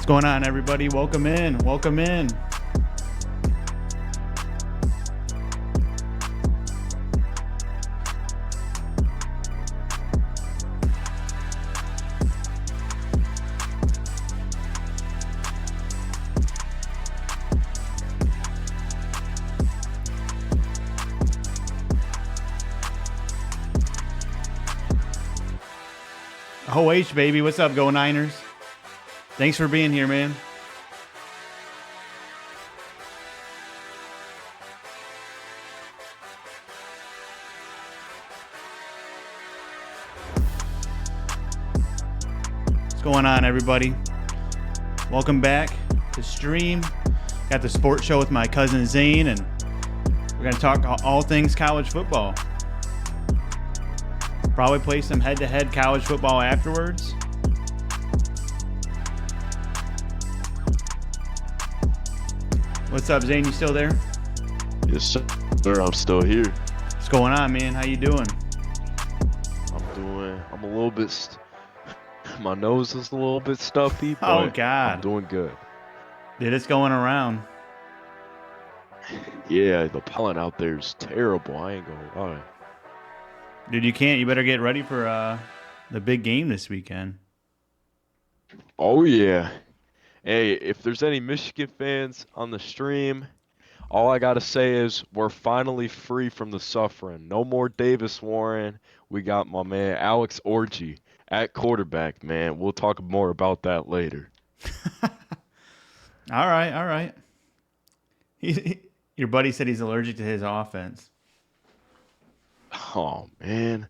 What's going on, everybody? Welcome in. Welcome in. H2H, baby. What's up, Go Niners? Thanks for being here, man. What's going on, everybody? Welcome back to stream. Got the sports show with my cousin Zane, and we're going to talk all things college football. Probably play some head-to-head college football afterwards. What's up, Zane? You still there? Yes, sir. I'm still here. What's going on, man? How you doing? I'm a little bit, my nose is a little bit stuffy, but Oh, God. I'm doing good. Dude, it's going around. Yeah, the pollen out there is terrible. I ain't gonna lie. Dude, you better get ready for the big game this weekend. Oh, yeah. Hey, if there's any Michigan fans on the stream, all I gotta say is we're finally free from the suffering. No more Davis Warren. We got my man Alex Orji at quarterback, man. We'll talk more about that later. All right. Your buddy said he's allergic to his offense. Oh, man.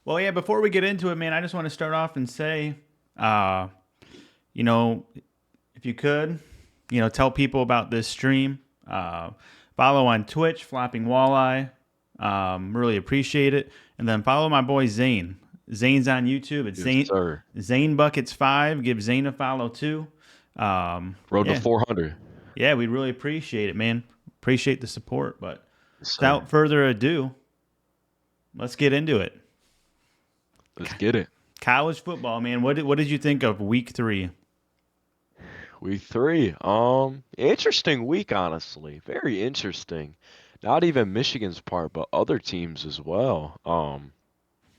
Well, yeah, before we get into it, man, I just want to start off and say, if you could, tell people about this stream. Follow on Twitch, Flopping Walleye. Really appreciate it. And then follow my boy Zane. Zane's on YouTube. It's Yes, sir. Zane Buckets 5. Give Zane a follow too. Road to 400. Yeah, we really appreciate it, man. Appreciate the support. But Yes, sir. without further ado, let's get into it. Let's get it. College football, man. What did you think of week 3? Week 3. Interesting week, honestly. Very interesting. Not even Michigan's part, but other teams as well.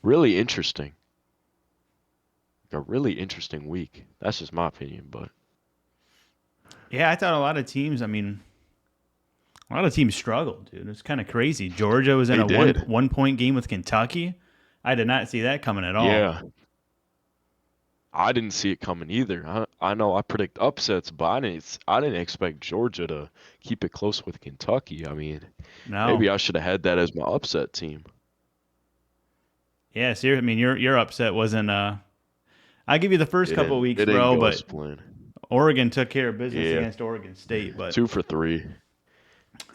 Really interesting. A really interesting week. That's just my opinion, but Yeah, I thought a lot of teams struggled, dude. It's kind of crazy. Georgia was in They a did. one point game with Kentucky. I did not see that coming at all. yeah. I didn't see it coming either. I know I predict upsets, but I didn't expect Georgia to keep it close with Kentucky. I mean, No. maybe I should have had that as my upset team. Yeah, seriously. I mean, your upset wasn't. I'll give you the first couple of weeks, It didn't bro. go But as planned. Oregon took care of business Yeah. against Oregon State. But 2 for 3.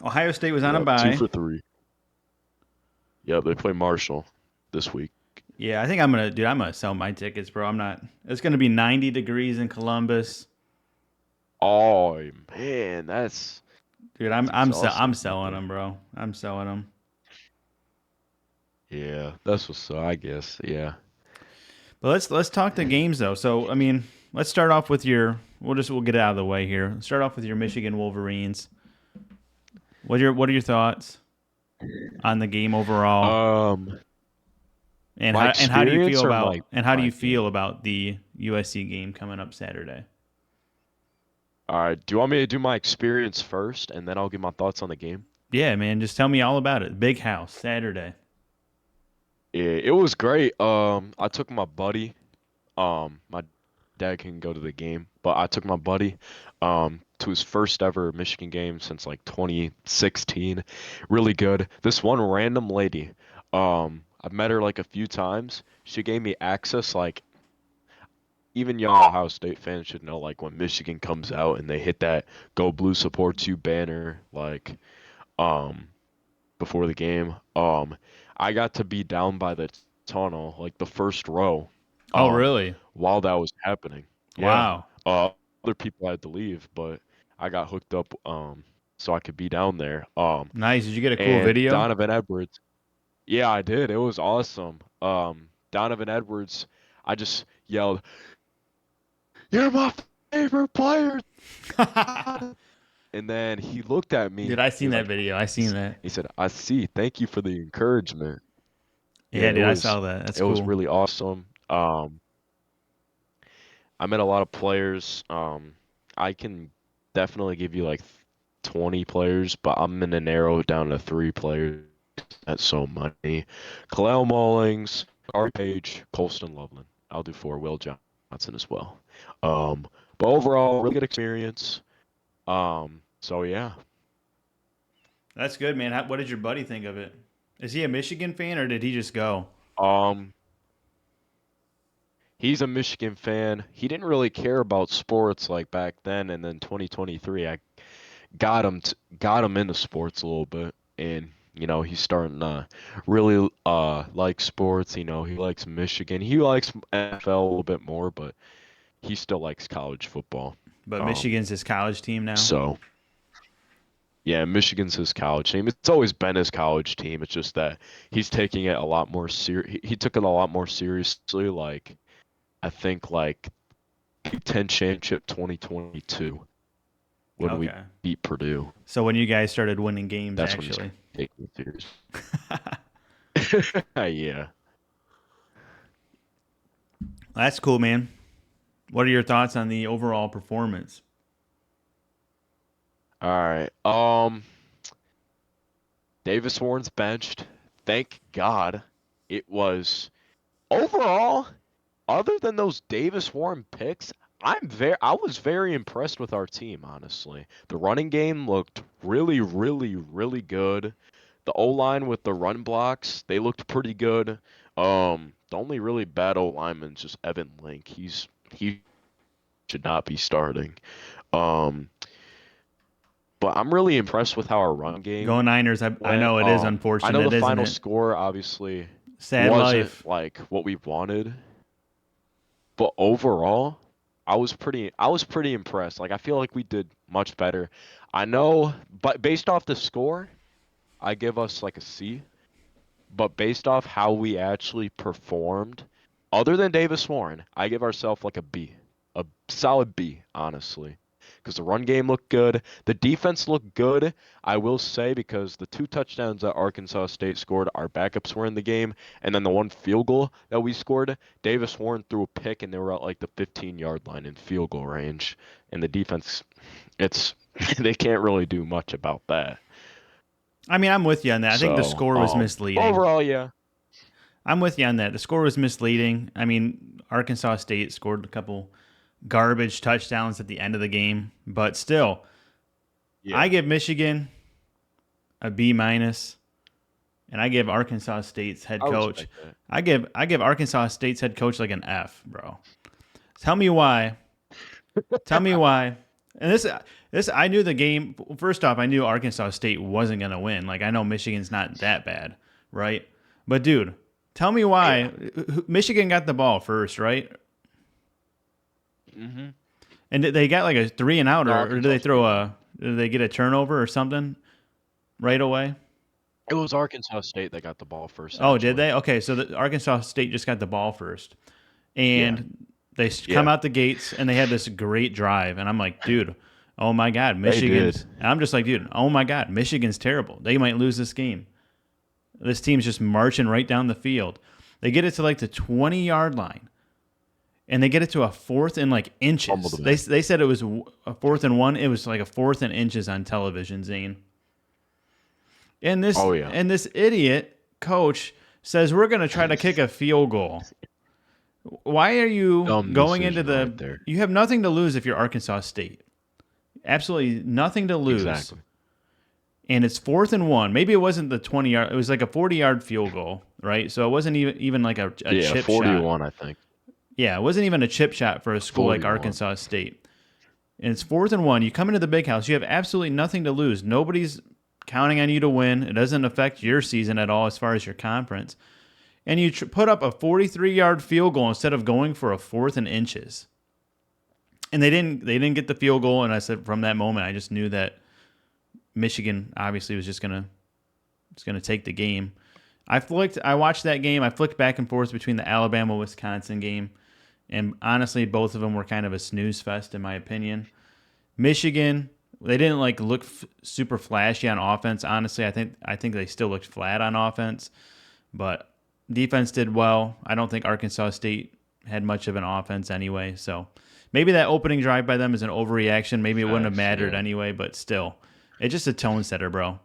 Ohio State was on a Yep, bye. 2 for 3. Yep, they play Marshall this week. Yeah, I think I'm gonna sell my tickets, bro. I'm not. It's gonna be 90 degrees in Columbus. Oh man, that's Dude, I'm selling them, bro. I'm selling them. yeah, that's what's up, I guess. Yeah. But let's talk the games though. So I mean, let's start off with we'll get it out of the way here. Let's start off with your Michigan Wolverines. What are your thoughts on the game overall? And how do you feel about the USC game coming up Saturday? All right. Do you want me to do my experience first, and then I'll give my thoughts on the game? Yeah, man, just tell me all about it. Big house Saturday. Yeah, it was great. I took my buddy. My dad can go to the game, but I took my buddy, to his first ever Michigan game since like 2016. Really good. This one random lady, I've met her like a few times. She gave me access, like, even y'all Ohio State fans should know, like, when Michigan comes out and they hit that "Go Blue Supports You" banner, like, before the game. I got to be down by the tunnel, like the first row. Oh, really? While that was happening. Yeah. Wow. Other people had to leave, but I got hooked up, so I could be down there. Nice. Did you get a cool And video? Donovan Edwards. Yeah, I did. It was awesome. Donovan Edwards, I just yelled, You're my favorite player. And then he looked at Dude, me. I He seen was that like, video. I seen that. he said, I see. Thank you for the encouragement. Yeah, Yeah, dude, I saw that. That's it was cool. really awesome. I met a lot of players. I can definitely give you like 20 players, but I'm gonna narrow it down to three players. That's so many. Kalel Mullings, Ari Page, Colston Loveland. I'll do four. Will Johnson as well. Um, but overall, really good experience. So yeah. That's good, man. What did your buddy think of it? Is he a Michigan fan or did he just go? Um, he's a Michigan fan. He didn't really care about sports like back then, and then 2023, I got him into sports a little bit, and he's starting to really like sports. He likes Michigan. He likes NFL a little bit more, but he still likes college football. But Um, Michigan's his college team now. so yeah, Michigan's his college team. It's always been his college team. It's just that he's taking it a lot more He took it a lot more seriously. Like I think like Big Ten Championship 2022 when we Okay. beat Purdue. So when you guys started winning games, That's when he's actually. taking it serious. Yeah. That's cool, man. What are your thoughts on the overall performance? All right. Davis Warren's benched. Thank God. It was overall, other than those Davis Warren picks, I was very impressed with our team, honestly. The running game looked really, really, really good. The O-line with the run blocks, they looked pretty good. The only really bad O-lineman's just Evan Link. He should not be starting. Um, but I'm really impressed with how our run Go game Niners. I went. know it is I know the unfortunate, isn't final it? score obviously Sad wasn't life. like what we wanted, but overall, I was pretty impressed. Like I feel like we did much better. I know, but based off the score, I give us like a C. But based off how we actually performed, other than Davis Warren, I give ourselves like a B, a solid B, honestly. Because the run game looked good. The defense looked good, I will say, because the two touchdowns that Arkansas State scored, our backups were in the game. And then the one field goal that we scored, Davis Warren threw a pick and they were at like the 15-yard line in field goal range. And the defense, it's they can't really do much about that. I mean, I'm with you on that. I think the So, score was misleading. overall, yeah. I'm with you on that. The score was misleading. I mean, Arkansas State scored a couple garbage touchdowns at the end of the game, but still, I Yeah. give Michigan a B minus, and I give Arkansas State's head I coach. respect that. I give Arkansas State's head coach like an F, bro. Tell me why. Tell me why. And this I knew the game. First off, I knew Arkansas State wasn't gonna win. Like I know Michigan's not that bad, right? But dude, tell me Yeah. why Michigan got the ball first, right? Hmm. And they got like a three and out, No, or did Arkansas they throw State did. a? Did they get a turnover or something right away? It was Arkansas State that got the ball first, Oh, did actually. they? Okay, so the Arkansas State just got the ball first, Yeah. and they come Yeah. out the gates and they had this great drive, and I'm like, dude, oh my god, They did. Michigan's. I'm just like, dude, oh my god, Michigan's terrible. They might lose this game. This team's just marching right down the field. They get it to like the 20-yard line, and they get it to a fourth and like Fumbled inches. the They bag. they said it was a fourth and one. It was like a fourth and inches on television, Zane. And this Oh, yeah. and this idiot coach says we're going to try to kick a field goal. Why are you Dumb going into decision right the? there. You have nothing to lose if you're Arkansas State. Absolutely nothing to lose. Exactly. And it's fourth and one. Maybe it wasn't the 20-yard. It was like a 40-yard field goal, right? So it wasn't even like a Yeah, chip shot. 41, I think. Yeah, it wasn't even a chip shot for a school like 41. Arkansas State. And it's fourth and one. You come into the big house. You have absolutely nothing to lose. Nobody's counting on you to win. It doesn't affect your season at all as far as your conference. And you put up a 43-yard field goal instead of going for a fourth and inches. And they didn't. They didn't get the field goal. And I said from that moment, I just knew that Michigan obviously was just gonna take the game. I watched that game. I flicked back and forth between the Alabama Wisconsin game, And honestly, both of them were kind of a snooze fest in my opinion. Michigan, they didn't like look super flashy on offense. Honestly, I think they still looked flat on offense, but defense did well. I don't think Arkansas State had much of an offense anyway, so maybe that opening drive by them is an overreaction. Maybe it wouldn't have Facts, mattered yeah. anyway, but still, it's just a tone setter, bro.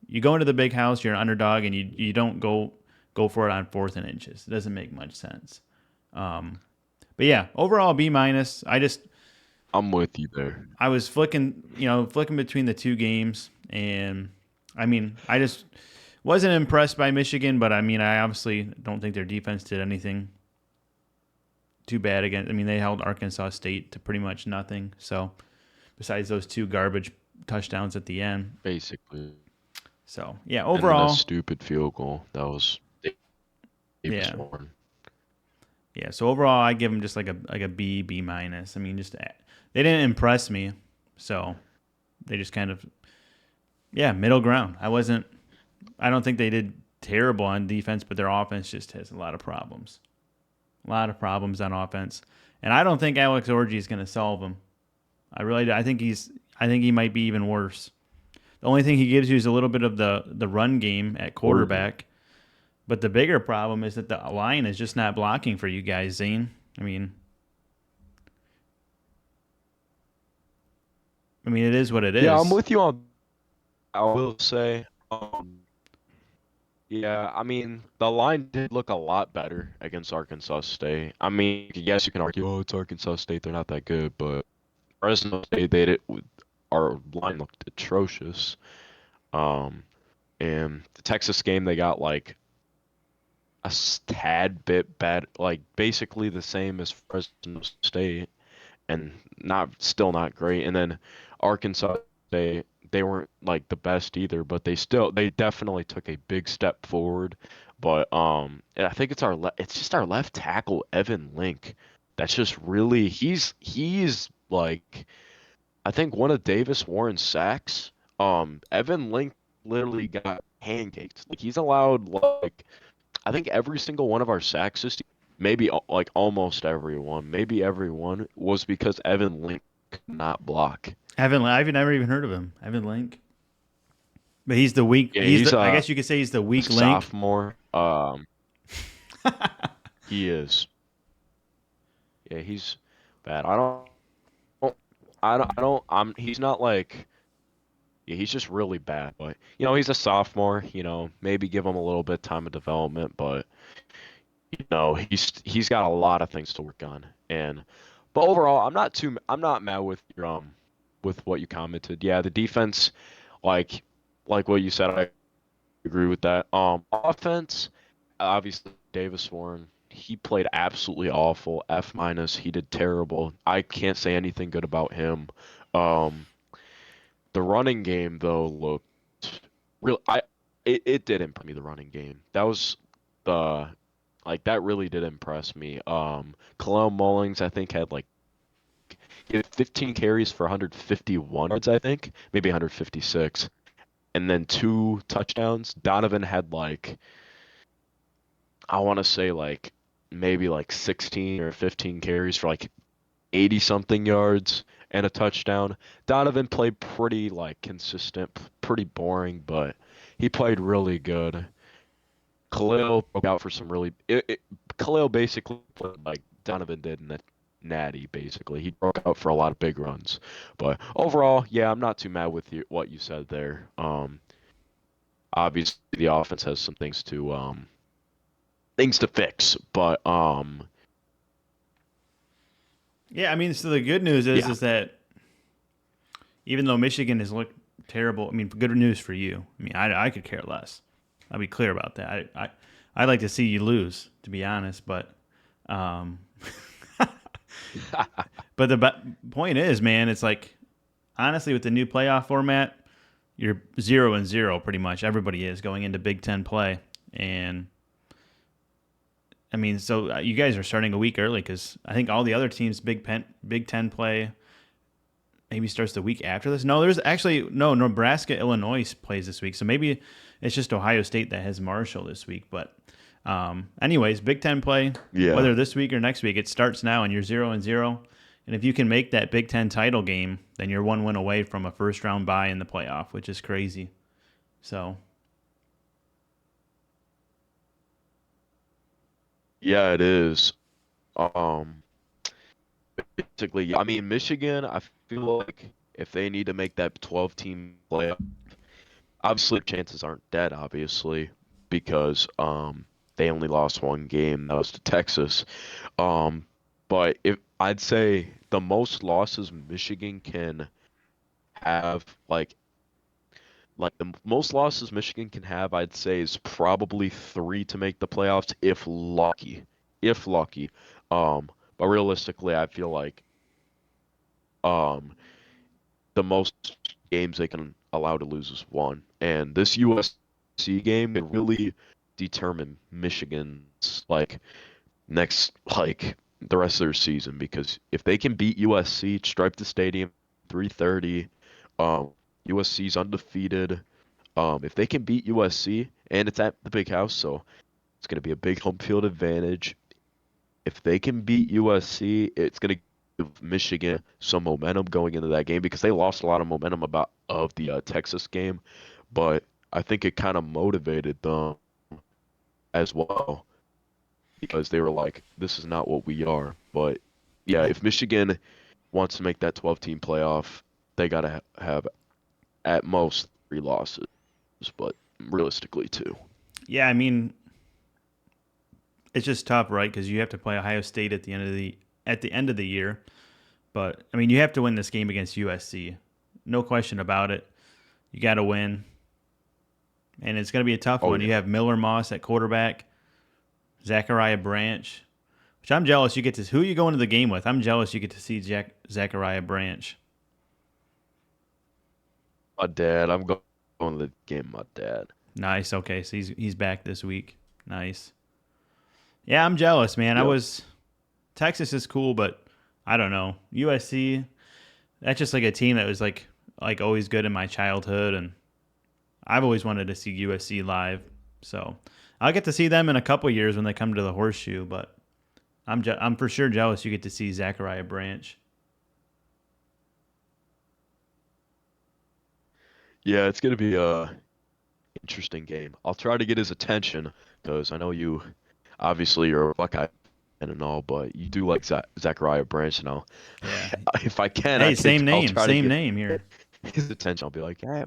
You go into the big house, you're an underdog, and you don't go for it on fourth and inches. It doesn't make much sense. Um, but yeah, overall B minus. I'm with you there. I was flicking between the two games, and I mean, I just wasn't impressed by Michigan, but I mean, I obviously don't think their defense did anything too bad against. I mean, they held Arkansas State to pretty much nothing. So, besides those two garbage touchdowns at the end. Basically. So, yeah, And then a overall, stupid field goal that was Davis yeah, Warren. yeah. So overall, I give them just like a B minus. I mean, just they didn't impress me, so they just kind of middle ground. I don't think they did terrible on defense, but their offense just has a lot of problems. A lot of problems on offense, and I don't think Alex Orji is going to solve them. I really do. I think he might be even worse. The only thing he gives you is a little bit of the run game at Orton. quarterback, but the bigger problem is that the line is just not blocking for you guys, Zane. I mean, it is what it Yeah, I'm is. with you on. I will say, yeah, I mean, the line did look a lot better against Arkansas State. I mean, yes, you can argue, oh, it's Arkansas State, they're not that good, but Fresno State, our line looked atrocious. Um, and the Texas game, they got like tad bit bad, like basically the same as Fresno State, and not great. And then Arkansas, they weren't like the best either, but they definitely took a big step forward. But and I think it's just our left tackle Evan Link. That's just really he's like I think one of Davis Warren's sacks. Evan Link literally got pancaked. Like he's allowed like I think every single one of our sacks this year, maybe like almost everyone, maybe everyone was because Evan Link could not block. I've never even heard of him. Evan Link, but he's the weak. Yeah, He's he's the. I guess you could say he's the a weak link. sophomore. He is. Yeah, he's bad. He's not like. Yeah, he's just really bad. But he's a sophomore. Maybe give him a little bit time of development, but he's got a lot of things to work on. But overall, I'm not mad with with what you commented. Yeah, the defense, like what you said, I agree with that. Offense, obviously Davis Warren, he played absolutely awful. F minus, he did terrible. I can't say anything good about him. Um, the running game though looked real. It did impress me, the running game. That was the that really did impress me. Kalel Mullings, I think, he had 15 carries for 151 yards, I think, maybe 156, and then two touchdowns. Donovan had I want to say maybe 16 or 15 carries for 80 something yards and a touchdown. Donovan played pretty consistent, pretty boring, but he played really good. Khalil broke out for some Khalil basically played like Donovan did in the Natty, basically. He broke out for a lot of big runs. But overall, yeah, I'm not too mad with what you said there. Obviously the offense has some things to fix, but Yeah, I mean, so the good news is yeah. is that even though Michigan has looked terrible, I mean, good news for you. I mean, I could care less. I'll be clear about that. I'd like to see you lose, to be honest, but um, but the point is, man, it's like honestly with the new playoff format, you're 0-0 pretty much. Everybody is going into Big Ten play, and I mean, so you guys are starting a week early because I think all the other teams Big Ten play maybe starts the week after this. No, there's actually no Nebraska Illinois plays this week, so maybe it's just Ohio State that has Marshall this week. But Anyways, Big Ten play, Yeah. whether this week or next week, it starts now, and you're 0-0. And if you can make that Big Ten title game, then you're one win away from a first round bye in the playoff, which is crazy. So Yeah, it is. Um, Basically, I mean, Michigan, I feel like if they need to make that 12 team playoff, obviously chances aren't dead, obviously, because they only lost one game, that was to Texas. Um, but if I'd say the most losses Michigan can have, like the most losses Michigan can have, I'd say is probably three to make the playoffs if lucky. If lucky. Um, but realistically, I feel like um the most games they can allow to lose is one. And this USC game can really determine Michigan's next the rest of their season because if they can beat USC, stripe the stadium 3:30, um USC's undefeated. If they can beat USC and it's at the big house, so it's going to be a big home field advantage. If they can beat USC, it's going to give Michigan some momentum going into that game because they lost a lot of momentum about of the Texas game, but I think it kind of motivated them as well because they were like, "This is not what we are." But yeah, if Michigan wants to make that 12-team playoff, they got to have at most three losses, but realistically two. yeah, I mean, it's just tough, right? Because you have to play Ohio State at the end of the year. But I mean, you have to win this game against USC, no question about it. You got to win, and it's going to be a tough Oh one. yeah. You have Miller Moss at quarterback, Zachariah Branch, which I'm jealous you get to. Who are you going to the game with? I'm jealous you get to see Zachariah Branch. My dad. I'm going to the game. My dad. Nice. Okay, so he's back this week. Nice. Yeah, I'm jealous, man. I Yep. was Texas is cool, but I don't know USC. That's just like a team that was like always good in my childhood, and I've always wanted to see USC live. So I'll get to see them in a couple years when they come to the Horseshoe. But I'm for sure jealous you get to see Zachariah Branch. Yeah, it's gonna be a interesting game. I'll try to get his attention because I know you, obviously you're a Buckeye fan and all, but you do like Zachariah Branch now. Yeah. If I can, Hey, same I'll name, try to same get name here. his attention. I'll be like, yeah,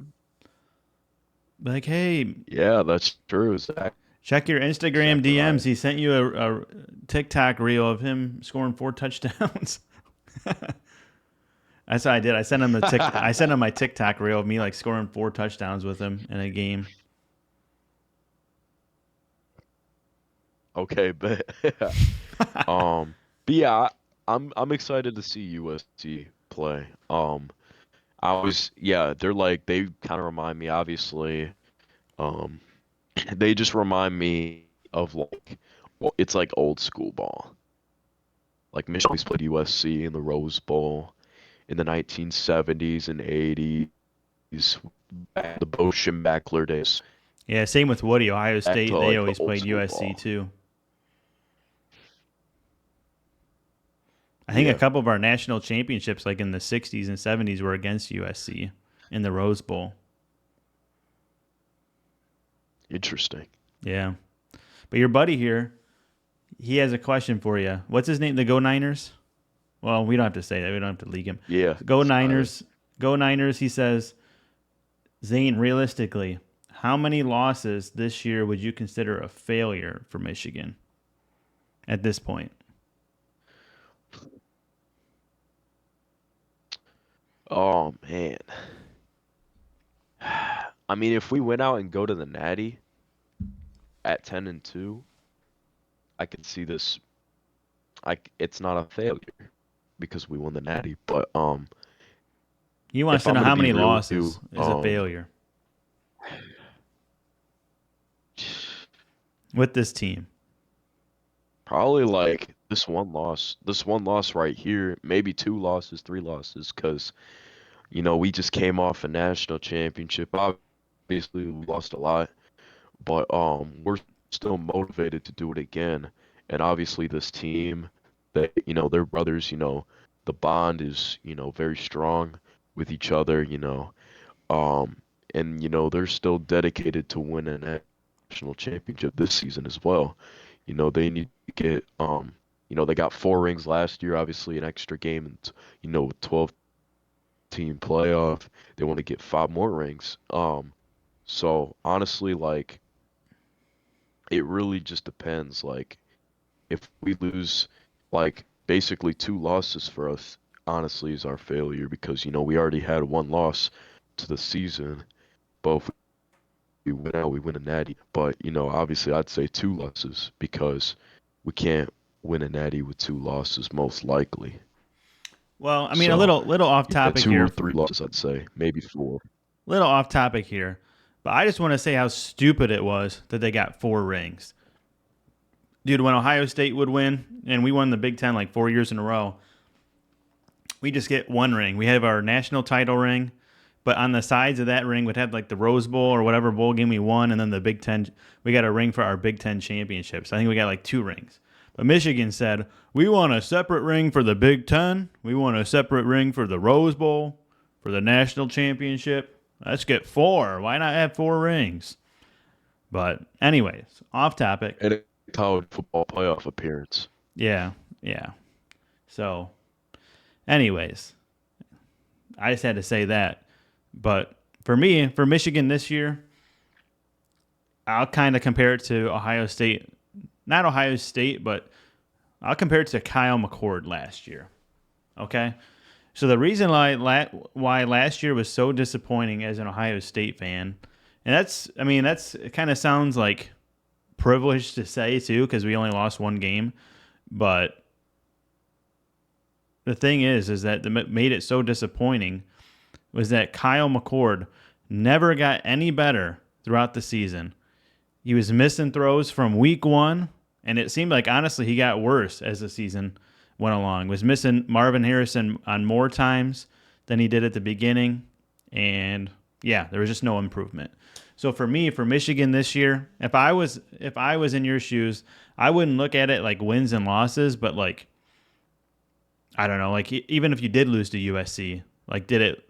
Like, hey, yeah, that's true, Zach. check your Instagram DMs. Zachariah. He sent you a TikTok reel of him scoring 4 touchdowns. That's what I did. I sent him my TikTok reel of me like scoring 4 touchdowns with him in a game. Okay, but um, but yeah, I'm excited to see USC play. I was yeah, they kind of remind me obviously. Um, they just remind me of well, it's like old school ball. Like Michigan always played USC in the Rose Bowl in the 1970s and 80s, back the Bo Schembechler days, Yeah, same with Woody. Ohio back to State, they like the always old played school USC ball. too. I think a Yeah, couple of our national championships, like in the 60s and 70s, were against USC in the Rose Bowl. interesting. Yeah. But your buddy here, he has a question for you. What's his name? The Go Niners? Well, we don't have to say that. We don't have to leak him. Yeah, Go Skyler. Niners. Go Niners. He says, Zane, realistically, how many losses this year would you consider a failure for Michigan at this point? Oh man. I mean, if we went out and go to the Natty at 10-2, I could see this. It's not a failure because we won the Natty, but He wants if to I'm know gonna how be many real with you, losses is a failure with this team. probably like this one loss right here, maybe two losses, three losses, because we just came off a national championship. Obviously, we lost a lot, but we're still motivated to do it again. And obviously, this team, they're brothers. The bond is, very strong with each other. Um, and they're still dedicated to win a national championship this season as well. They need to get they got 4 rings last year, obviously an extra game and 12 team playoff. They want to get 5 more rings. So honestly, like it really just depends. Like if we lose like basically 2 losses for us, honestly, is our failure because we already had 1 loss to the season. But if we win out, we win a natty. But obviously, I'd say 2 losses because we can't win a natty with 2 losses, most likely. Well, I mean, a So little off yeah, topic two or here, three losses, I'd say, maybe 4. little off topic here, but I just want to say how stupid it was that they got 4 rings. Dude, when Ohio State would win, and we won the Big Ten like 4 years in a row, we just get 1 ring. We have our national title ring, but on the sides of that ring would have like the Rose Bowl or whatever bowl game we won, and then the Big Ten. We got a ring for our Big Ten championships. I think we got like 2 rings. But Michigan said we want a separate ring for the Big Ten. We want a separate ring for the Rose Bowl, for the national championship. Let's get 4. Why not have 4 rings? But anyways, off topic. And a college football playoff appearance. Yeah, yeah. So, anyways, I just had to say that. But for me, for Michigan this year, I'll kind of compare it to Ohio State. Not Ohio State, but I'll compare it to Kyle McCord last year. Okay? So the reason why last year was so disappointing as an Ohio State fan, and it kind of sounds like privileged to say too, because we only lost 1 game. But the thing is that made it so disappointing was that Kyle McCord never got any better throughout the season. He was missing throws from week 1, and it seemed like honestly he got worse as the season went along. Was missing Marvin Harrison on more times than he did at the beginning, and yeah, there was just no improvement. So for me, for Michigan this year, if I was in your shoes, I wouldn't look at it like wins and losses, but like I don't know, like even if you did lose to USC, like did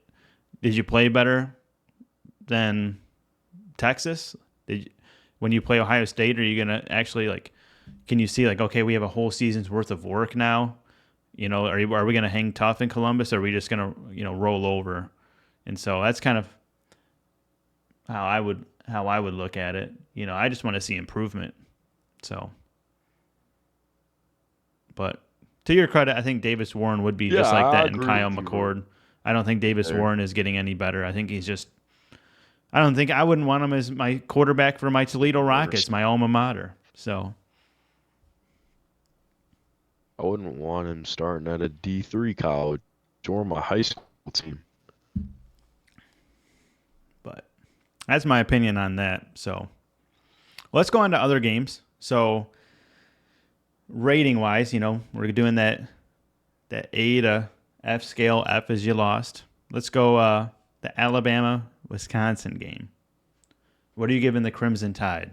you play better than Texas? When you play Ohio State, are you gonna actually like? Can you see like okay, we have a whole season's worth of work now? Are we gonna hang tough in Columbus? Or are we just gonna roll over? And so that's kind of how I would look at it. I just want to see improvement. So, but to your credit, I think Davis Warren would be Yeah, just like I that in agree Kyle with you McCord. I don't think Davis there. Warren is getting any better. I think he's just. I don't think I wouldn't want him as my quarterback for my Toledo Rockets, Worse. my alma mater. So, I wouldn't want him starting at a D3 college or my high school team. but that's my opinion on that. So, let's go on to other games. So, rating wise, we're doing that A to F scale. F is you lost. Let's go the Alabama Wisconsin game. What are you giving the Crimson Tide?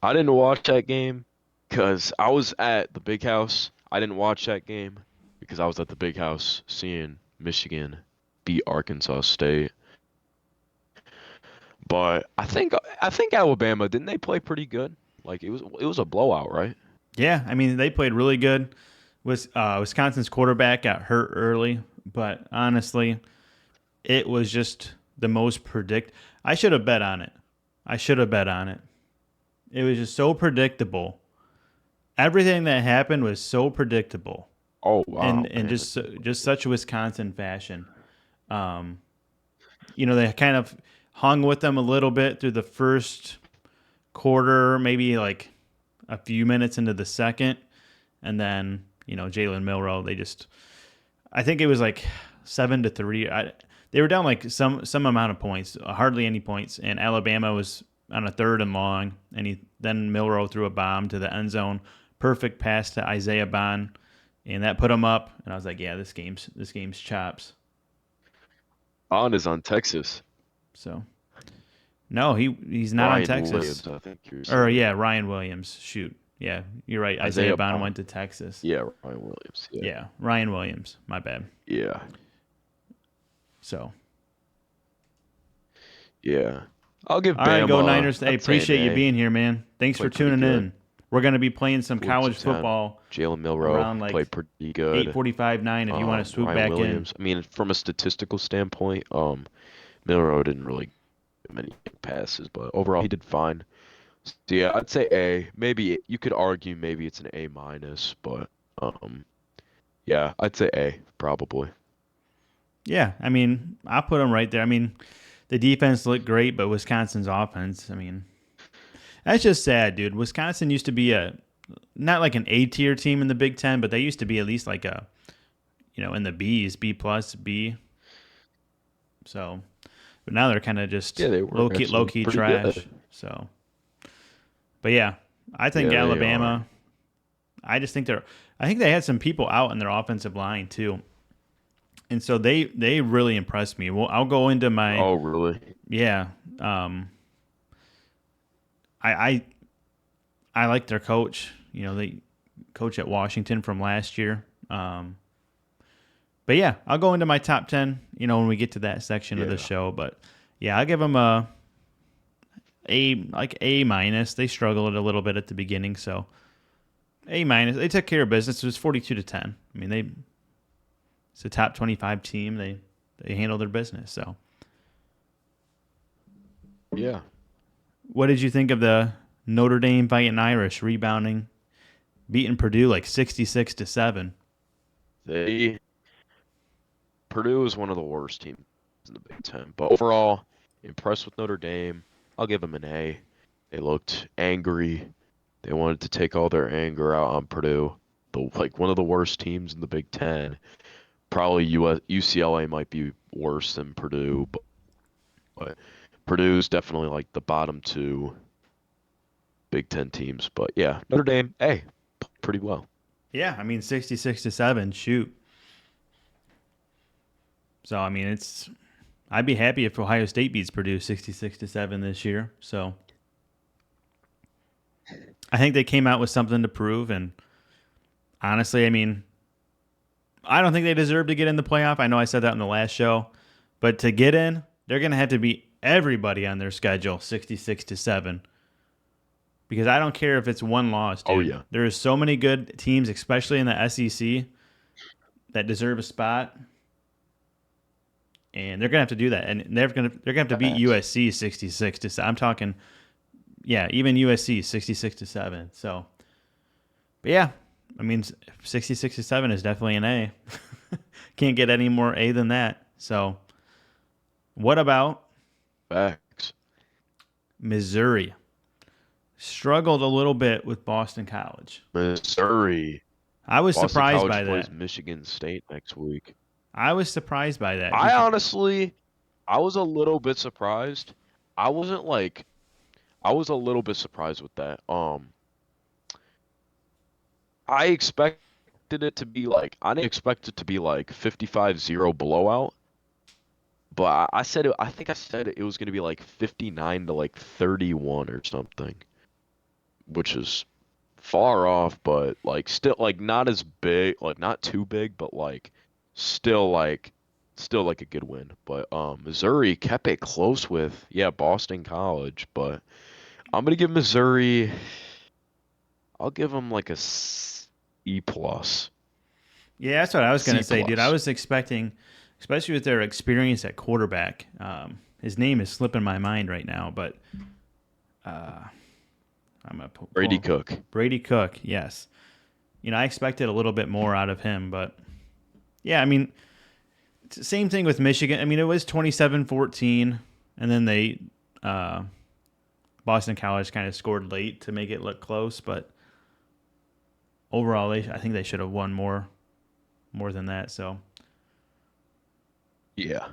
I didn't watch that game because I was at the big house. I didn't watch that game because I was at the big house seeing Michigan beat Arkansas State. But I think Alabama, didn't they play pretty good? Like it was a blowout, right? Yeah, I mean they played really good. Wisconsin's quarterback got hurt early, but honestly, it was just the most predict. I should have bet on it. I should have bet on it. It was just so predictable. Everything that happened was so predictable, Oh and wow, and man. just such a Wisconsin fashion. Um, they kind of hung with them a little bit through the first quarter, maybe like a few minutes into the second, and then Jalen Milrow. I think it was like 7-3. They were down like some amount of points, hardly any points, and Alabama was on a 3rd and long, and then Milrow threw a bomb to the end zone, perfect pass to Isaiah Bond, and that put him up. And I was like, yeah, this game's chops. On is on Texas. So No, he's not on Ryan Texas. Williams, I think you're Or saying. yeah, Ryan Williams. Shoot. Yeah, you're right. Isaiah Isaiah Bond Bond. went to Texas. Yeah, Ryan Williams. Yeah. Yeah, Ryan Williams. My bad. Yeah. So, Yeah. I'll give all right, go Bama, Niners. Hey, I'd say an appreciate you A. being here, man. Thanks for Played pretty tuning good. in. We're gonna be playing some Moved to college town. football Jalen Milrow around like played pretty good. 8:45, 9. If you want to swoop Ryan back in. Williams. I mean, from a statistical standpoint, Milrow didn't really get many passes, but overall he did fine. So yeah, I'd say A. Maybe you could argue maybe it's an A minus, but yeah, I'd say A probably. Yeah, I mean, I'll put them right there. I mean, the defense looked great, but Wisconsin's offense, I mean, that's just sad, dude. Wisconsin used to be a not like an A tier team in the Big Ten, but they used to be at least like a in the B's, B plus, B. So, but now they're kind of just Yeah, they were low actually key pretty trash. good. So, but yeah, I think Yeah, they are. Alabama. I just think I think they had some people out in their offensive line too, and so they really impressed me. Well, I'll go into my Oh, really? yeah. Um, I I like their coach. They coach at Washington from last year. But yeah, I'll go into my top 10, when we get to that section of the Yeah. show. But yeah, I'll give them like A minus. They struggled a little bit at the beginning, so A minus. They took care of business. It was 42-10. I mean, it's a top 25 team. They handled their business. So, Yeah. what did you think of the Notre Dame Fighting Irish rebounding, beating Purdue like 66-7? They Purdue is one of the worst teams in the Big Ten, but overall, impressed with Notre Dame. I'll give them an A. They looked angry. They wanted to take all their anger out on Purdue, like one of the worst teams in the Big Ten. Probably UCLA might be worse than Purdue, but Purdue's definitely like the bottom two Big Ten teams. But yeah, Notre Dame, A, pretty well. Yeah, I mean 66-7. Shoot. So I mean I'd be happy if Ohio State beats Purdue 66-7 this year. So I think they came out with something to prove, and honestly, I mean, I don't think they deserve to get in the playoff. I know I said that in the last show, but to get in, they're going to have to beat everybody on their schedule 66-7. Because I don't care if it's one loss, Oh dude. yeah, There's so many good teams, especially in the SEC, that deserve a spot, and they're gonna have to do that. And they're gonna have to beat facts. USC 66-7. I'm talking, yeah, even USC 66-7. So, but yeah, I mean 66-7 is definitely an A. Can't get any more A than that. So, what about Facts. Missouri? Struggled a little bit with Boston College. Missouri. I was Boston surprised College by plays that. Michigan State next week. I was surprised by that I because honestly, I was a little bit surprised. I wasn't like, I was a little bit surprised with that. I expected it to be like, I didn't expect it to be like 55-0 blowout, but I said it, I think I said it was going to be like 59 to like 31 or something, which is far off, but like still like not as big, like not too big, but like still like still like a good win. But Missouri kept it close with Boston College, but I'm gonna give Missouri. I'll give them like a C plus. yeah, that's what I was gonna C say, dude. I plus. was expecting, especially with their experience at quarterback. His name is slipping my mind right now, but uh, I'm gonna Brady pull Cook. Brady Cook. Yes, I expected a little bit more out of him, but yeah, I mean, it's the same thing with Michigan. I mean, it was 27-14, and then uh, Boston College kind of scored late to make it look close, but overall, I think they should have won more than that. So, Yeah.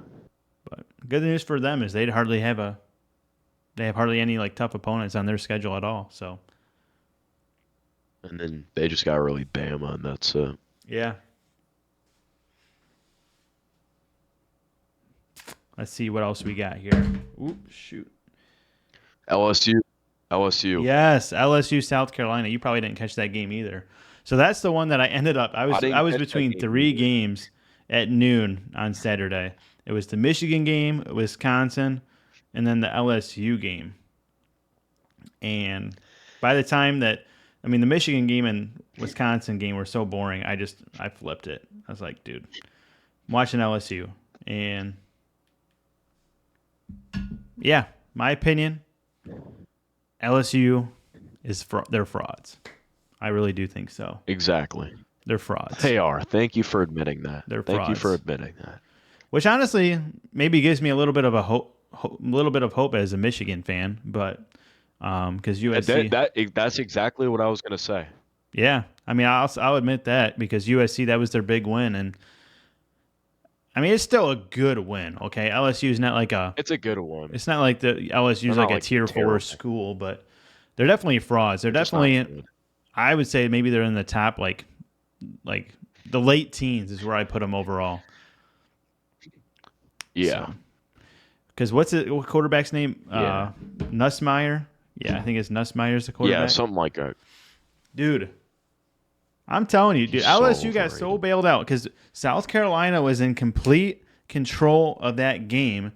but good news for them is they have hardly any like tough opponents on their schedule at all. So, And then they just got really Bama, and that's it. yeah. Let's see what else we got here. Oop, shoot. LSU. LSU. Yes, LSU South Carolina. You probably didn't catch that game either. So that's the one that I ended up. I I was I didn't was catch that between game three either. games at noon on Saturday. It was the Michigan game, Wisconsin, and then the LSU game. And by the time that, I mean, the Michigan game and Wisconsin game were so boring. I flipped it. I was like, dude, I'm watching LSU, and yeah, my opinion, LSU they're frauds. I really do think so. Exactly. They're frauds. They are. Thank you for admitting that. They're Thank you for frauds. admitting that. Which honestly maybe gives me a little bit of a little bit of hope as a Michigan fan, but because USC, That's exactly what I was gonna say. yeah, I mean I'll admit that because USC that was their big win, and I mean it's still a good win. Okay, LSU is not like a, It's a good one. it's not like the LSU They're is like not a like tier 4 terrible. school, but they're definitely frauds. They're They're just not definitely, good. I would say maybe they're in the top like the late teens is where I put them overall. Yeah. So because what quarterback's name? Yeah. Nussmeyer. Yeah, I think it's Nussmeyer's the Yeah, quarterback. something like that. Dude, I'm telling you, dude, He's so LSU got so overrated. bailed out because South Carolina was in complete control of that game,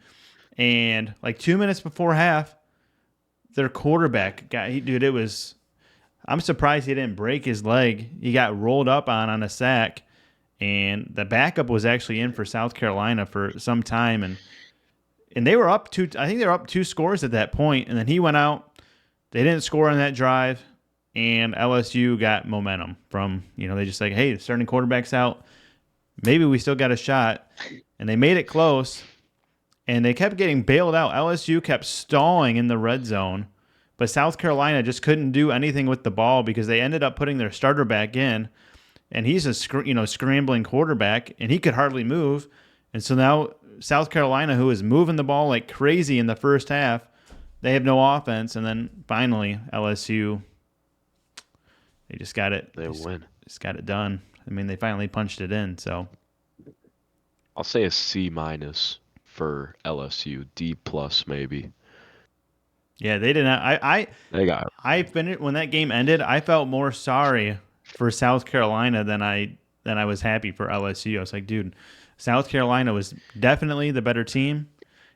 and like 2 minutes before half, their quarterback dude, it was. I'm surprised he didn't break his leg. He got rolled up on a sack, and the backup was actually in for South Carolina for some time, and they were up two. I think they were up 2 scores at that point, and then he went out. They didn't score on that drive, and LSU got momentum from they just like, hey, the starting quarterback's out. Maybe we still got a shot, and they made it close, and they kept getting bailed out. LSU kept stalling in the red zone, but South Carolina just couldn't do anything with the ball because they ended up putting their starter back in, and he's a scrambling quarterback, and he could hardly move, and so now South Carolina, who was moving the ball like crazy in the first half, they have no offense, and then finally LSU, they just got it, They win. just got it done. I mean, they finally punched it in. So I'll say a C minus for LSU. D plus maybe. yeah, they did not. They got I finished when that game ended. I felt more sorry for South Carolina than I was happy for LSU. I was like, dude, South Carolina was definitely the better team.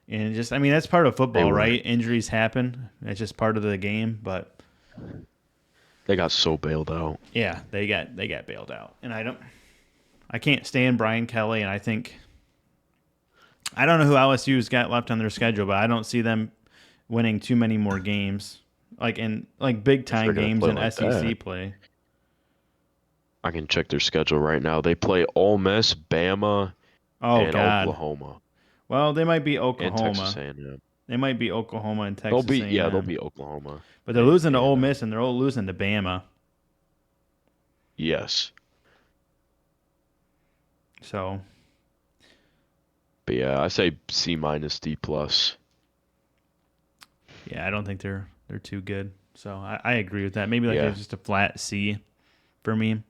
And just, I mean, that's part of they football, were. right? Injuries happen. It's just part of the game. But They got so bailed out. yeah, they got bailed out. And I can't stand Brian Kelly. And I don't know who LSU's got left on their schedule, but I don't see them winning too many more games, like in like big If they're time gonna games play in like that, SEC play. I can check their schedule right now. They play Ole Miss, Bama, Oh and God. Oklahoma Well, they might be and Texas Oklahoma. A&M. They might be Oklahoma and Texas They'll A&M, be Oklahoma but they're and losing to Ole A&M. Miss and they're all losing to Bama. Yes. So But yeah, I say C minus D plus. yeah, I don't think they're too good. So I agree with that. Maybe like Yeah. it's just a flat C for me,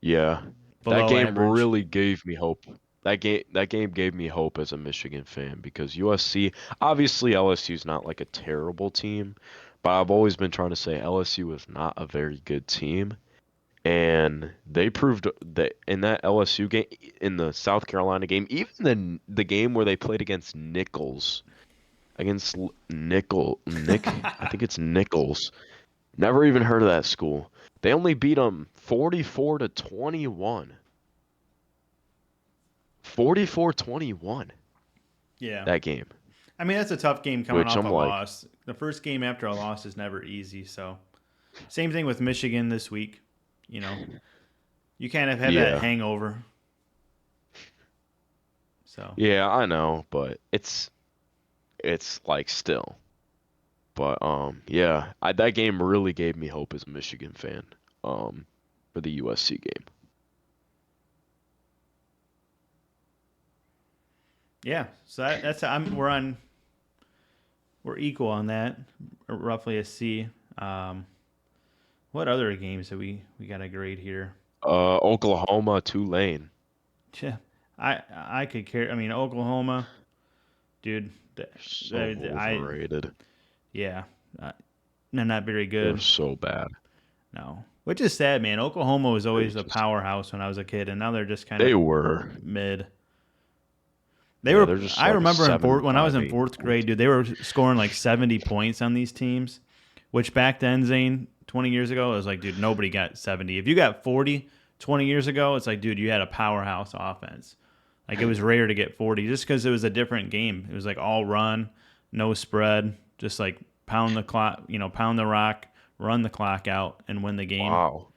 Yeah. That below game average. really gave me hope. That game gave me hope as a Michigan fan because USC, obviously LSU's not like a terrible team, but I've always been trying to say LSU is not a very good team. And they proved that in that LSU game, in the South Carolina game, even the game where they played against Nichols, against I think it's Nichols. Never even heard of that school. They only beat them 44-21. 44-21 Yeah, that game. I mean that's a tough game coming Which off I'm a like, loss. The first game after a loss is never easy. So same thing with Michigan this week. You know, you kind of have that yeah. hangover. So Yeah, I know, but it's like still. But yeah, that game really gave me hope as a Michigan fan. Um for the USC game. yeah, so that's we're equal on that, roughly a C. Um, what other games that we got a grade here? Oklahoma, Tulane. Yeah, I could care. I mean Oklahoma, dude. So I overrated. Yeah, uh, they're not very They were good. so bad. No, which is sad, man. Oklahoma was It always was a just powerhouse when I was a kid, and now they're just kind they of were. mid. They Yeah, were. they're just I like a remember seven, when I was five, in eight fourth win grade, dude. They were scoring like 70 points on these teams, which back then, Zane, 20 years ago, it was like, dude, nobody got 70. If you got 40 20 years ago, it's like, dude, you had a powerhouse offense. Like it was rare to get 40, just because it was a different game. It was like all run, no spread, just like pound the clock, pound the rock, run the clock out, and win the game. Wow,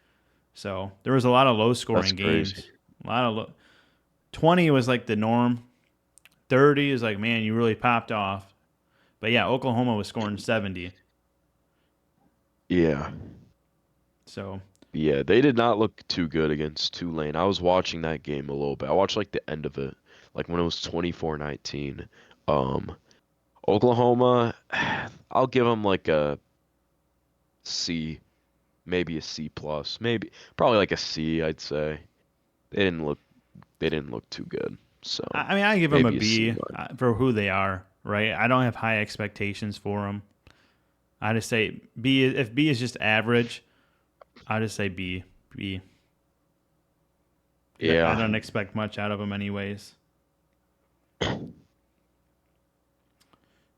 So there was a lot of low that's scoring crazy. games. A lot of 20 was like the norm. 30 is like, man, you really popped off. But yeah, Oklahoma was scoring 70. Yeah. So Yeah, they did not look too good against Tulane. I was watching that game a little bit. I watched like the end of it, like when it was 24-19. Um, Oklahoma, I'll give them like a C, maybe a C plus, maybe probably like a C, I'd say. They didn't look they didn't look too good. So, I mean, I give them a maybe a C B minus. for who they are, right? I don't have high expectations for them. I just say B. If B is just average, I just say B. B. Because I Yeah. don't expect much out of them, anyways.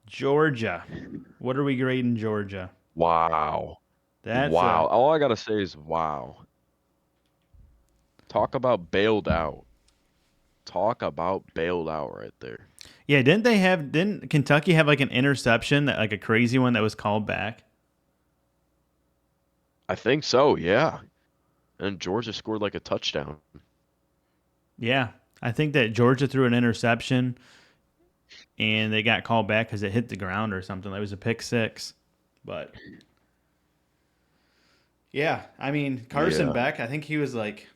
Georgia. What are we grading Georgia? Wow. That's Wow. a All I gotta say is wow. Talk about bailed out. Talk about bailed out right there. yeah. Didn't Kentucky have like an interception that like a crazy one that was called back? I think so, yeah. And Georgia scored like a touchdown. Yeah, I think that Georgia threw an interception and they got called back because it hit the ground or something. It was a pick six, but yeah, I mean Carson Yeah. Beck. I think he was like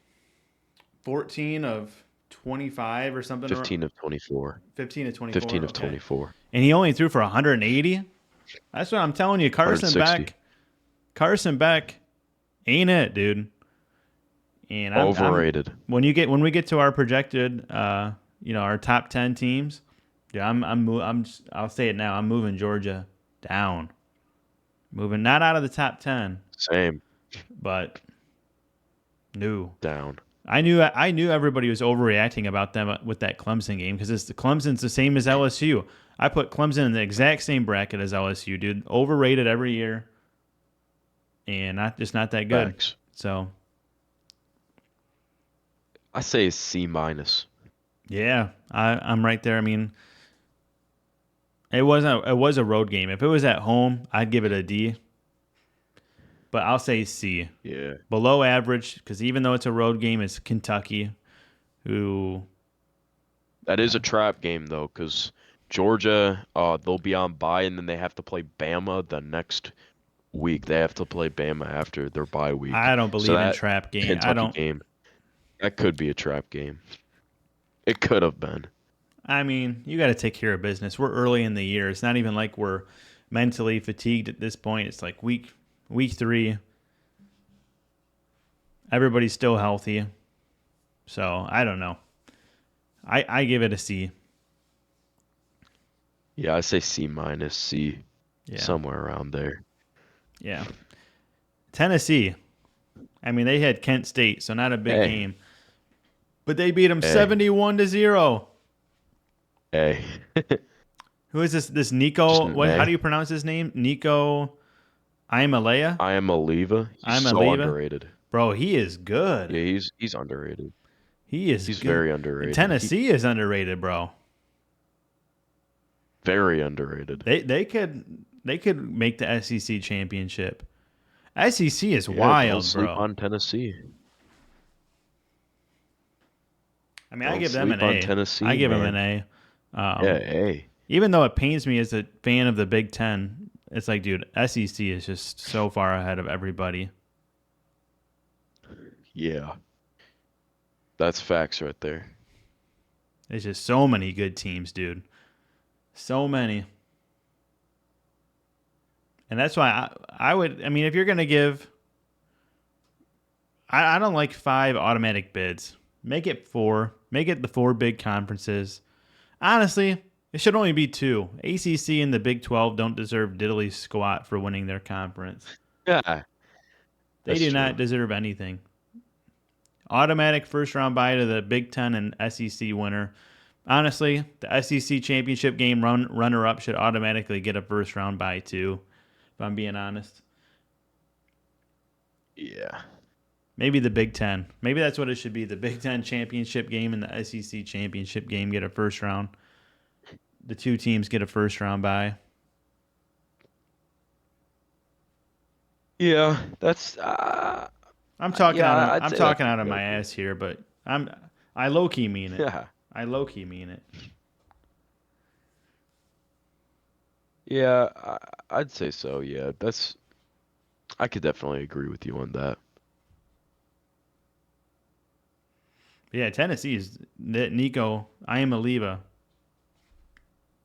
14 of 25 or something, or 15 of 24. 15 to 24. 15 of Okay, 24. and he only threw for 180. That's what I'm telling you. 160. Carson Beck ain't it, dude. And I'm Overrated. when we get to our projected, our top 10 teams. Yeah, I'll say it now. I'm moving Georgia down. Moving not out of the top 10, Same. but no. Down. I knew everybody was overreacting about them with that Clemson game because the Clemson's the same as LSU. I put Clemson in the exact same bracket as LSU, dude. Overrated every year, and not that good. Facts. So I say C minus. yeah, I'm right there. I mean, it was a road game. If it was at home, I'd give it a D, but I'll say C. Yeah. Below average because even though it's a road game, it's Kentucky, who That is a trap game though, because Georgia, they'll be on bye and then they have to play Bama the next week. They have to play Bama after their bye week. I don't So believe in that trap game. I Kentucky don't. game, that could be a trap game. It could have been. I mean, you got to take care of business. We're early in the year. It's not even like we're mentally fatigued at this point. It's like week 3. Everybody's still healthy. So, I don't know. I give it a C. Yeah, I say C minus, C, Yeah. somewhere around there. Yeah. Tennessee. I mean, they had Kent State, so not a big Hey, game. But they beat them hey, 71-0. hey. Who is this Just Nico? an How do A. you pronounce his name? Nico Imalea? I am Aliva. He's so Imaleva? underrated. Bro, he is good. Yeah, he's underrated. He is He's good. very And underrated. Tennessee is underrated, bro. Very underrated. They could make the SEC championship. SEC is Yeah, don't wild, sleep bro. on Tennessee. I mean, I Don't give them sleep an on A. I Tennessee, give them an man. A. Yeah, Um, hey. even though it pains me as a fan of the Big Ten, it's like, dude, SEC is just so far ahead of everybody. Yeah. That's facts right there. There's just so many good teams, dude. So many. And that's why I would. I mean, if you're gonna give, I don't like 5 automatic bids. Make it 4. Make it the 4 big conferences. Honestly, It should only be two. ACC and the Big 12 don't deserve diddly squat for winning their conference. Yeah, They that's do true. not deserve anything. Automatic first round bye to the Big 10 and SEC winner. Honestly, the SEC championship game runner up should automatically get a first round bye too, if I'm being honest. Yeah. Maybe the Big 10. Maybe that's what it should be. The Big 10 championship game and the SEC championship game get a first round. The two teams get a first round bye. Yeah, that's yeah, I'd I'm say that's talking a out of good my idea. ass here, but I low key mean it. Yeah. I low key mean it. Yeah, I'd say so. Yeah, that's I could definitely agree with you on that. Yeah, Tennessee's Nico Iamaleava.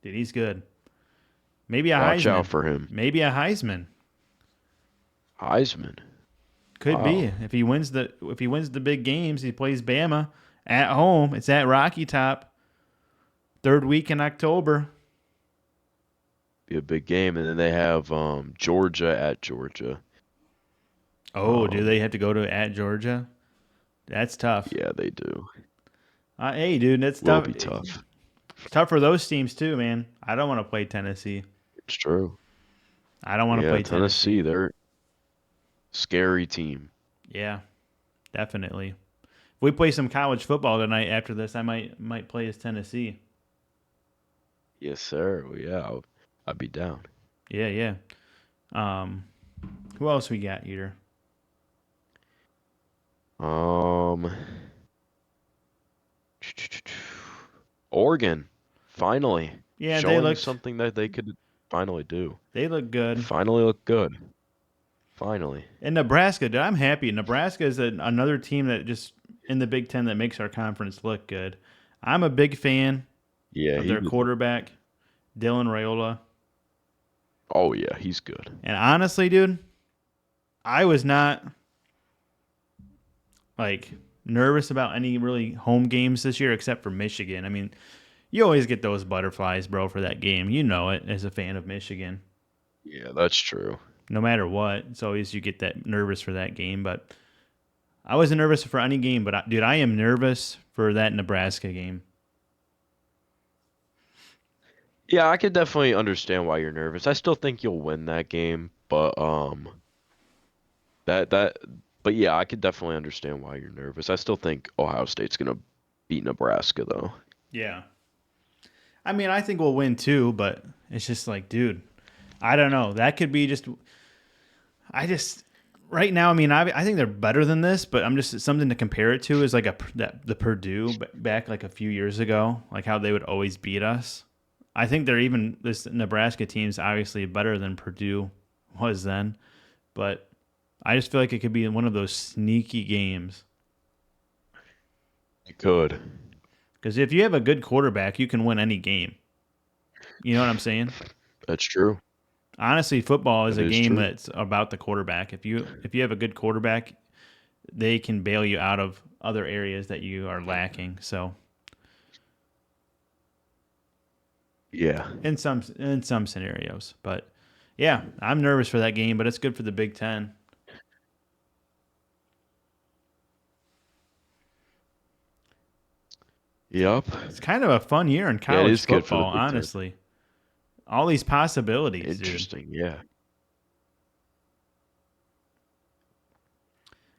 Dude, he's good. Maybe a Watch out Heisman. for him. Maybe a Heisman. Heisman. Could be Wow. if he wins the big games. He plays Bama at home. It's at Rocky Top. Third week in October. Be a big game, and then they have Georgia at Georgia. Oh, do Um, they have to go to at Georgia? That's tough. yeah, they do. Hey, dude, that's Will tough. be tough. Tough for those teams too, man. I don't want to play Tennessee. It's true. I don't want to Yeah, play Tennessee. Tennessee, they're scary team. Yeah, definitely. If we play some college football tonight after this, I might play as Tennessee. Yes, sir. Well, yeah, I'd be down. Yeah, yeah. Um, who else we got here? Um, Oregon, finally Yeah, showing something that they could finally do. they look They good. finally look good. Finally. And Nebraska, dude, I'm happy. Nebraska is another team that just in the Big Ten that makes our conference look good. I'm a big fan Yeah, of their quarterback, Dylan Raiola. oh yeah, he's good. And honestly, dude, I was not like nervous about any really home games this year except for Michigan. I mean, you always get those butterflies, bro, for that game. You know it as a fan of Michigan. Yeah, that's true. No matter what, it's always you get that nervous for that game. But I wasn't nervous for any game. But dude, I am nervous for that Nebraska game. Yeah, I could definitely understand why you're nervous. I still think you'll win that game, but that but yeah, I could definitely understand why you're nervous. I still think Ohio State's gonna beat Nebraska though. Yeah. I mean, I think we'll win too, but it's just like, dude, I don't know. That could be just. I just right now. I mean, I think they're better than this, but I'm just something to compare it to is like the Purdue back like a few years ago, like how they would always beat us. I think they're even this Nebraska team's obviously better than Purdue was then, but I just feel like it could be one of those sneaky games. It could. Because if you have a good quarterback, you can win any game. You know what I'm saying? That's true. Honestly, football is That a is game true. that's about the quarterback. If you have a good quarterback, they can bail you out of other areas that you are lacking. So Yeah. in some scenarios, but yeah, I'm nervous for that game, but it's good for the Big Ten. Yep. It's kind of a fun year in Yeah, it college is good for the football, Big Ten. honestly. All these possibilities, dude. Interesting. Yeah.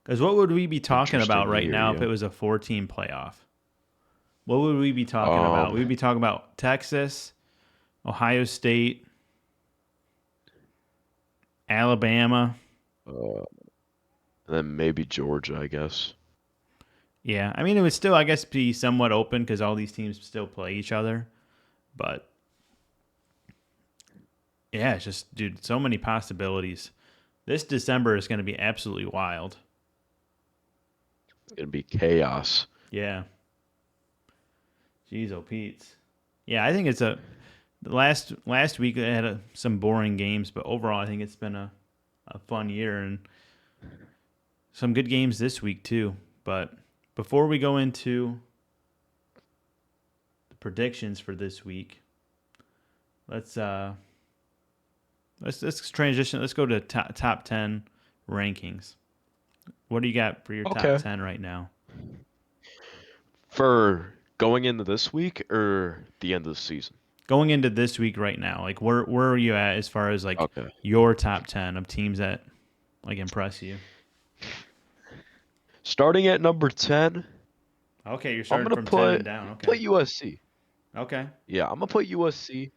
Because what would we be talking about Interesting right year. now if it Yep. was a 4-team playoff? What would we be talking about? Um. We'd be talking about Texas, Ohio State, Alabama. Uh, and then maybe Georgia, I guess. Yeah, I mean, it would still, I guess, be somewhat open because all these teams still play each other. But yeah, it's just, dude, so many possibilities. This December is going to be absolutely wild. It's gonna be chaos. Yeah. Jeez, oh, Pete's. Yeah, I think it's a last week they had some boring games, but overall I think it's been a fun year and some good games this week too. But before we go into the predictions for this week, let's uh let's transition. Let's go to top 10 rankings. What do you got for your top Okay. 10 right now? For going into this week or the end of the season? Going into this week right now, like where are you at as far as like Okay. your top 10 of teams that like impress you? Starting at number 10, Okay, you're I'm starting gonna from 10 and put down. Okay. put USC. Okay. Yeah, I'm gonna put USC.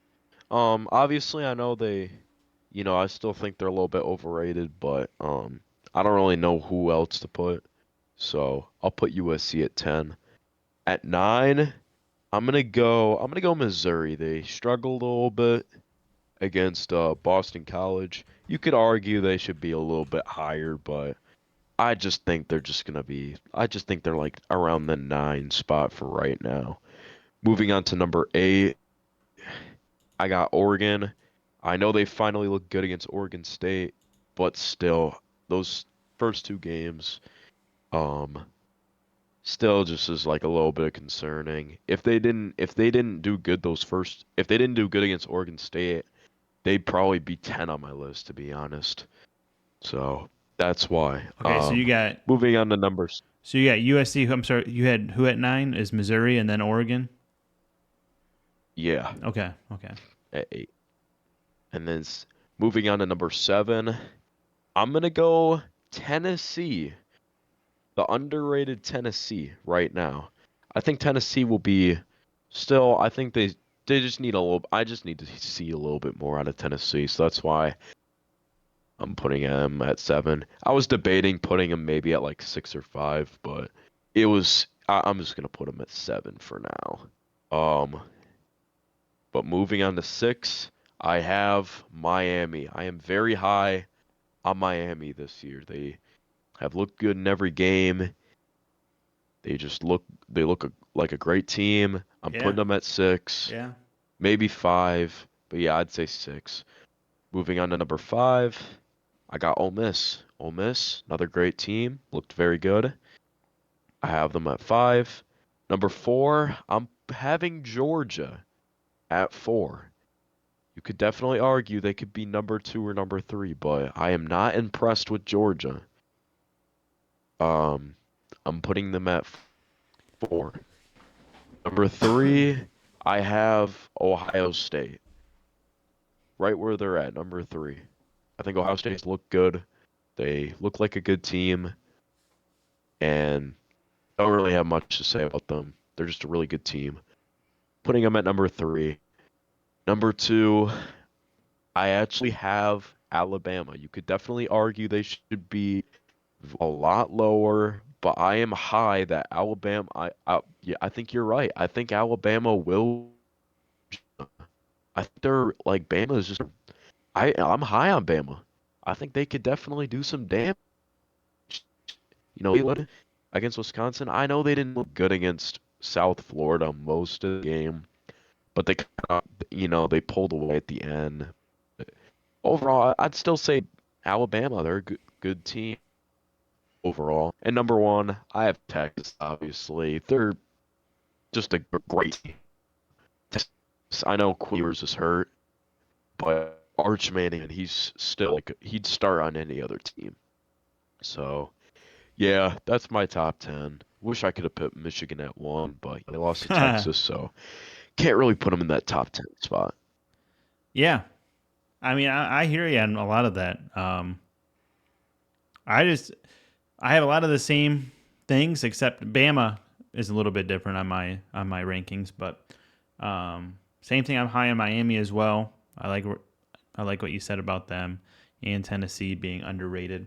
Obviously I know I still think they're a little bit overrated, but I don't really know who else to put. So I'll put USC at 10. At 9, I'm gonna go Missouri. They struggled a little bit against Boston College. You could argue they should be a little bit higher, but I just think they're like around the 9 spot for right now. Moving on to number 8, I got Oregon. I know they finally looked good against Oregon State, but still, those first two games, um, still just is like a little bit concerning. If they didn't do good against Oregon State, they'd probably be 10 on my list, to be honest. So that's why. Okay, Moving on to numbers. so you got USC. I'm sorry, you had who at 9 is Missouri and then Oregon. Yeah, Okay, okay. at 8. And then moving on to number 7, I'm gonna go Tennessee, the underrated Tennessee right now. I think Tennessee will be still. I think they just need a little. I just need to see a little bit more out of Tennessee, so that's why I'm putting them at 7. I was debating putting them maybe at like 6 or 5, but I'm just gonna put them at 7 for now. But moving on to 6, I have Miami. I am very high on Miami this year. They have looked good in every game. They look like a great team. I'm Yeah, putting them at 6, yeah. maybe 5, but yeah, I'd say 6. Moving on to number 5, I got Ole Miss. Ole Miss, another great team, looked very good. I have them at 5. Number 4, I'm having Georgia at 4. You could definitely argue they could be number 2 or number 3, but I am not impressed with Georgia. Um, I'm putting them at 4. Number 3, I have Ohio State, right where they're at, number 3. I think Ohio State's look good. They look like a good team, and don't really have much to say about them. They're just a really good team. Putting them at number 3. Number 2, I actually have Alabama. You could definitely argue they should be a lot lower, but I am high that Alabama. Yeah, I think you're right. I think Alabama will. I think they're like Bama is just. I'm high on Bama. I think they could definitely do some damage. Against Wisconsin. I know they didn't look good against South Florida most of the game, but they pulled away at the end. Overall, I'd still say Alabama. They're a good team overall. And number 1, I have Texas. Obviously, they're just a great team. Texas, I know Quivers is hurt, but Arch Manning, he's still like he'd start on any other team. So yeah, that's my top 10. Wish I could have put Michigan at 1, but they lost to Texas, so can't really put them in that top 10 spot. Yeah. I mean, I hear you on a lot of that. I just I have a lot of the same things, except Bama is a little bit different on my rankings. But same thing. I'm high on Miami as well. I like what you said about them and Tennessee being underrated.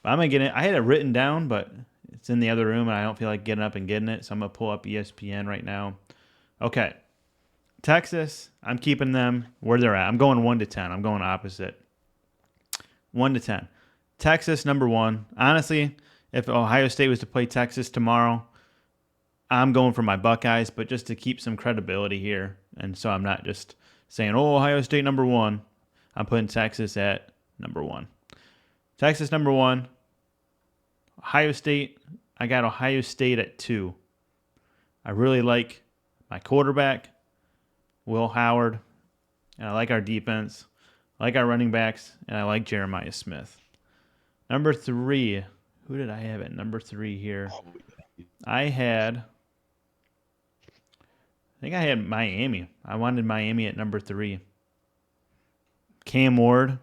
But I'm gonna get it. I had it written down, but it's in the other room, and I don't feel like getting up and getting it. So I'm gonna pull up ESPN right now. Okay, Texas. I'm keeping them where they're at. I'm going 1 to 10. I'm going opposite. 1 to 10. Texas number 1. Honestly, if Ohio State was to play Texas tomorrow, I'm going for my Buckeyes, but just to keep some credibility here, and so I'm not just saying, "Oh, Ohio State number 1." I'm putting Texas at number 1. Texas number 1. Ohio State. I got Ohio State at 2. I really like my quarterback, Will Howard. and I like our defense. I like our running backs, and I like Jeremiah Smith. Number 3, who did I have at number 3 here? Oh, yeah. I think I had Miami. I wanted Miami at number 3. Cam Ward,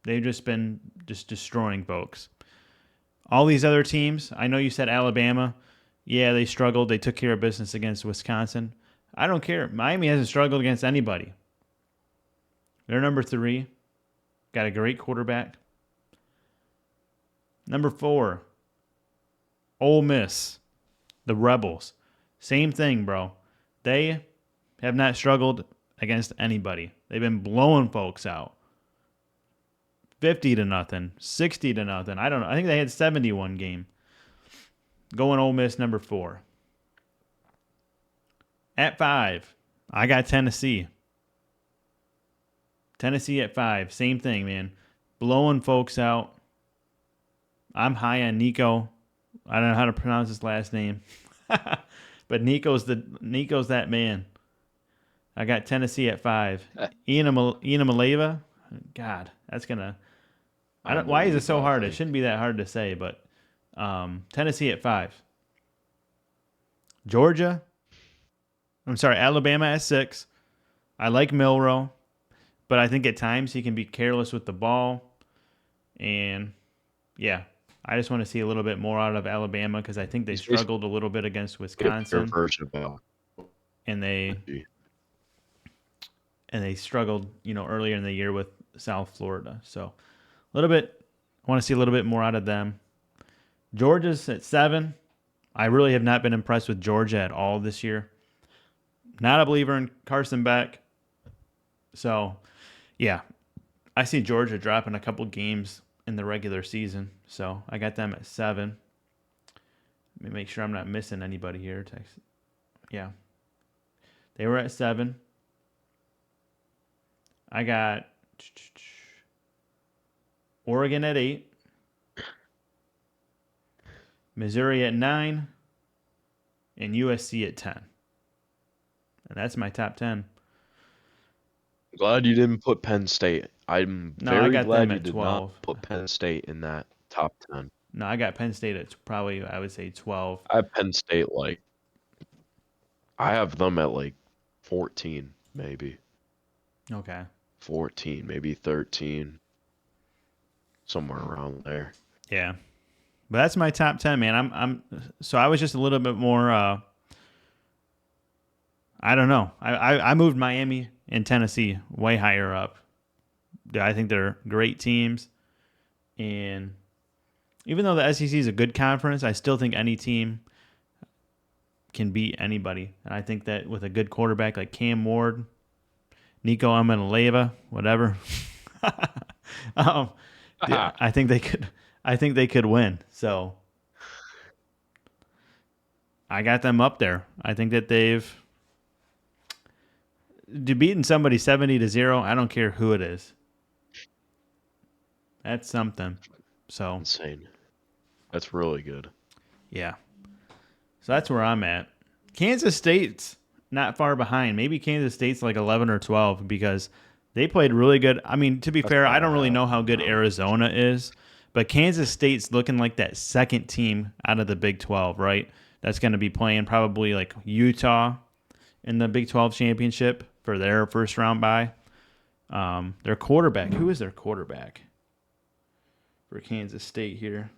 they've just been destroying folks. All these other teams, I know you said Alabama. Yeah, they struggled. They took care of business against Wisconsin. I don't care. Miami hasn't struggled against anybody. They're number 3. Got a great quarterback. Number 4, Ole Miss, the Rebels. Same thing, bro. They have not struggled against anybody. They've been blowing folks out. 50 to nothing, 60 to nothing. I don't know. I think they had 71 game. Going Ole Miss number 4. At 5, I got Tennessee. Tennessee at 5. Same thing, man. Blowing folks out. I'm high on Nico. I don't know how to pronounce his last name. But Nico's that man. I got Tennessee at 5. Ian God, that's gonna. I don't. Why is it so hard? It shouldn't be that hard to say, but Tennessee at 5. Georgia. I'm sorry, Alabama at 6. I like Milroe, but I think at times he can be careless with the ball. And yeah, I just want to see a little bit more out of Alabama because I think they struggled a little bit against Wisconsin, and they struggled, earlier in the year with South Florida. So a little bit, I want to see a little bit more out of them. Georgia's at 7. I really have not been impressed with Georgia at all this year. Not a believer in Carson Beck. So, yeah, I see Georgia dropping a couple games in the regular season. So I got them at 7. Let me make sure I'm not missing anybody here. Yeah. They were at 7. I got Oregon at 8. Missouri at 9. And USC at 10. And that's my top 10. Glad you didn't put Penn State. I'm very glad you did 12. not put Penn State in that top 10. No, I got Penn State at probably, I would say 12. I have Penn State I have them at 14, maybe. Okay. 14, maybe 13. Somewhere around there. Yeah. But that's my top 10, man. So I was just a little bit more I don't know. I moved Miami and Tennessee way higher up. I think they're great teams. And even though the SEC is a good conference, I still think any team can beat anybody. And I think that with a good quarterback like Cam Ward, Nico Amenaleva, whatever, I think they could. I think they could win. So I got them up there. I think that they've beating somebody 70-0. I don't care who it is. That's something. So insane. That's really good. Yeah. So that's where I'm at. Kansas State's not far behind. Maybe Kansas State's like 11 or 12 because they played really good. I mean, to be fair, I don't really know how good Arizona is, but Kansas State's looking like that second team out of the Big 12, right? That's going to be playing probably like Utah in the Big 12 championship for their first round bye. Their quarterback. Who is their quarterback for Kansas State here?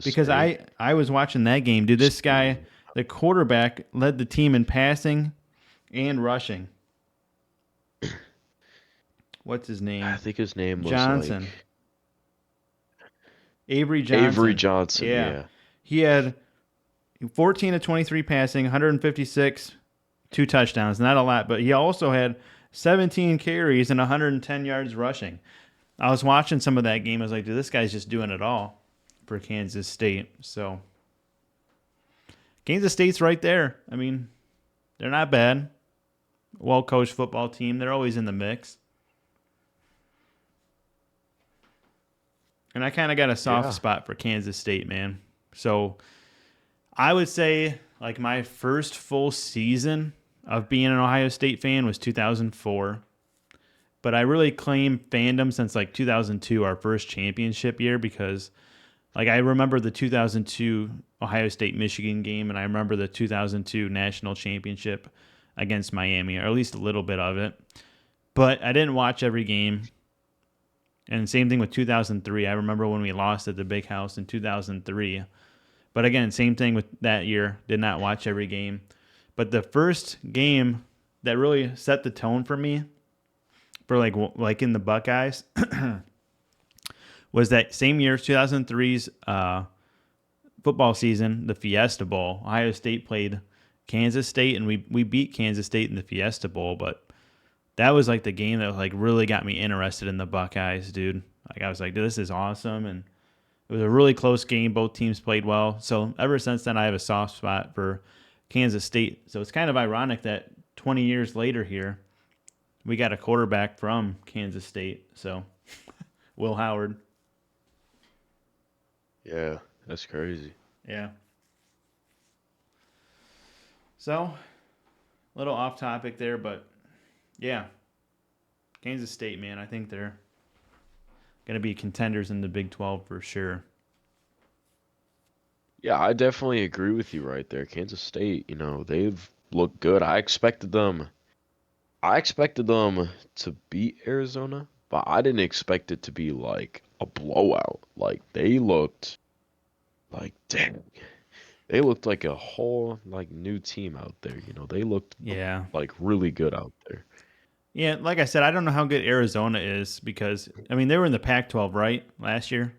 Because I was watching that game. Dude, this guy, the quarterback, led the team in passing and rushing. What's his name? I think his name was Johnson. Avery Johnson. Avery Johnson, yeah. He had 14 to 23 passing, 156, 2 touchdowns. Not a lot, but he also had 17 carries and 110 yards rushing. I was watching some of that game. I was like, dude, this guy's just doing it all for Kansas State. So Kansas State's right there. I mean, they're not bad. Well-coached football team. They're always in the mix. And I kind of got a soft spot for Kansas State, man. So I would say like my first full season of being an Ohio State fan was 2004. but I really claim fandom since like 2002, our first championship year, because like I remember the 2002 Ohio State Michigan game, and I remember the 2002 national championship against Miami, or at least a little bit of it. But I didn't watch every game. And same thing with 2003. I remember when we lost at the Big House in 2003. But again, same thing with that year. Did not watch every game. But the first game that really set the tone for me, for like in the Buckeyes, was that same year, 2003's football season, the Fiesta Bowl. Ohio State played Kansas State, and we beat Kansas State in the Fiesta Bowl. But that was like the game that like really got me interested in the Buckeyes, dude. Like I was like, dude, this is awesome, and it was a really close game. Both teams played well. So ever since then, I have a soft spot for Kansas State. So it's kind of ironic that 20 years later here, we got a quarterback from Kansas State. So Will Howard. Yeah, that's crazy. Yeah. So a little off topic there, but yeah, Kansas State, man, I think they're going to be contenders in the Big 12 for sure. Yeah, I definitely agree with you right there. Kansas State, they've looked good. I expected them to beat Arizona, but I didn't expect it to be like a blowout. Like they looked like dang, they looked like a whole like new team out there. They looked Yeah. like really good out there. Yeah, like I said, I don't know how good Arizona is because I mean they were in the Pac-12 right last year,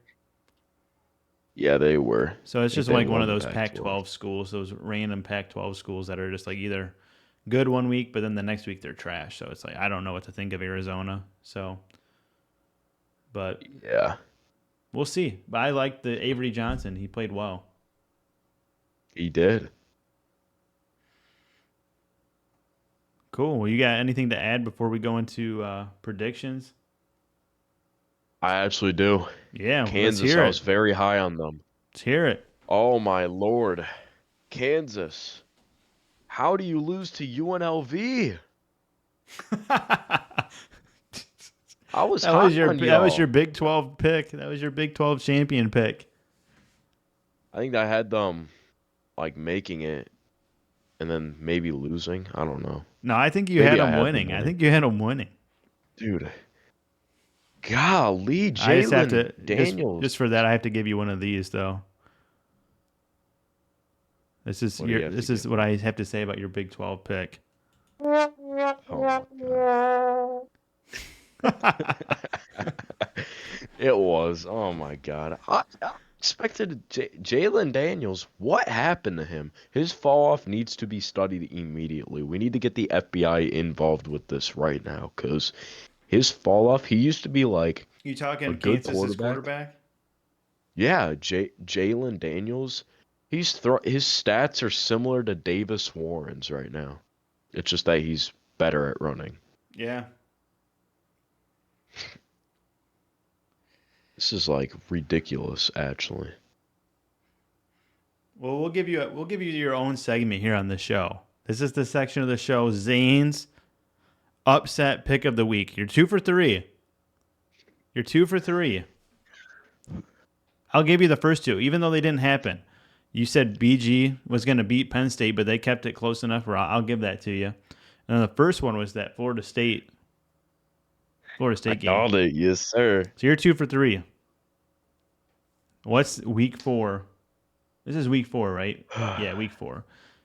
Yeah, they were. so it's I think just they like one won of the those Pac-12. Pac-12 schools, those random Pac-12 schools that are just like either good one week, but then the next week they're trash. So it's like I don't know what to think of Arizona. So, but Yeah, we'll see. But I like the Avery Johnson; he played well. he did. Cool. Well, you got anything to add before we go into predictions? I actually do. Yeah, well, let's Kansas, hear I it. was very high on them. Let's hear it. Oh my Lord. Kansas. How do you lose to UNLV? I was high on That was your y'all. Big 12 pick. That was your Big 12 champion pick. I think I had them like making it and then maybe losing. I don't know. No, I think you had Maybe I them had them winning. I winning. think you had them winning. Dude, golly, I just have Jalen to just Daniels. for that I have to give you one of these though. What do you have to This is give what me? I have to say about your Big 12 pick. Oh my God. It was. Oh my God. I expected Jalen Daniels. What happened to him? His fall off needs to be studied immediately. We need to get the FBI involved with this right now because his fall off, he used to be like You a talking good Kansas's quarterback. quarterback? Yeah, Jalen Daniels. His stats are similar to Davis Warren's right now. It's just that he's better at running. Yeah. This is like ridiculous, actually. Well, we'll give you your own segment here on the show. This is the section of the show Zane's upset pick of the week. You're 2 for 3. You're 2 for 3. I'll give you the first two, even though they didn't happen. You said BG was going to beat Penn State, but they kept it close enough where I'll give that to you. And then the first one was that Florida I State game. called it, yes, sir. So you're 2 for 3. What's week 4? This is week 4, right? Yeah, week 4.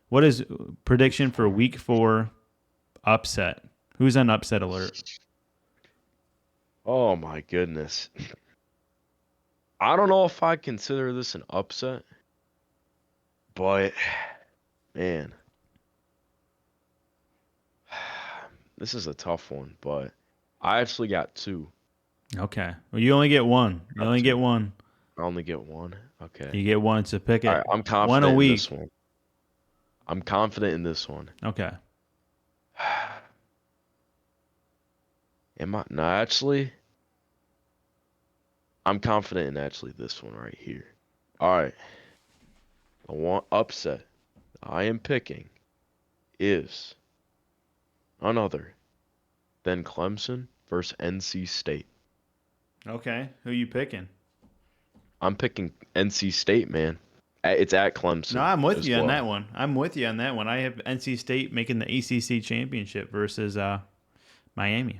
What is prediction for Four. week 4 upset? Who's on upset alert? Oh my goodness. I don't know if I consider this an upset, but man, this is a tough one, but I actually got two. Okay. Well, you only get one. You Got only get two. one. I only get one. Okay. You get one, so pick All right, it. I'm One a confident in this week. one. I'm confident in this one. Okay. Am I? No, actually, I'm confident in actually this one right here. All right. The one upset I am picking is none other than Clemson versus NC State. Okay, who you picking? I'm picking NC State, man. It's at No, Clemson I'm with as you on that well. one. I'm with you on that one. I have NC State making the ACC championship versus Miami.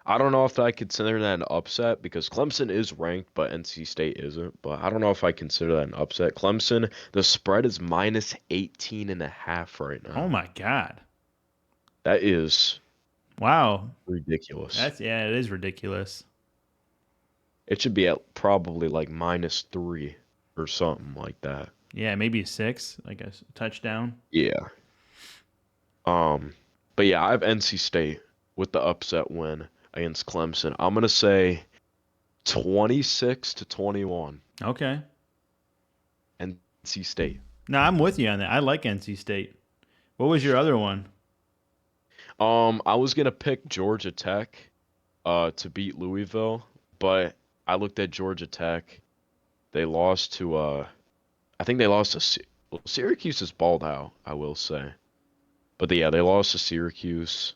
I don't know if I consider that an upset because Clemson is ranked, but NC State isn't. But I don't know if I consider that an upset. Clemson, the spread is minus 18.5 right Oh now. my God! That is Wow, ridiculous. it is ridiculous. It should be at probably like -3 or something like that. Yeah, maybe a 6, like a touchdown. Yeah. Um, but yeah, I have NC State with the upset win against Clemson. I'm gonna say 26-21. Okay. NC State. No, I'm with you on that. I like NC State. What was your other one? I was gonna pick Georgia Tech to beat Louisville, but I looked at Georgia Tech. They lost to I think they lost to well, Syracuse is balled out, I will say. But yeah, they lost to Syracuse.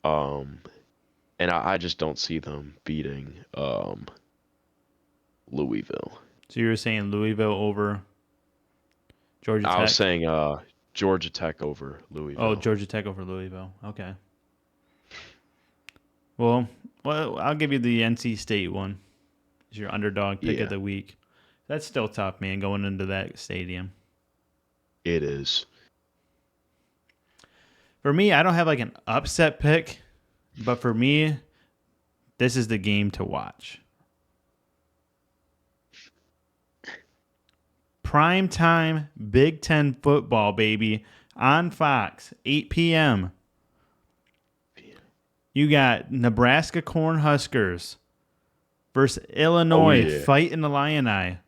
Um, and I just don't see them beating Louisville. So you were saying Louisville over Georgia I was Tech? saying Georgia Tech over Oh, Louisville. Georgia Tech over Louisville. Okay. Well, I'll give you the NC State one. It's your underdog pick of Yeah, the week. That's still tough, man, going into that stadium. it is. For me, I don't have like an upset pick, but for me, this is the game to watch. Prime time Big Ten football, baby, on Fox, 8 p.m. You got Nebraska Cornhuskers versus Oh Illinois yeah. fighting the Illini.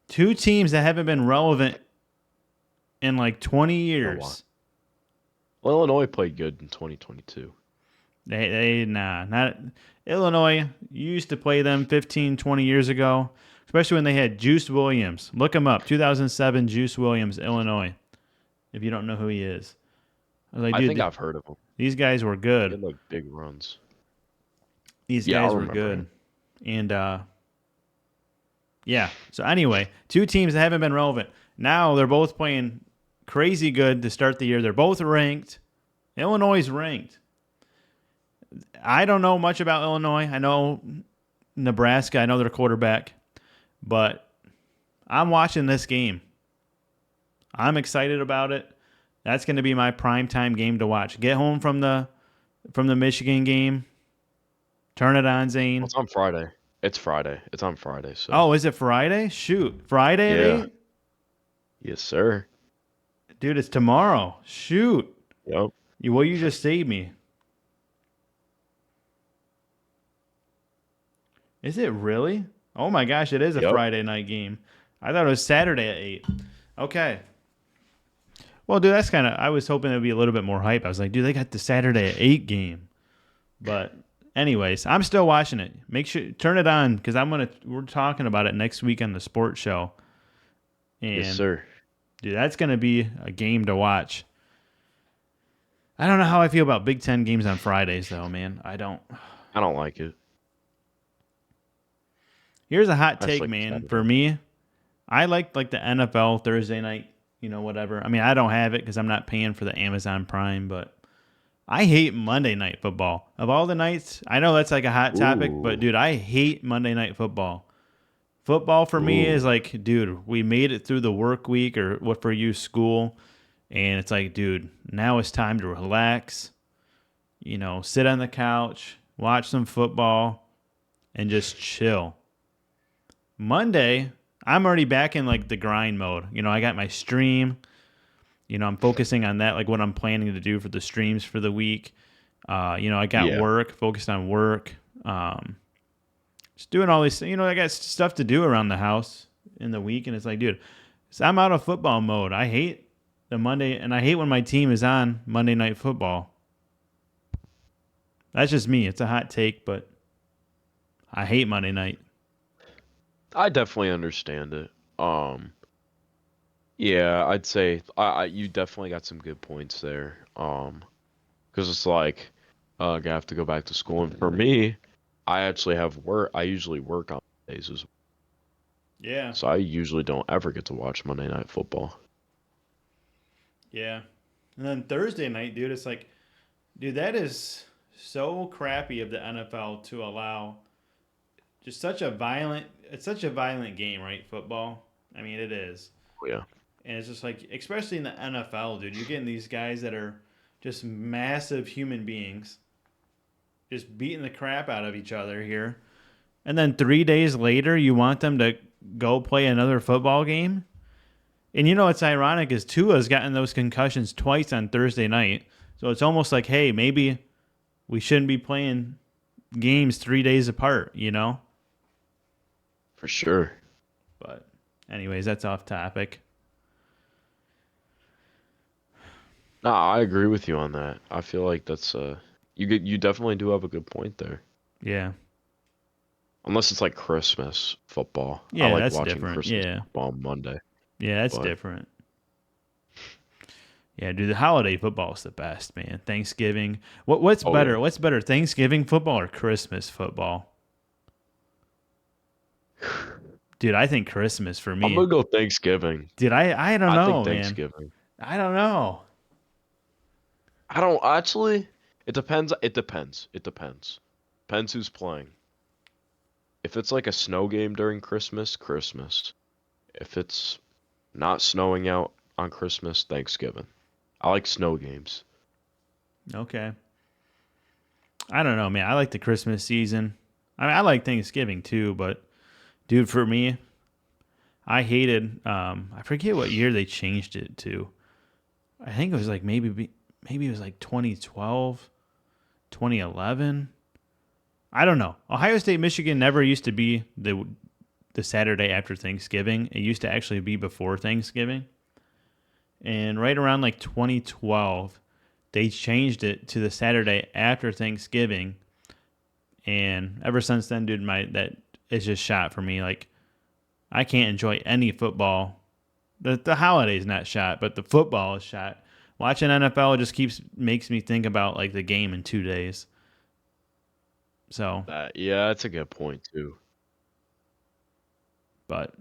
Two teams that haven't been relevant in like 20 Oh wow. years. Well, Illinois played good in 2022. Not Illinois. You used to play them 15, 20 years ago, especially when they had Juice Williams. Look him up, 2007 Juice Williams, Illinois. If you don't know who he is, I was like, I think dude, I've heard of them. these guys were They good. had like big runs. These Yeah, I guys were remember good, him. and yeah. So anyway, two teams that haven't been relevant. Now they're both playing crazy good to start the year. They're both ranked. Illinois is ranked. I don't know much about Illinois. I know Nebraska. I know their quarterback, but I'm watching this game. I'm excited about it. That's going to be my primetime game to watch. Get home from the Michigan game. Turn it on, Well, Zane. it's on Friday. It's Friday. It's on Friday, so Oh, is it Friday? Shoot. Friday at yeah. 8? Yes, sir. Dude, it's tomorrow. Shoot. Yep. You just saved me. Is it really? Oh my gosh, it is a Yep. Friday night game. I thought it was Saturday at 8. Okay. Well, dude, that's kind of. I was hoping it would be a little bit more hype. I was like, dude, they got the Saturday at 8 game. But, anyways, I'm still watching it. Make sure, turn it on because we're talking about it next week on the sports show. Yes, And, sir. dude, that's going to be a game to watch. I don't know how I feel about Big Ten games on Fridays, though, man. I don't. I don't like it. Here's a hot I just take, like man. For Saturday. me, I like the NFL Thursday night, whatever. I mean, I don't have it because I'm not paying for the Amazon Prime, but I hate Monday night football. Of all the nights, I know that's like a hot topic, but Ooh. dude, I hate Monday night football. Football for me is Ooh. like, dude, we made it through the work week or what for you, school. And it's like, dude, now it's time to relax, sit on the couch, watch some football, and just chill. Monday, I'm already back in like the grind mode. I got my stream. I'm focusing on that, like what I'm planning to do for the streams for the week. I got Yeah. work, focused on work. Just doing all these things. I got stuff to do around the house in the week. And it's like, dude, so I'm out of football mode. I hate the Monday, and I hate when my team is on Monday Night Football. That's just me. It's a hot take, but I hate Monday night. I definitely understand it. Yeah, I'd say you definitely got some good points there. because it's like I have to go back to school. And for me, I actually have work. I usually work on Mondays as well. Yeah. So I usually don't ever get to watch Monday Night Football. Yeah. And then Thursday night, dude, it's like, dude, that is so crappy of the NFL to allow just it's such a violent game, right? Football. I mean, it is. Yeah, And it's just like, especially in the NFL, dude, you're getting these guys that are just massive human beings just beating the crap out of each other here. And then 3 days later, you want them to go play another football game? And you know what's ironic is Tua's gotten those concussions twice on Thursday night. So it's almost like, hey, maybe we shouldn't be playing games 3 days apart, you know? for sure. But, anyways, that's off topic. No, I agree with you on that. I feel like that's you definitely do have a good point there. Yeah. Unless it's like Christmas football. I Yeah, like that's watching different. Christmas Yeah. football on Monday. Yeah, that's But different. Yeah, dude, the holiday football is the best, man. Thanksgiving. What's oh yeah. better? What's better, Thanksgiving football or Christmas football? Dude, I think Christmas for I'm me. gonna go Thanksgiving. Dude, I don't I think know, man. Thanksgiving. I don't know. I don't actually. It depends. It depends. It depends. Depends who's playing. If it's like a snow game during Christmas, Christmas. If it's not snowing out on Christmas, Thanksgiving. I like snow games. Okay. I don't know, man. I like the Christmas season. I mean, I like Thanksgiving too, but dude, for me, I hated. I forget what year they changed it to. I think it was like maybe it was like 2012, 2011. I don't know. Ohio State, Michigan never used to be the Saturday after Thanksgiving. It used to actually be before Thanksgiving. And right around like 2012, they changed it to the Saturday after Thanksgiving. And ever since then, dude, my that is just shot for me. Like I can't enjoy any football. The holiday's not shot, but the football is shot. Watching NFL just makes me think about like the game in 2 days. So, Yeah, that's a good point too. but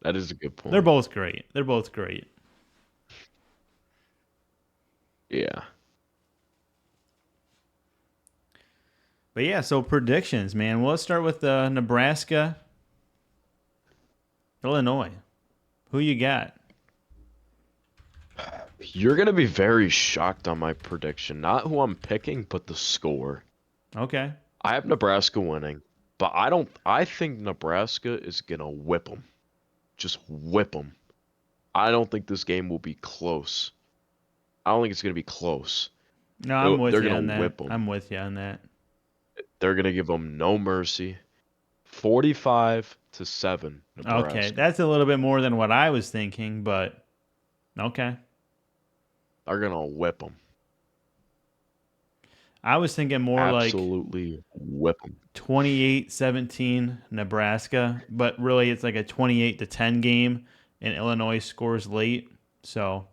That is a good they're point. both great. They're both great. Yeah. But yeah, so predictions, man. Well, let's start with Nebraska, Illinois. Who you got? You're gonna be very shocked on my prediction. Not who I'm picking, but the score. Okay. I have Nebraska winning, but I don't. I think Nebraska is gonna whip them. Just whip them. I don't think this game will be close. I don't think it's gonna be close. No, I'm with They're you gonna on that. whip them. I'm with you on that. They're gonna give them no mercy. 45-7, Okay, Nebraska. that's a little bit more than what I was thinking, but okay. They're gonna whip them. I was thinking more like Absolutely whip them. 28-17 Nebraska, but really it's like a 28-10 game and Illinois scores late. So,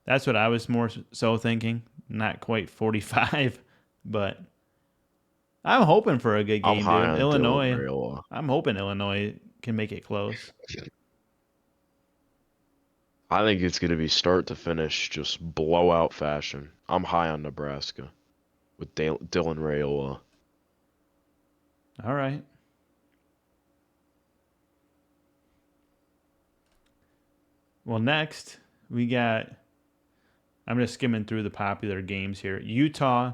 that's what I was more so thinking. Not quite 45, but I'm hoping for a good I'm game, high dude. on Dylan Illinois, Raiola. I'm hoping Illinois can make it close. I think it's gonna be start to finish, just blowout fashion. I'm high on Nebraska with Dylan Raiola. All right. Well, next we got. I'm just skimming through the popular games here. Utah,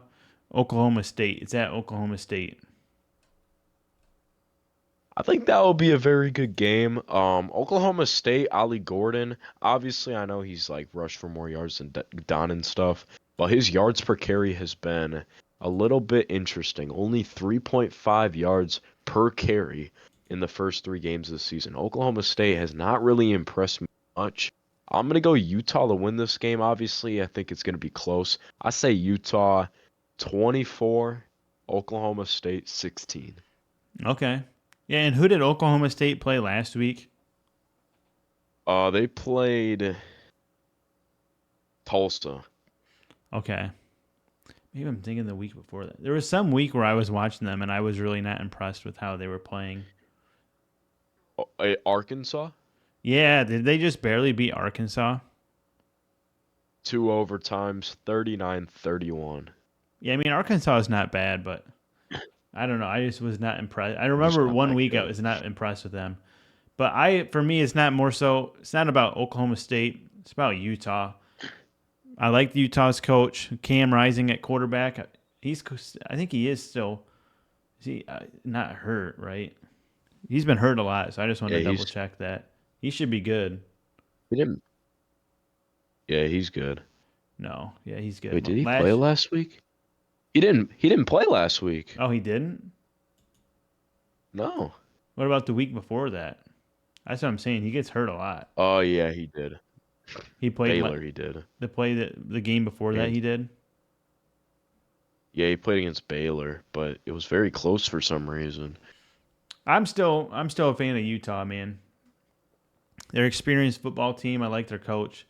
Oklahoma State. It's at Oklahoma State. I think that will be a very good game. Oklahoma State, Ollie Gordon. Obviously, I know he's like rushed for more yards than Don and stuff, but his yards per carry has been a little bit interesting. Only 3.5 yards per carry in the first 3 games of the season. Oklahoma State has not really impressed me much. I'm gonna go Utah to win this game. Obviously, I think it's gonna be close. I say Utah 24, Oklahoma State 16. Okay. Yeah, and who did Oklahoma State play last week? They played Tulsa. Okay. Maybe I'm thinking the week before that. There was some week where I was watching them and I was really not impressed with how they were playing. Arkansas, Yeah, did they just barely beat Arkansas? 2 overtimes, 39-31. Yeah, I mean Arkansas is not bad, but I don't know. I just was not impressed. I They're just remember not one that week I good. was not impressed with them. But for me, it's not more so. It's not about Oklahoma State. It's about Utah. I like Utah's coach Cam Rising at quarterback. He's, I think he is still. Is he not hurt? Right? He's been hurt a lot, so I just wanted Yeah, to double check that. He should be good. he didn't. Yeah, he's good. No, yeah, he's good. Wait, did he play Last, last week? He didn't. He didn't play last week. oh, he didn't. No. What about the week before that? That's what I'm saying. He gets hurt a lot. Oh yeah, he did. He played Baylor, he did. the game before that. And He did. yeah, he played against Baylor, but it was very close for some reason. I'm still a fan of Utah, man. They're an experienced football team. I like their coach.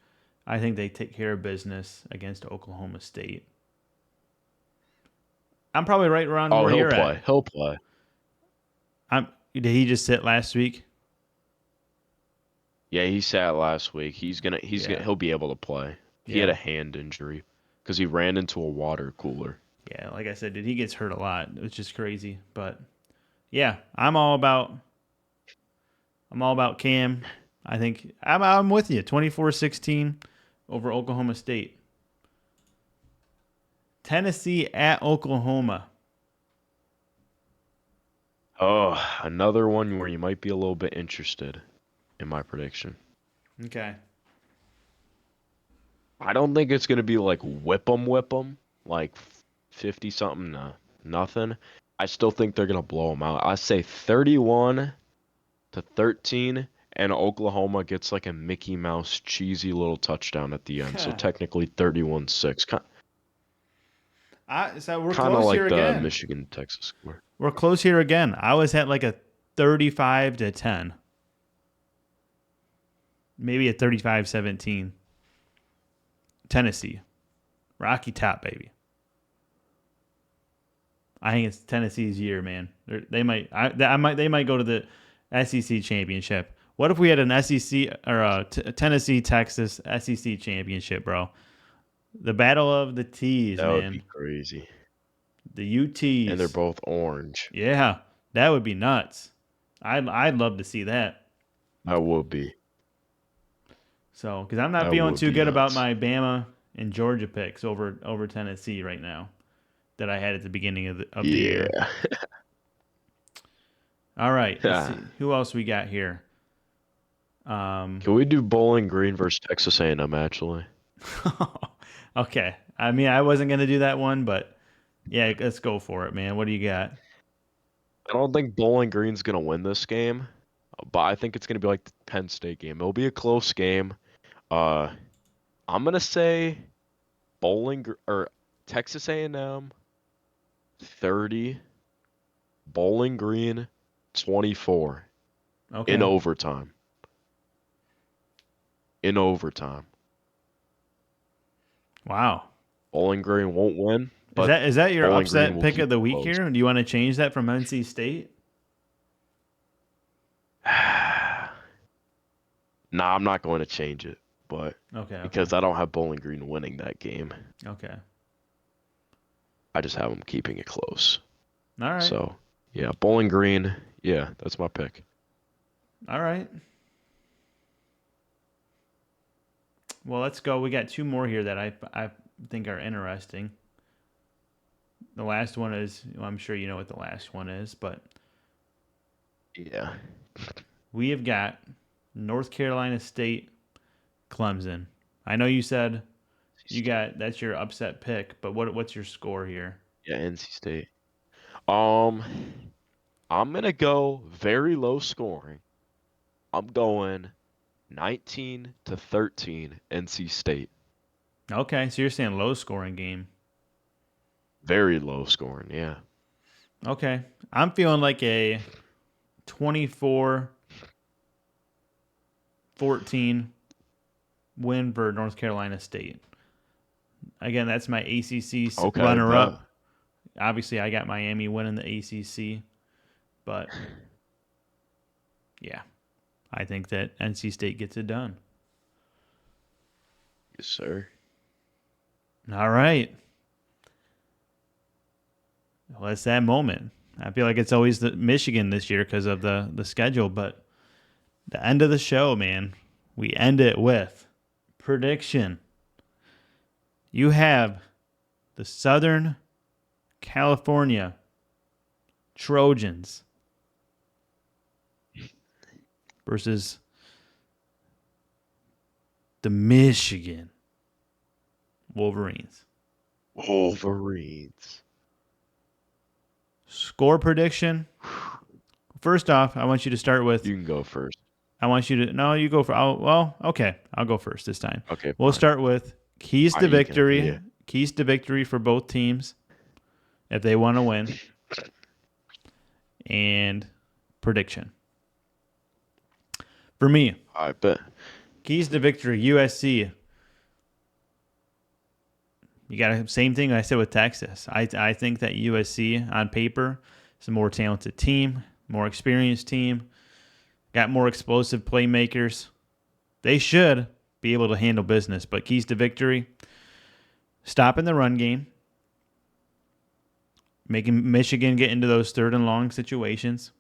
I think they take care of business against Oklahoma State. I'm probably right around Oh, where he'll you're at. play. He'll play. Did he just sit last week? Yeah, he sat last week. Yeah. He'll be able to play. He had Yeah. a hand injury because he ran into a water cooler. Yeah, like I said, he gets hurt a lot. It's just crazy. But yeah, I'm all about Cam. I think I'm with you. 24-16 over Oklahoma State. Tennessee at Oklahoma. Oh, another one where you might be a little bit interested in my prediction. Okay. I don't think it's gonna be like whip 'em, like 50 something to nothing. I still think they're gonna blow them out. I say 31-13, and Oklahoma gets like a Mickey Mouse cheesy little touchdown at the end. So technically 31-6, So we're kind of close here like the again. Michigan Texas score. We're close here again. I was at like a 35-10. Maybe a 35-17. Tennessee. Rocky Top, baby. I think it's Tennessee's year, man. They might go to the SEC championship. What if we had an SEC or a Tennessee Texas SEC championship, bro? The battle of the T's, That would man. be crazy. The And they're UTs. both orange. Yeah, that would be nuts. I'd love to see that. That would be. So, because I'm not That feeling would too be good about nuts. my Bama and Georgia picks over Tennessee right now that I had at the beginning of the year. Yeah. All right, let's see who else we got here. Um, Can we do Bowling Green versus Texas A&M actually? okay. I mean, I wasn't gonna do that one, but yeah, let's go for it, man. What do you got? I don't think Bowling Green's gonna win this game, but I think it's gonna be like the Penn State game. It'll be a close game. Uh, I'm gonna say or Texas A&M 30, Bowling Green 24 in Okay. overtime. In overtime. Wow. Bowling Green won't win, Is but that your Bowling Green upset will pick keep of the it week close. here? Do you want to change that from NC State? Nah, I'm not going to change it, but Okay. Okay. because I don't have Bowling Green winning that game, Okay. I just have them keeping it close. All right. So, yeah, Bowling Green, yeah, that's my pick. All right. Well, let's go. We got two more here that I think are interesting. The last one is, well, I'm sure you know what the last one is, but Yeah. we have got North Carolina State, Clemson. I know you said that's your upset pick, but what's your score here? Yeah, NC State. Um, I'm gonna go very low scoring. I'm going 19-13 NC State. Okay, so you're saying low scoring game. Very low scoring, yeah. Okay. I'm feeling like a 24-14 win for North Carolina State. Again, that's my ACC Okay, bet. runner-up. Obviously, I got Miami winning the ACC, but yeah, I think that NC State gets it done. Yes, sir. All right. Well, it's that moment. I feel like it's always the Michigan this year because of the schedule, but the end of the show, man, we end it with prediction. You have the Southern California Trojans versus the Michigan Wolverines. Wolverines. Score prediction. First off, I want you to start with. You can go first. I want you to. No, you go for. Well, okay. I'll go first this time. Okay, We'll fine. start with keys All to right, you can. victory. Yeah. Keys to victory for both teams if they want to win. And prediction. For me, I bet. keys to victory, USC. You got the same thing I said with Texas. I think that USC on paper is a more talented team, more experienced team, got more explosive playmakers. They should be able to handle business, but keys to victory, stopping the run game, making Michigan get into those third and long situations,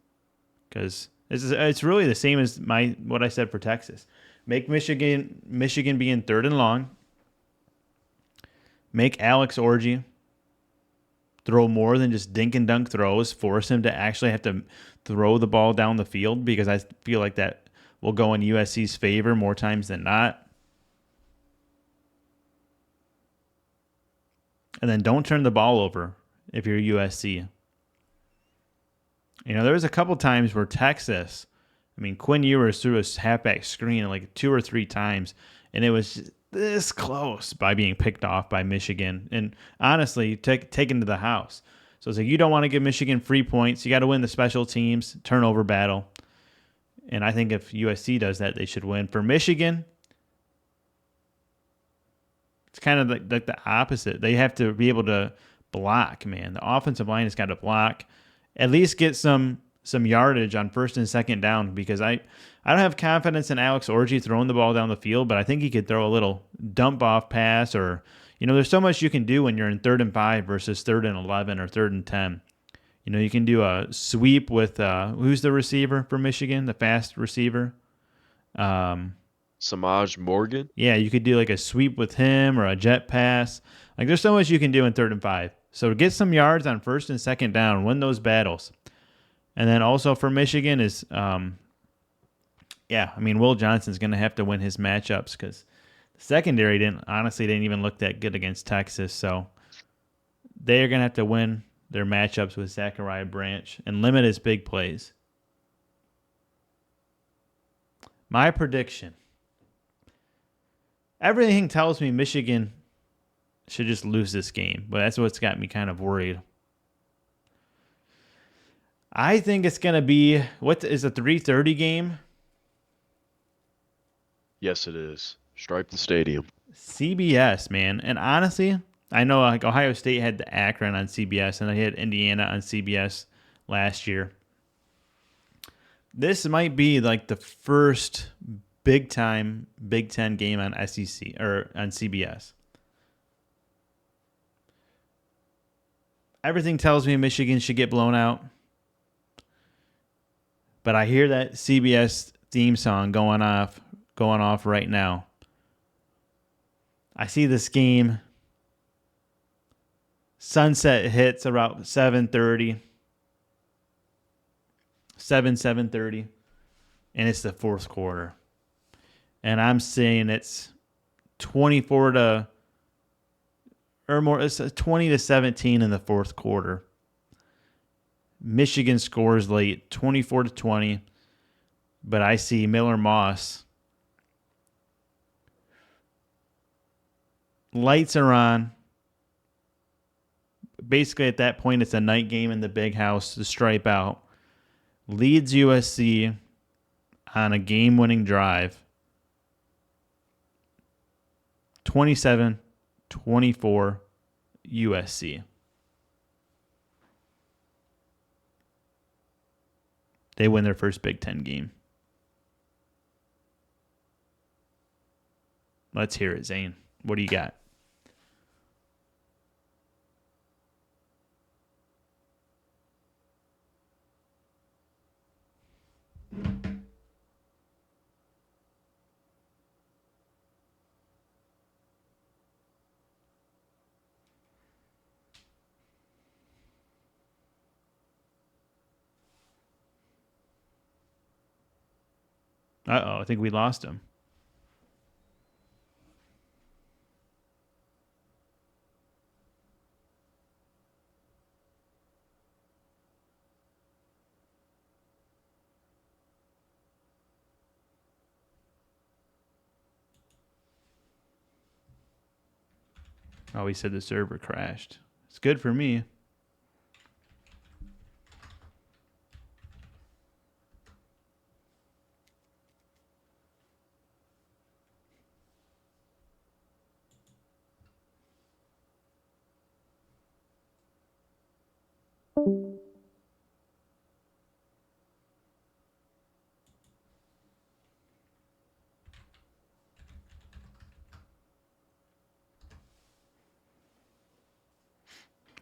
because it's really the same as what I said for Texas. Make Michigan be in third and long. Make Alex Orji throw more than just dink and dunk throws. Force him to actually have to throw the ball down the field, because I feel like that will go in USC's favor more times than not. And then don't turn the ball over if you're USC. There was a couple times where Texas, Quinn Ewers threw a halfback screen like 2 or 3 times, and it was just this close by being picked off by Michigan and honestly taken to the house. So it's like, you don't want to give Michigan free points. You got to win the special teams turnover battle. And I think if USC does that, they should win. For Michigan, it's kind of like the opposite. They have to be able to block, man. The offensive line has got to block, at least get some yardage on first and second down, because I don't have confidence in Alex Orji throwing the ball down the field, but I think he could throw a little dump off pass, or there's so much you can do when you're in 3rd and 5 versus 3rd and 11 or 3rd and 10. You can do a sweep with who's the receiver for Michigan, the fast receiver. Samaj Morgan. Yeah, you could do like a sweep with him or a jet pass. Like, there's so much you can do in 3rd and 5. So get some yards on first and second down, win those battles. And then also for Michigan is, Will Johnson's going to have to win his matchups, because the secondary didn't even look that good against Texas. So they are going to have to win their matchups with Zachariah Branch and limit his big plays. My prediction. Everything tells me Michigan should just lose this game, but that's what's got me kind of worried. I think it's going to be, what is a 3:30 game? Yes, it is. Stripe the stadium. CBS, man. And honestly, I know like Ohio State had the Akron on CBS, and they had Indiana on CBS last year. This might be like the first big time Big Ten game on SEC or on CBS. Everything tells me Michigan should get blown out, but I hear that CBS theme song going off right now. I see this game. Sunset hits about 7:30. 7:30. And it's the 4th quarter. And I'm saying it's 24 to or more. It's 20 to 17 in the 4th quarter. Michigan scores late, 24 to 20. But I see Miller Moss. Lights are on. Basically, at that point, it's a night game in the big house to stripe out. Leads USC on a game-winning drive. 27 24 USC. They win their first Big Ten game. Let's hear it, Zane. What do you got? Uh-oh, I think we lost him. Oh, he said the server crashed. It's good for me.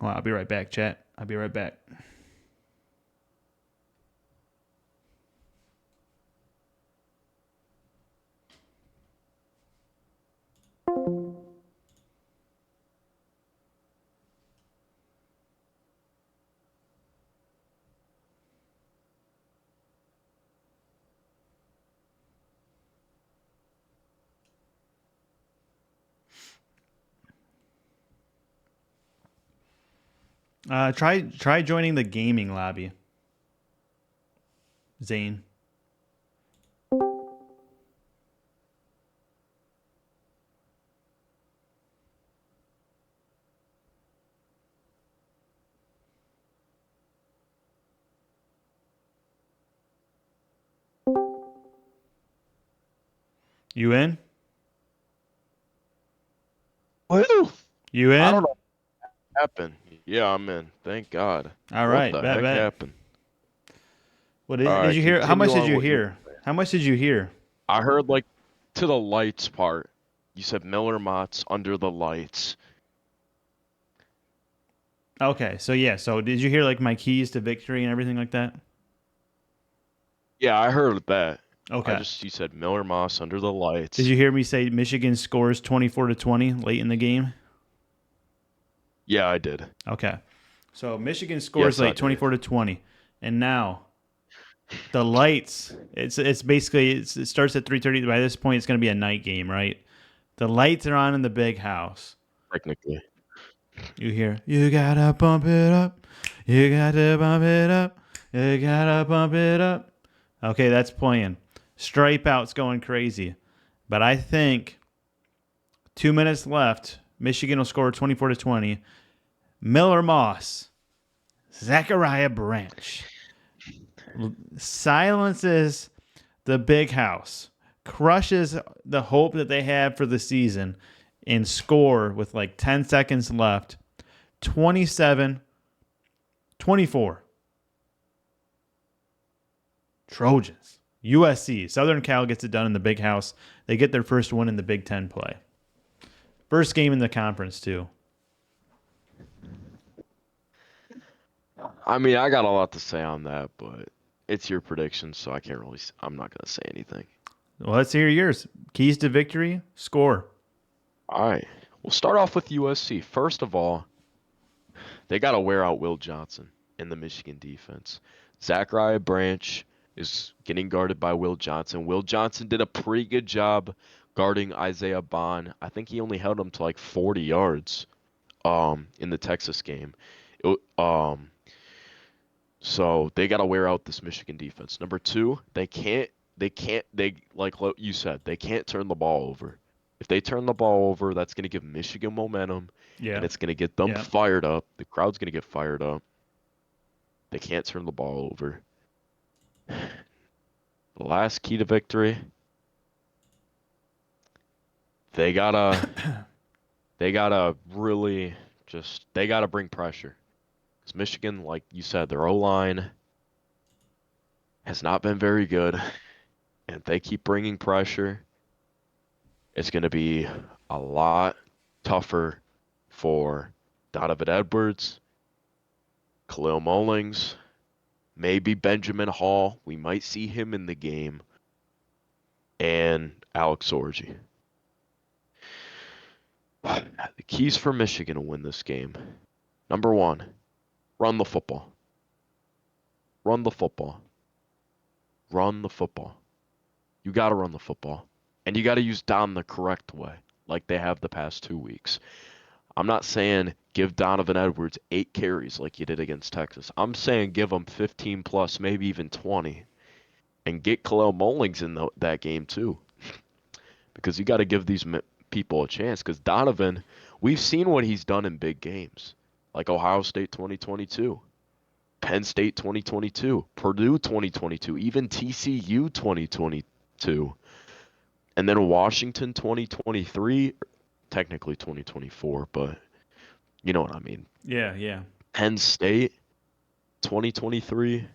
Well, I'll be right back, chat. I'll be right back. Try joining the gaming lobby, Zane. You in? Woo! You I don't in? know what happened. Yeah, I'm in. Thank God. All What right, the bet heck bet. happened? What All did right, you hear? How continue much did on you what you hear? How much did you hear? I heard like to the lights part. You said Miller Mott's under the lights. Okay, so yeah, so did you hear like my keys to victory and everything like that? Yeah, I heard that. Okay. You said Miller Moss under the Did lights. you hear me say Michigan scores 24-20 late in the game? Yeah, I did. Okay. So Michigan scores Yes, I late did. 24-20. And now the lights, it's basically it starts at 3:30. By this point it's going to be a night game, right? The lights are on in the big house. Technically. You hear, you gotta pump it up. You gotta pump it up. You gotta pump it up. Okay, that's playing. Stripe out's going crazy. But I think 2 minutes left. Michigan will score 24-20. Miller Moss, Zachariah Branch silences the big house, crushes the hope that they have for the season, and score with like 10 seconds left 27-24. Trojans. USC. Southern Cal gets it done in the big house. They get their first win in the Big Ten play. First game in the conference, too. I mean, I got a lot to say on that, but it's your prediction, so I can't really. I'm not gonna say anything. Well, let's hear yours. Keys to victory, score. All right. We'll start off with USC. First of all, they got to wear out Will Johnson in the Michigan defense. Zachariah Branch is getting guarded by Will Johnson. Will Johnson did a pretty good job guarding Isaiah Bond. I think he only held him to like 40 yards in the Texas game. It, so they got to wear out this Michigan defense. Number two, they like what you said, they can't turn the ball over. If they turn the ball over, that's going to give Michigan momentum and Yeah. it's going to get them Yeah. fired up. The crowd's going to get fired up. They can't turn the ball over. The last key to victory, they gotta They gotta really they gotta bring pressure. Because Michigan, like you said, their O-line has not been very good. And if they keep bringing pressure, it's going to be a lot tougher for Donovan Edwards, Khalil Mullings, maybe Benjamin Hall. We might see him in the game, and Alex Orji. The keys for Michigan to win this game. Number one, run the football. Run the football. Run the football. You got to run the football. And you got to use Don the correct way, like they have the past 2 weeks. I'm not saying give Donovan Edwards 8 carries like you did against Texas. I'm saying give him 15 plus, maybe even 20, and get Khalil Mullings in that game too, because you got to give these people a chance. Because Donovan, we've seen what he's done in big games, like Ohio State 2022, Penn State 2022, Purdue 2022, even TCU 2022, and then Washington 2023, technically 2024, but you know what I mean. Yeah, yeah. Penn State 2023.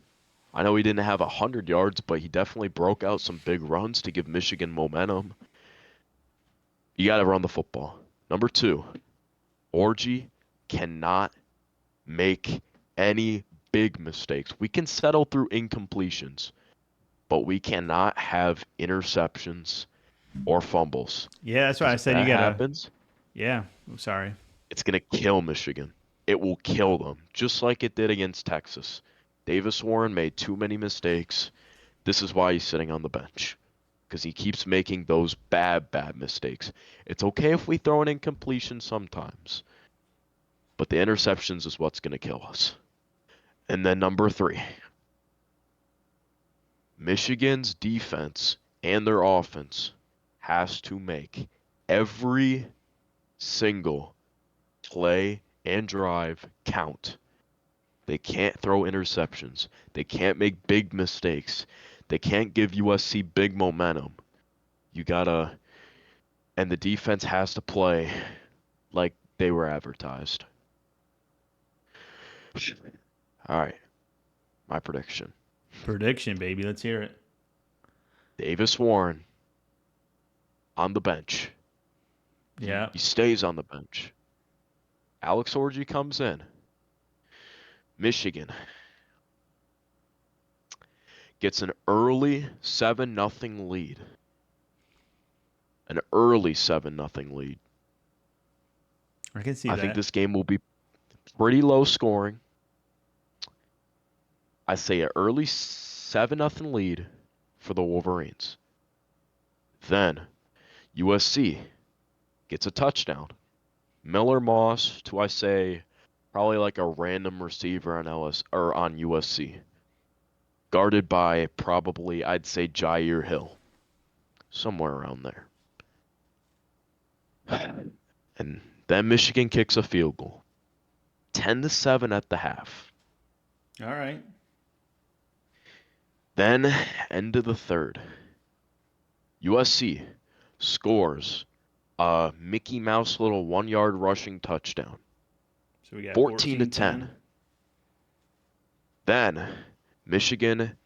I know he didn't have 100 yards, but he definitely broke out some big runs to give Michigan momentum. You got to run the football. Number two, Orgy cannot make any big mistakes. We can settle through incompletions, but we cannot have interceptions or fumbles. Yeah, that's why I Because if said you that gotta. happens, Yeah, I'm sorry. it's going to kill Michigan. It will kill them, just like it did against Texas. Davis Warren made too many mistakes. This is why he's sitting on the bench, because he keeps making those bad mistakes. It's okay if we throw an incompletion sometimes, but the interceptions is what's going to kill us. And then number three, Michigan's defense and their offense has to make every single play and drive count. They can't throw interceptions. They can't make big mistakes. They can't give USC big momentum. You gotta, and the defense has to play like they were advertised. All right, my prediction. Prediction, baby. Let's hear it. Davis Warren on the bench. Yeah. He stays on the bench. Alex Orji comes in. Michigan gets an early 7-0 lead. An early 7-0 lead. I can see I that. think this game will be pretty low scoring. I say an early 7-0 lead for the Wolverines. Then USC gets a touchdown. Miller Moss to, I say, probably like a random receiver on on USC. Guarded by probably, I'd say, Jair Hill. Somewhere around there. And then Michigan kicks a field goal. 10-7 at the half. All right. Then, end of the third. USC scores a Mickey Mouse little 1-yard rushing touchdown. So we got 14-10. Then, Michigan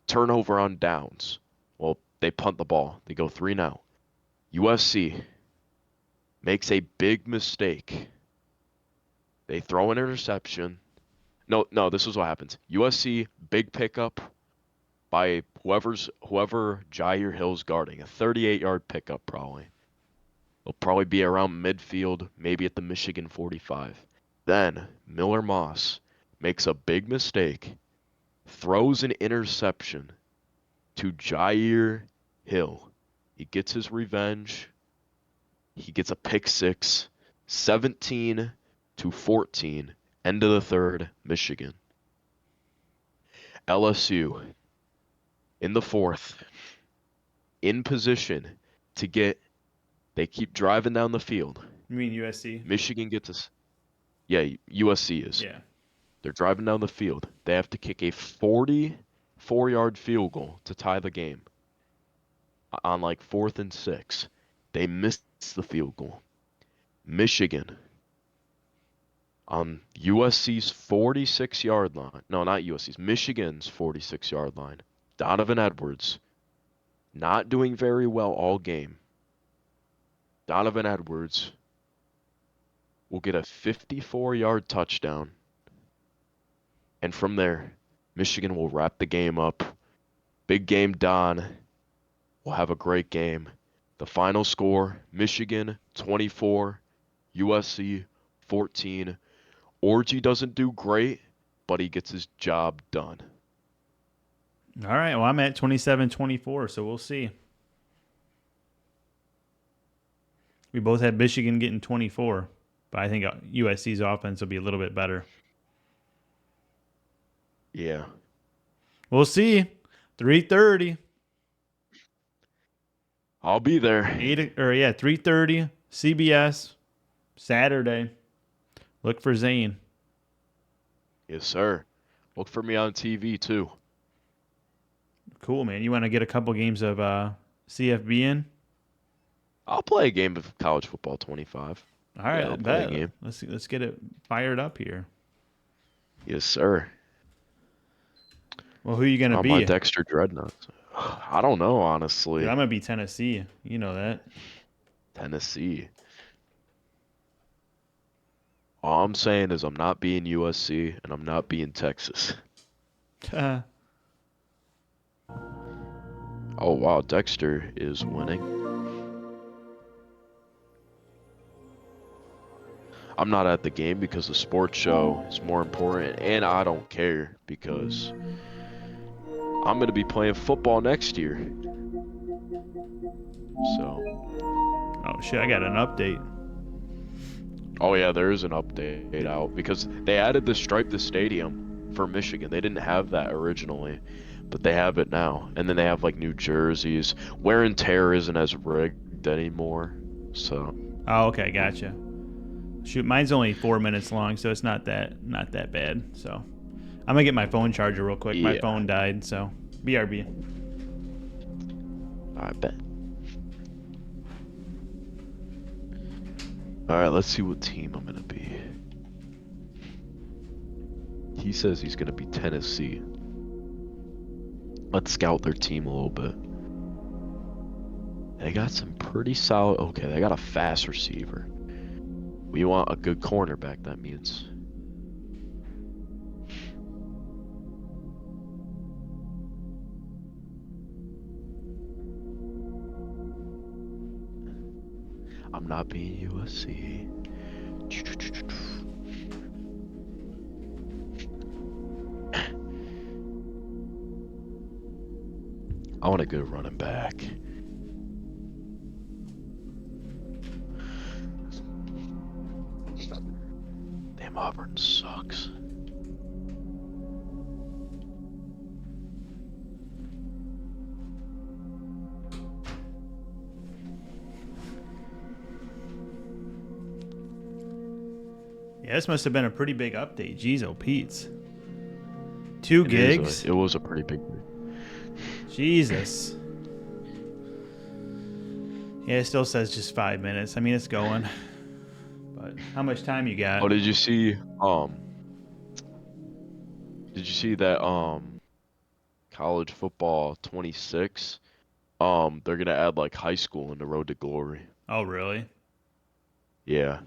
turnover on downs. Well, they punt the ball. They go 3-0. USC makes a big mistake. They throw an interception. No, this is what happens. USC, big pickup by whoever Jair Hill's guarding. A 38-yard pickup probably. It'll probably be around midfield, maybe at the Michigan 45. Then Miller Moss makes a big mistake, throws an interception to Jair Hill. He gets his revenge. He gets a pick six, 17-14, end of the third, Michigan. LSU in the fourth, in position to get, they keep driving down the field. You mean USC? Michigan gets us. Yeah, USC is. Yeah. They're driving down the field. They have to kick a 44-yard field goal to tie the game on like 4th and 6. They miss the field goal. Michigan on USC's 46-yard line. No, not USC's. Michigan's 46-yard line. Donovan Edwards not doing very well all game. Donovan Edwards will get a 54-yard touchdown. And from there, Michigan will wrap the game up. Big game Don will have a great game. The final score, Michigan 24, USC 14. Orgy doesn't do great, but he gets his job done. All right. Well, I'm at 27-24, so we'll see. We both had Michigan getting 24, but I think USC's offense will be a little bit better. Yeah. We'll see. 3:30. I'll be there. 3:30 CBS Saturday. Look for Zane. Yes, sir. Look for me on TV, too. Cool, man. You want to get a couple games of CFB in? I'll play a game of college football 25. All right, Yeah, I'll play a game. Let's get it fired up here. Yes, sir. Well, who are you gonna On be? my Dexter Dreadnoughts. I don't know, honestly. Dude, I'm gonna be Tennessee. You know that. Tennessee. All I'm saying is I'm not being USC and I'm not being Texas. Oh, wow. Dexter is winning. I'm not at the game because the sports show is more important, and I don't care because I'm going to be playing football next year. So. Oh, shit. I got an update. Oh, yeah, there is an update out because they added the stripe the stadium for Michigan. They didn't have that originally, but they have it now. And then they have, like, new jerseys. Wear and tear isn't as rigged anymore, so. Oh, okay. Gotcha. Shoot, mine's only 4 minutes long, so it's not that bad. So I'm gonna get my phone charger real quick. Yeah. My phone died, so BRB. I bet. All right, let's see what team I'm gonna be. He says he's gonna be Tennessee. Let's scout their team a little bit. They got some pretty solid. Okay, they got a fast receiver. We want a good cornerback, that means. I'm not being USC. I want a good running back. Damn, Auburn sucks. Yeah, this must have been a pretty big update. Jeez, oh Pete's. 2 gigs. It was a pretty big. Jesus. Yeah, it still says just 5 minutes. I mean, it's going. But how much time you got? Oh, did you see that college football 26? They're gonna add like high school in the Road to Glory. Oh, really? Yeah.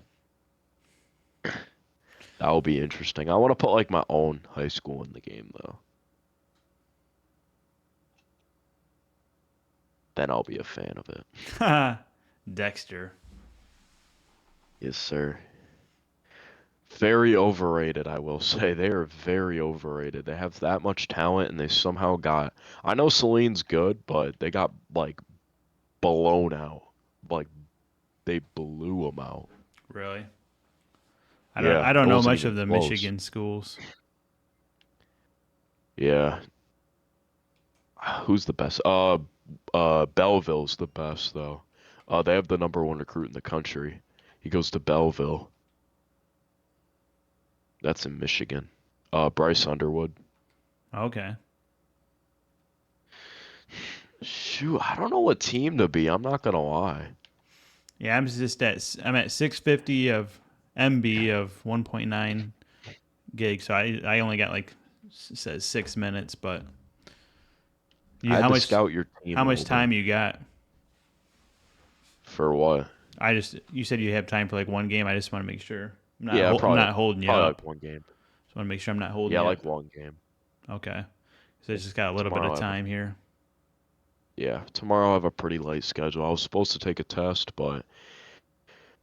That'll be interesting. I want to put like my own high school in the game though. Then I'll be a fan of it. Dexter. Yes, sir. Very overrated, I will say. They are very overrated. They have that much talent and they somehow got. I know Celine's good, but they got like blown out. Like they blew them out. Really? Yeah, I don't it know wasn't much of even the close. Michigan schools. Yeah. Who's the best? Belleville's the best though. They have the #1 recruit in the country. He goes to Belleville. That's in Michigan. Bryce Underwood. Okay. Shoot, I don't know what team to be. I'm not gonna lie. Yeah, I'm at 650 of MB of 1.9 gig, so I only got like says 6 minutes, but I you had to scout your team how a much little bit. time you got? For what? You said you have time for like one game. I just want to make sure Yeah, I'm not holding you probably up. like one game. Just want to make sure I'm not holding Yeah, you like up. one game. Okay, so I just got a little bit Tomorrow of I have a, time here. yeah, tomorrow I have a pretty light schedule. I was supposed to take a test, but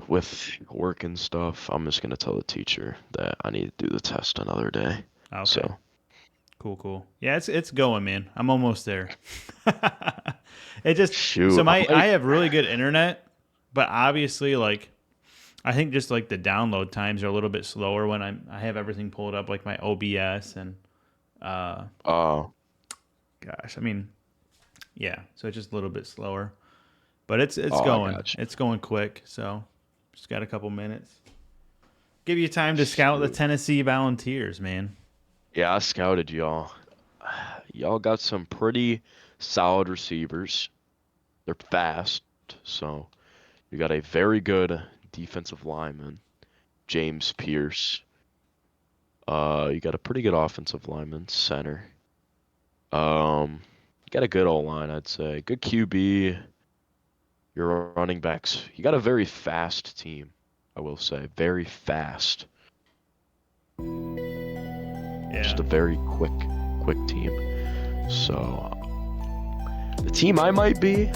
with work and stuff, I'm just gonna tell the teacher that I need to do the test another day. Okay, So cool. Yeah, it's going, man. I'm almost there. It just shoot, I I might. have really good internet, but obviously like I think just like the download times are a little bit slower when I have everything pulled up like my OBS and uh gosh, I mean, yeah, so it's just a little bit slower. But it's I going. got you. It's going quick, so just got a couple minutes. Give you time to scout the Shoot. Tennessee Volunteers, man. Yeah, I scouted y'all. Y'all got some pretty solid receivers. They're fast, so you got a very good defensive lineman, James Pierce. You got a pretty good offensive lineman, center. You got a good O-line, I'd say. Good QB. Your running backs. You got a very fast team, I will say. Very fast. Yeah. Just a very quick team. So the team I might be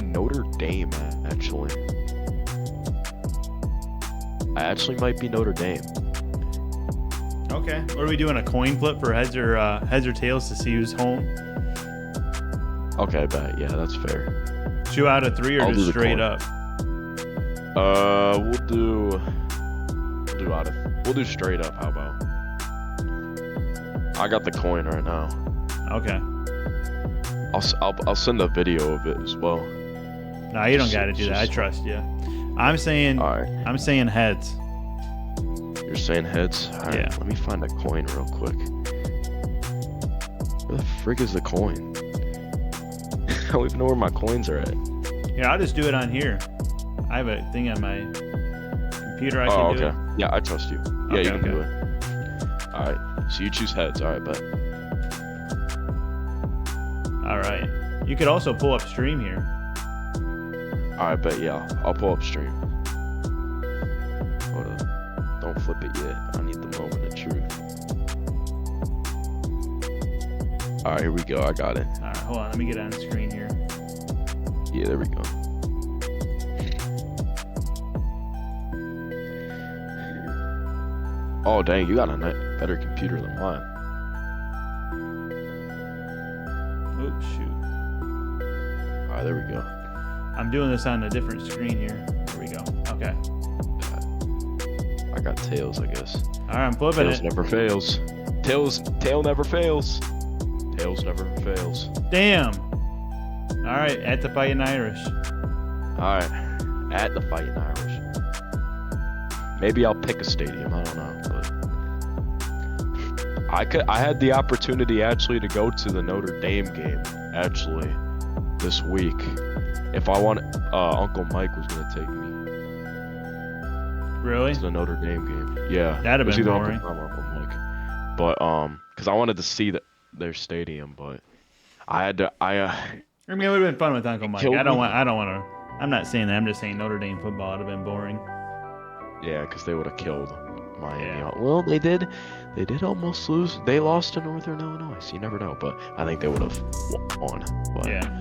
Notre Dame, actually. I actually might be Notre Dame. Okay. What are we doing? A coin flip for heads or tails to see who's home? Okay, bet. Yeah, that's fair. 2 out of 3 or I'll do just the straight coin. up? We'll do straight up. How about? I got the coin right now. Okay. I'll send a video of it as well. No, you don't got to do that. I trust you. I'm saying All right. I'm saying heads. You're saying heads? All right, Yeah. let me find a coin real quick. Where the frick is the coin? I don't even know where my coins are at. Yeah, I'll just do it on here. I have a thing on my computer. I Oh, can do okay. Yeah, I trust you. Yeah, Okay, you can do okay. it. All right. So you choose heads. All right, bet. it. All right. You could also pull up stream here. All right, bet. Yeah, I'll pull up stream. Hold up. Don't flip it yet. I need the moment of truth. All right, here we go. I got it. All right, hold on. Let me get it on screen here. Yeah, there we go. Oh, dang, you got a better computer than mine. Oops, shoot. All right, there we go. I'm doing this on a different screen here. There we go. Okay. I got tails, I guess. All right, I'm flipping Tails it. never fails. Tail never fails. Tails never fails. Damn. All right, at the Fighting Irish. All right, at the Fighting Irish. Maybe I'll pick a stadium. I don't know, but I had the opportunity actually to go to the Notre Dame game actually this week. If I want, Uncle Mike was gonna take me Really? to the Notre Dame game. Yeah, That'd have it was been either boring. Uncle Mike, but because I wanted to see their stadium, but I had to. I mean, it would have been fun with Uncle Mike. killed I don't me. want to. I'm not saying that. I'm just saying Notre Dame football would have been boring. Yeah, because they would have killed Miami. Yeah. Well, they did. They did almost lose. They lost to Northern Illinois, so you never know. But I think they would have won. But Yeah.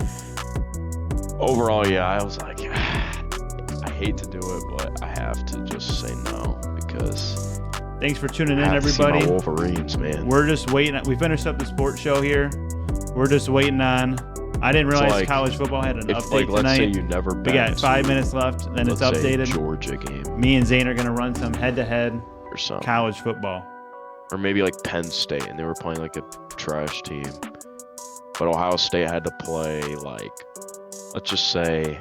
overall, yeah, I was like, I hate to do it, but I have to just say no because Thanks for tuning I in, have to see my everybody. Wolverines, man. We're just waiting. We finished up the sports show here. We're just waiting on. I didn't realize like, college football had an If update let's say tonight. you never We been got 5 to, minutes left, then it's let's say, updated. Georgia game Me and Zane are gonna run some head-to-head or something, college football. or maybe like Penn State, and they were playing like a trash team, but Ohio State had to play like, let's just say,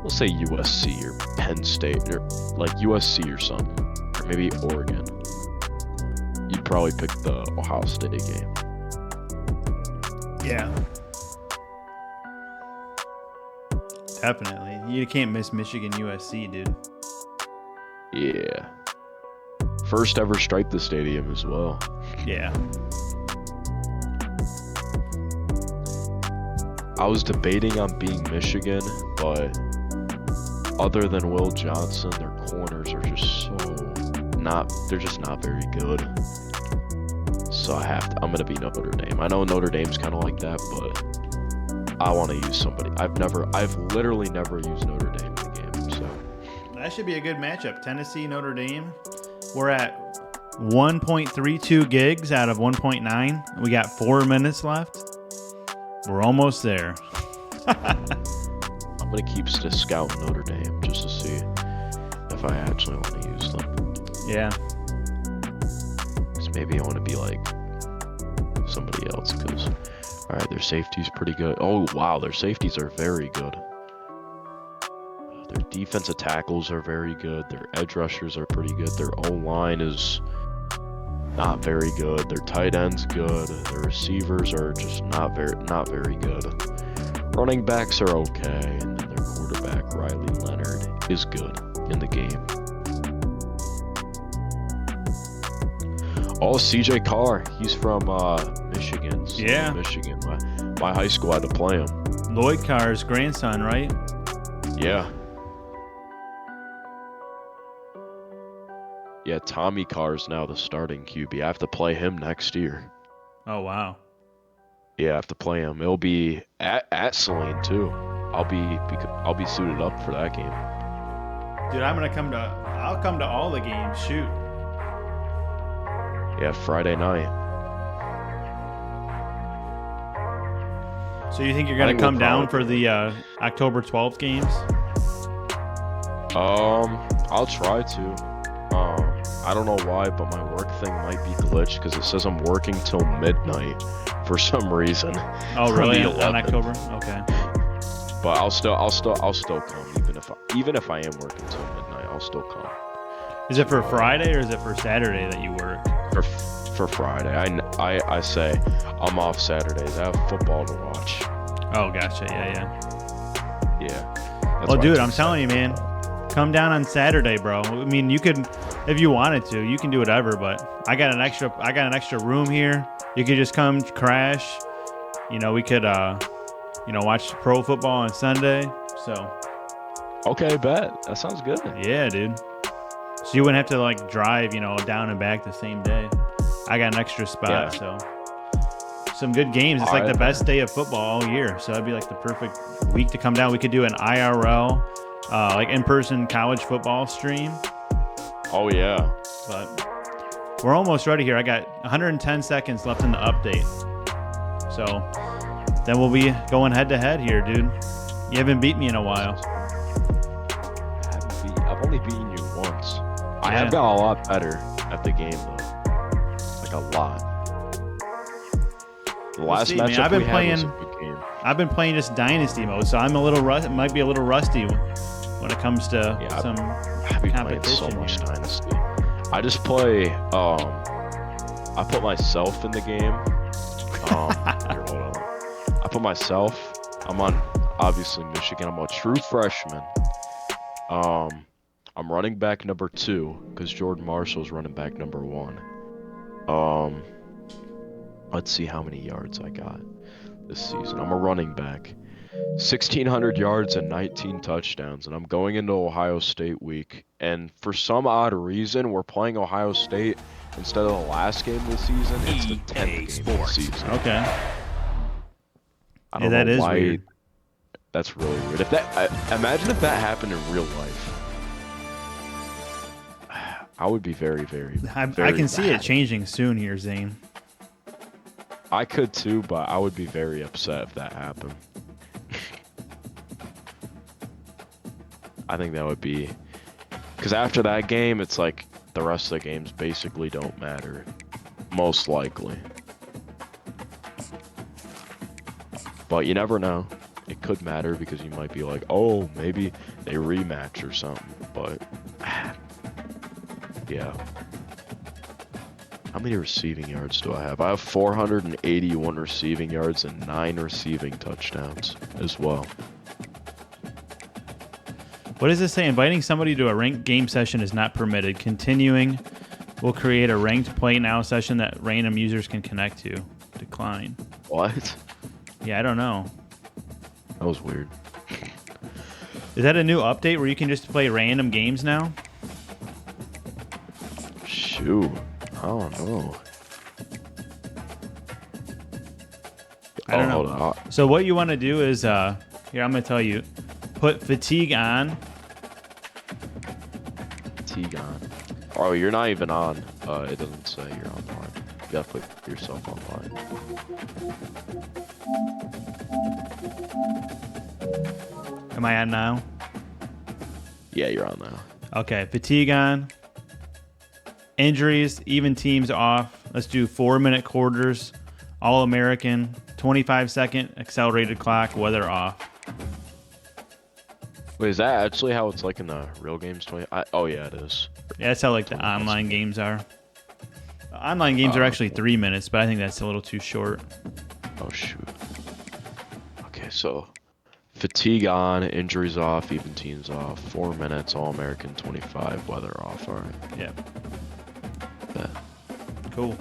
we'll say USC or Penn State or like USC or something, or maybe Oregon. You'd probably pick the Ohio State game. Yeah. Definitely. You can't miss Michigan USC, dude. Yeah. First ever stripe the stadium as well. Yeah. I was debating on being Michigan, but other than Will Johnson, their corners are just they're just not very good. So I'm gonna be Notre Dame. I know Notre Dame's kind of like that, but I want to use somebody. I've literally never used Notre Dame in the game, so. That should be a good matchup. Tennessee, Notre Dame. We're at 1.32 gigs out of 1.9. We got 4 minutes left. We're almost there. I'm gonna keep scouting Notre Dame just to see if I actually want to use them. Yeah. Because maybe I want to be like somebody else. Because all right, their safety's pretty good. Oh wow, their safeties are very good. Their defensive tackles are very good. Their edge rushers are pretty good. Their O-line is not very good. Their tight end's good. Their receivers are just not very good. Running backs are okay, and then their quarterback Riley Leonard is good in the game. Oh, CJ Carr, he's from Michigan. Yeah. Michigan. My high school had to play him. Lloyd Carr's grandson, right? Yeah. Yeah, Tommy Carr's now the starting QB. I have to play him next year. Oh, wow. Yeah, I have to play him. It'll be at Saline too. I'll be suited up for that game. Dude, I'll come to all the games. Shoot. Yeah, Friday night. So you think you're going to come down for the October 12th games? I'll try to. I don't know why, but my work thing might be glitched because it says I'm working till midnight for some reason. Oh, really? On October? Okay. But I'll still come even if I am working till midnight. I'll still come. Is it for Friday or is it for Saturday that you work? For Friday. I say I'm off Saturdays. I have football to watch. Oh, gotcha. Yeah. Well, dude, I'm telling you, man. Come down on Saturday, bro. I mean, you could, if you wanted to, you can do whatever. But I got an extra room here. You could just come crash. You know, we could, watch pro football on Sunday. So. Okay, bet. That sounds good. Yeah, dude. So you wouldn't have to drive, down and back the same day. I got an extra spot, so some good games. It's the best day of football all year. So it'd be the perfect week to come down. We could do an IRL. In-person college football stream. Oh, yeah. But we're almost ready here. I got 110 seconds left in the update. So then we'll be going head-to-head here, dude. You haven't beat me in a while. I've only beaten you once. I have got a lot better at the game, though. A lot. The last matchup we had was a good game. I've been playing just Dynasty mode, so I'm might be a little rusty when it comes to some competition. Playing so much Dynasty. I just play. I put myself in the game. Here, hold on. I put myself. I'm on obviously Michigan. I'm a true freshman. I'm running back number 2 because Jordan Marshall's running back number 1. Let's see how many yards I got this season. I'm a running back. 1,600 yards and 19 touchdowns, and I'm going into Ohio State week. And for some odd reason, we're playing Ohio State instead of the last game of the season. It's the 10th game of the season. Okay. I don't that know is why. Weird. That's really weird. Imagine if that happened in real life. I would be very, very, I can see it changing soon here, Zane. I could too, but I would be very upset if that happened. I think that would be... Because after that game, it's the rest of the games basically don't matter. Most likely. But you never know. It could matter because you might be like, oh, maybe they rematch or something. But... yeah. How many receiving yards do I have? I have 481 receiving yards and 9 receiving touchdowns as well. What does this say? Inviting somebody to a ranked game session is not permitted. Continuing will create a ranked play now session that random users can connect to. Decline. What? Yeah, I don't know. That was weird. Is that a new update where you can just play random games now? Shoot. I don't know. I don't know. Hold on. So what you want to do is, here, I'm going to tell you. Put fatigue on. Fatigue on. Oh, you're not even on. It doesn't say you're online. You gotta put yourself online. Am I on now? Yeah, you're on now. Okay, fatigue on. Injuries, even teams off. Let's do 4-minute quarters. All American. 25-second accelerated clock. Weather off. Wait, is that actually how it's like in the real games? Oh yeah, it is. Yeah, that's how like the online games are. The online games are actually 3 minutes, but I think that's a little too short. Oh shoot. Okay, so fatigue on, injuries off, even teams off. 4 minutes, all American, 25, weather off. All right. Yeah. Yeah. Cool.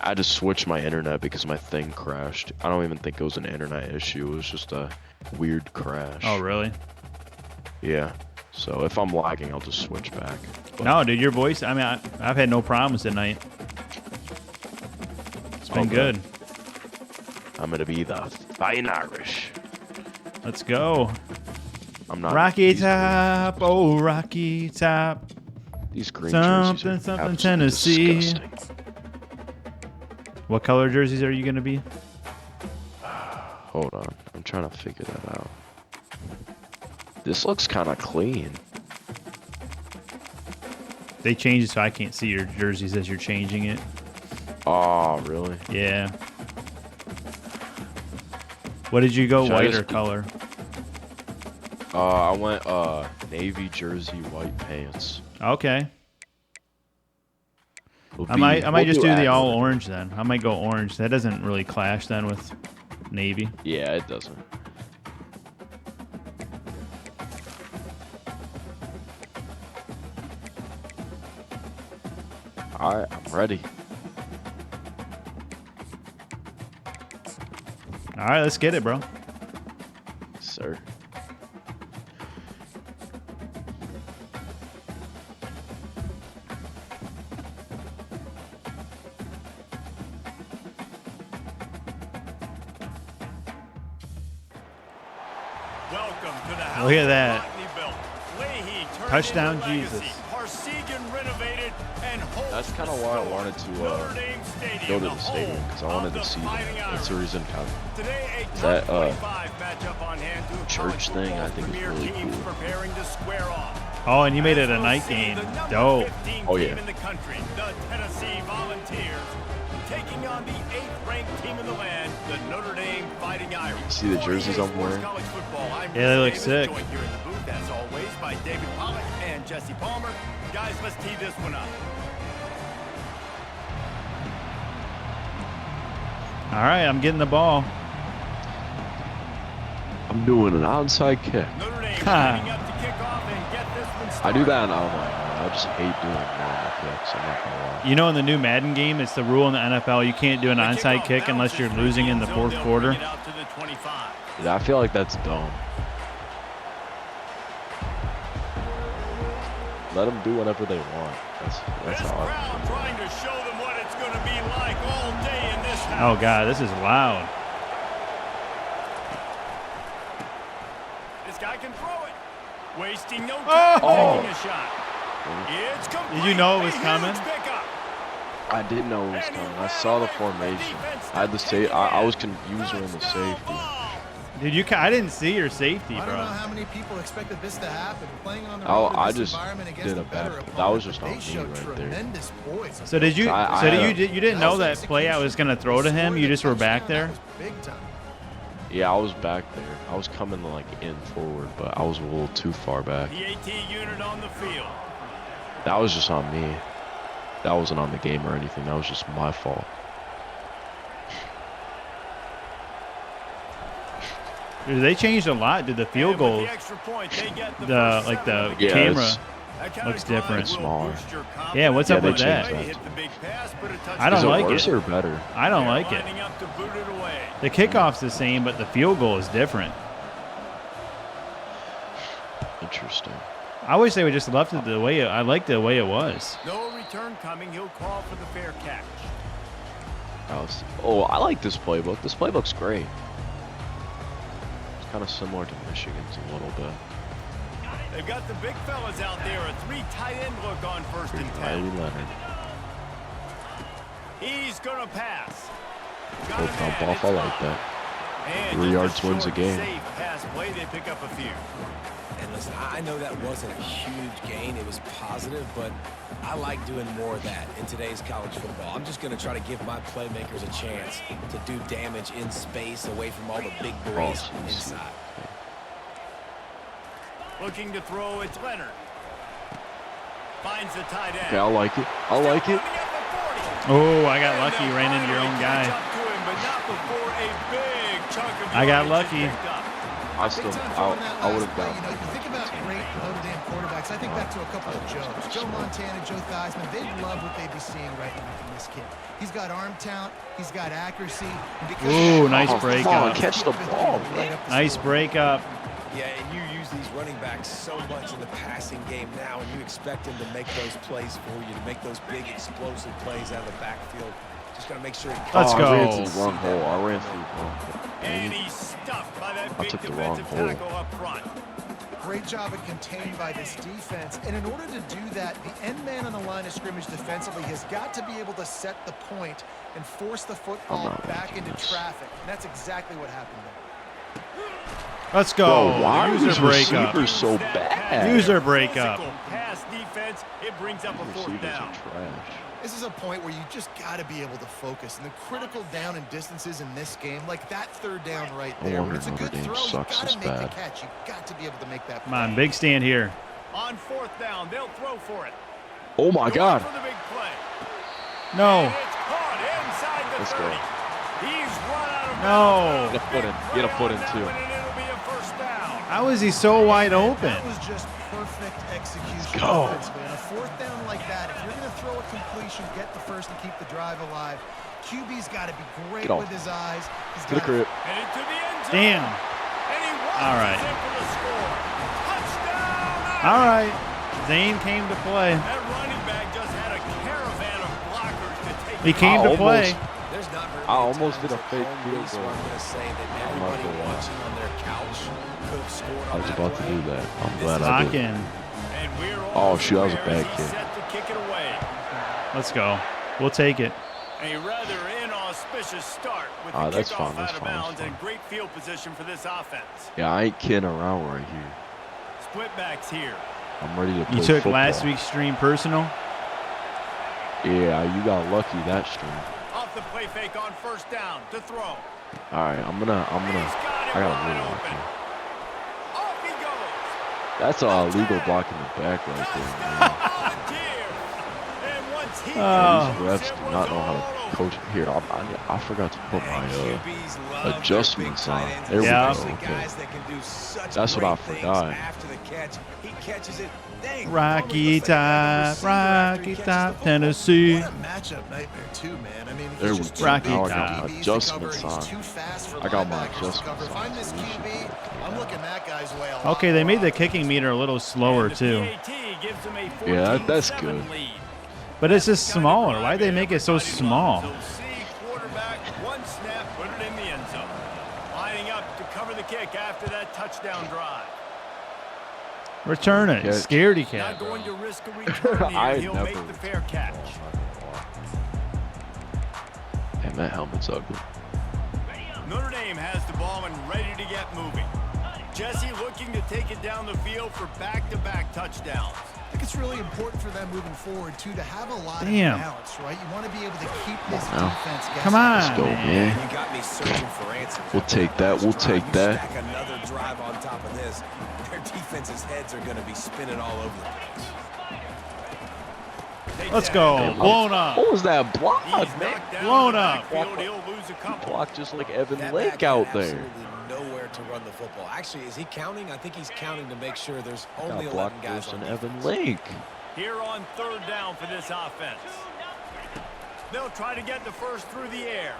I just switched my internet because my thing crashed. I don't even think it was an internet issue. It was just a weird crash. Oh, really? Yeah. So if I'm lagging, I'll just switch back. But No, dude, your voice, I mean, I've had no problems tonight. It's been good. I'm going to be the fine Irish. Let's go. I'm not. Rocky Top, oh, Rocky Top. These green Something, jerseys are something, absolutely Tennessee. disgusting. What color jerseys are you going to be? Hold on. I'm trying to figure that out. This looks kind of clean. They changed it so I can't see your jerseys as you're changing it. Oh, really? Yeah. What did you go, Should I white just or color? I went navy jersey, white pants. Okay. We'll I might just do the all accurate. orange then. I might go orange. That doesn't really clash then with navy. Yeah, it doesn't. Alright, I'm ready. All right, let's get it, bro. Sir. Welcome to the house Look at that. of Botany built. Leahy turned Touchdown, into legacy. Jesus. Parsegan renovated and Holt That's kind of why I wanted to Notre Dame go Stadium, to the stadium, because I wanted to see them. That's the reason kind of Today, a that, top 25 matchup on hand to church college thing I football's think is premier really teams cool. preparing to square off. Oh, and you made it a As night we'll see, game. the number Dope. 15 Oh, team yeah. in the country, the Tennessee Volunteers, taking on the 8th-ranked team in the land, the Notre Dame Fighting Irish. See the jerseys I'm wearing? College football. I'm Yeah, they look Davis, sick. Joined here in the booth, as always, by David Pollack and Jesse Palmer. Guys, let's tee this one up. All right, I'm getting the ball. I'm doing an onside kick. Notre Dame lining up to kick off and get this one started. I do that in online. I just hate doing normal kicks. I'm not gonna lie. You know, in the new Madden game, it's the rule in the NFL you can't do an The onside kickoff kick unless bounces you're through losing the in the zone. fourth They'll quarter. bring it out to the 25. Yeah, I feel like that's dumb. Let them do whatever they want. That's This how I crowd feel. trying to show them what it's going to be like all day in this Oh, house. God, this is loud. This guy can throw it. Wasting no Oh! time taking a shot. It's complete. Did you know it was A huge coming? pickup. I didn't know it was coming. I saw the formation. I had the safe. I was confused when the safety. Dude, I didn't see your safety, I don't know bro. how many people expected this to happen. Playing on the Oh, road in I this just environment against did a a better bad- that opponent, was just but on they me showed right there. tremendous poise. So did you? I So had a- you didn't know that play I was gonna throw to him? You just were back there. Big time. Yeah, I was back there. I was coming like in forward, but I was a little too far back. The AT unit on the field. That was just on me. That wasn't on the game or anything. That was just my fault. Dude, they changed a lot. Did the field goal, the Yeah, camera it's looks different. smaller. Yeah, what's Yeah, up they with that? changed I don't Is it like worse it. or better? I don't like it. The kickoff's the same, but the field goal is different. Interesting. I wish they would just left it the way I liked the way it was. No return coming. He'll call for the fair catch. Oh, I like this playbook. This playbook's great. It's kind of similar to Michigan's a little bit. They've got the big fellas out there. A 3 tight end look on 1st and 10. Leonard. He's going to pass. Got Go a pump man. off. I like that. And 3 just yards wins a short, game. Safe pass play. They pick up a few. And listen, I know that wasn't a huge gain. It was positive, but I like doing more of that in today's college football. I'm just going to try to give my playmakers a chance to do damage in space away from all the big boys inside. Looking to throw, it's Leonard. Finds the tight end. Okay, I like it. I like it. Oh, I got lucky. Ran into your own guy. I got lucky. I would have But, gone. you know, you think about great Notre Dame quarterbacks. I think back to a couple of Joes. Joe Montana, Joe Theismann. They'd love what they'd be seeing right now from this kid. He's got arm talent. He's got accuracy. And because Ooh, nice Come break on, up. catch the ball, man. Nice break up. Yeah, and you use these running backs so much in the passing game now, and you expect them to make those plays for you, to make those big explosive plays out of the backfield. Just got to make sure it Let's I go. ran through the wrong hole. I ran through the wrong hole. And he's stuffed by that I big took the wrong defensive hole. tackle up front. Great job at contained by this defense. And in order to do that, the end man on the line of scrimmage defensively has got to be able to set the point and force the football not back liking into this. traffic. And that's exactly what happened there. Let's go. Bro, why are User these break up. receivers so bad? User break up. Physical pass defense, it brings up a 4th Receivers down. are trash. This is a point where you just got to be able to focus. And the critical down and distances in this game, like that 3rd down right No there. wonder When it's a Notre good Dame throw, you sucks got this to make the bad. catch. You got to be able to make that Come play. on, big stand here. On 4th down, they'll throw for it. Oh my Going God. for the big play. No. And it's caught inside the Let's 30. go. He's run out of No. bounds. Get a foot in. Get a foot in, too. And it'll be a 1st down. How is he so wide open? That was just perfect execution go. offensively. On a 4th down like that, if you're going to throw a completion, get the first and keep the drive alive. QB's got to be great Get off. with his eyes. He's Get a got grip. Headed to the end zone. Damn. And he runs All right. in for the score. Touchdown. All right. Zane came to play. That running back just had a caravan of blockers to take. He came to play. There's not very I many almost did a times fake at home field Reese goal. where I'm going to say that not everybody gonna lie. watching on their couch could have scored I on was that about to play. do that. I'm This glad is I Lock did. in. And we're Oh, shoot, that was a square as bad he's kick. set to kick it away. Let's go. We'll take it. A rather inauspicious start with Ah, the that's kickoff fine, that's out of fine, that's bounds and fine. great field position for this offense. Yeah, I ain't kidding around right here. Split backs here. I'm ready to play You took football. last week's stream personal? Yeah, you got lucky that stream. Off the play fake on 1st down to throw. All right, I'm gonna. He's got it I got a wide little open. lucky. Off he goes. That's a legal block in the back right there, man. Volunteers. And once he Oh. These refs do not know how to coach. Here, I forgot to put my QBs love their adjustments big tight on. ends, There we Yeah. go. especially Okay. guys that can do such That's what I great things forgot. After the catch, he catches it. Dang, Rocky almost looks like another Top, receiver after he Rocky catches Top, the football. Tennessee. What a matchup nightmare too, man. I mean, he's There we just go. Rocky Now I Top. got my DBs to cover, adjustments and he's on. too fast for I got my linebackers to adjustments cover. If on, I'm this so we should QB, be okay. I'm looking that guy's way a lot Okay, they made the more kicking meter a little slower, And the too. PAT gives him a Yeah, that's 14-7 good. lead. But it's just smaller. Why'd they make it so small? So C quarterback, one snap, put it in the end zone. Lining up to cover the kick after that touchdown drive. Return it. Catch. Scaredy Not cat. going to risk a return I here. He'll never. make the fair catch. Damn, that helmet's ugly. Notre Dame has the ball and ready to get moving. Jesse looking to take it down the field for back-to-back touchdowns. I think it's really important for them moving forward, too, to have a lot Damn. of balance, right? You want to be able to keep this Now. defense guessing. Come on, Let's go, man. man. You got me searching for answers. We'll take that. We'll Last drive, take you that. Stack another drive on top of this. Their defense's heads are going to be spinning all over the place. Let's go. Blown up. What was that block, He's man? knocked down Blown the up. backfield. He'll lose a couple. Blocked just like Evan That Lake back out had there. absolutely nowhere to run the football. Actually, is he counting? I think he's counting to make sure there's only Got 11 block guys first on and defense. Evan Lake. Here on 3rd down for this offense. They'll try to get the first through the air.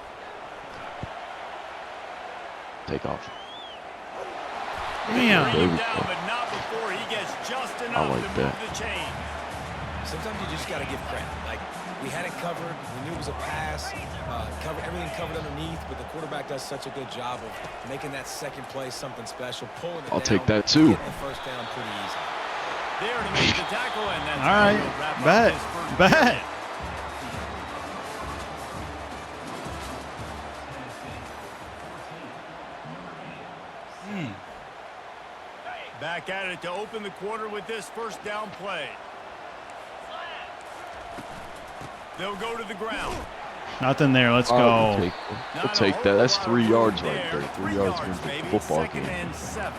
Take off. Damn. Bring him down, but not before he gets just enough like to move that. the chain. Sometimes you just got to give credit. Like, we had it covered. We knew it was a pass. Everything covered underneath, but the quarterback does such a good job of making that second play something special, pulling it down. I'll take that too. Getting the first down pretty easy. There to make the tackle, and that's All how right. he'll wrap up Bet. his first Bet. period. Back at it to open the quarter with this first down play. They'll go to the ground. Nothing there. Let's I'll go. take, Not I'll a take whole that. That's lot of 3 room yards right there. there. 3 yards wins the maybe. football 2nd game. and 7.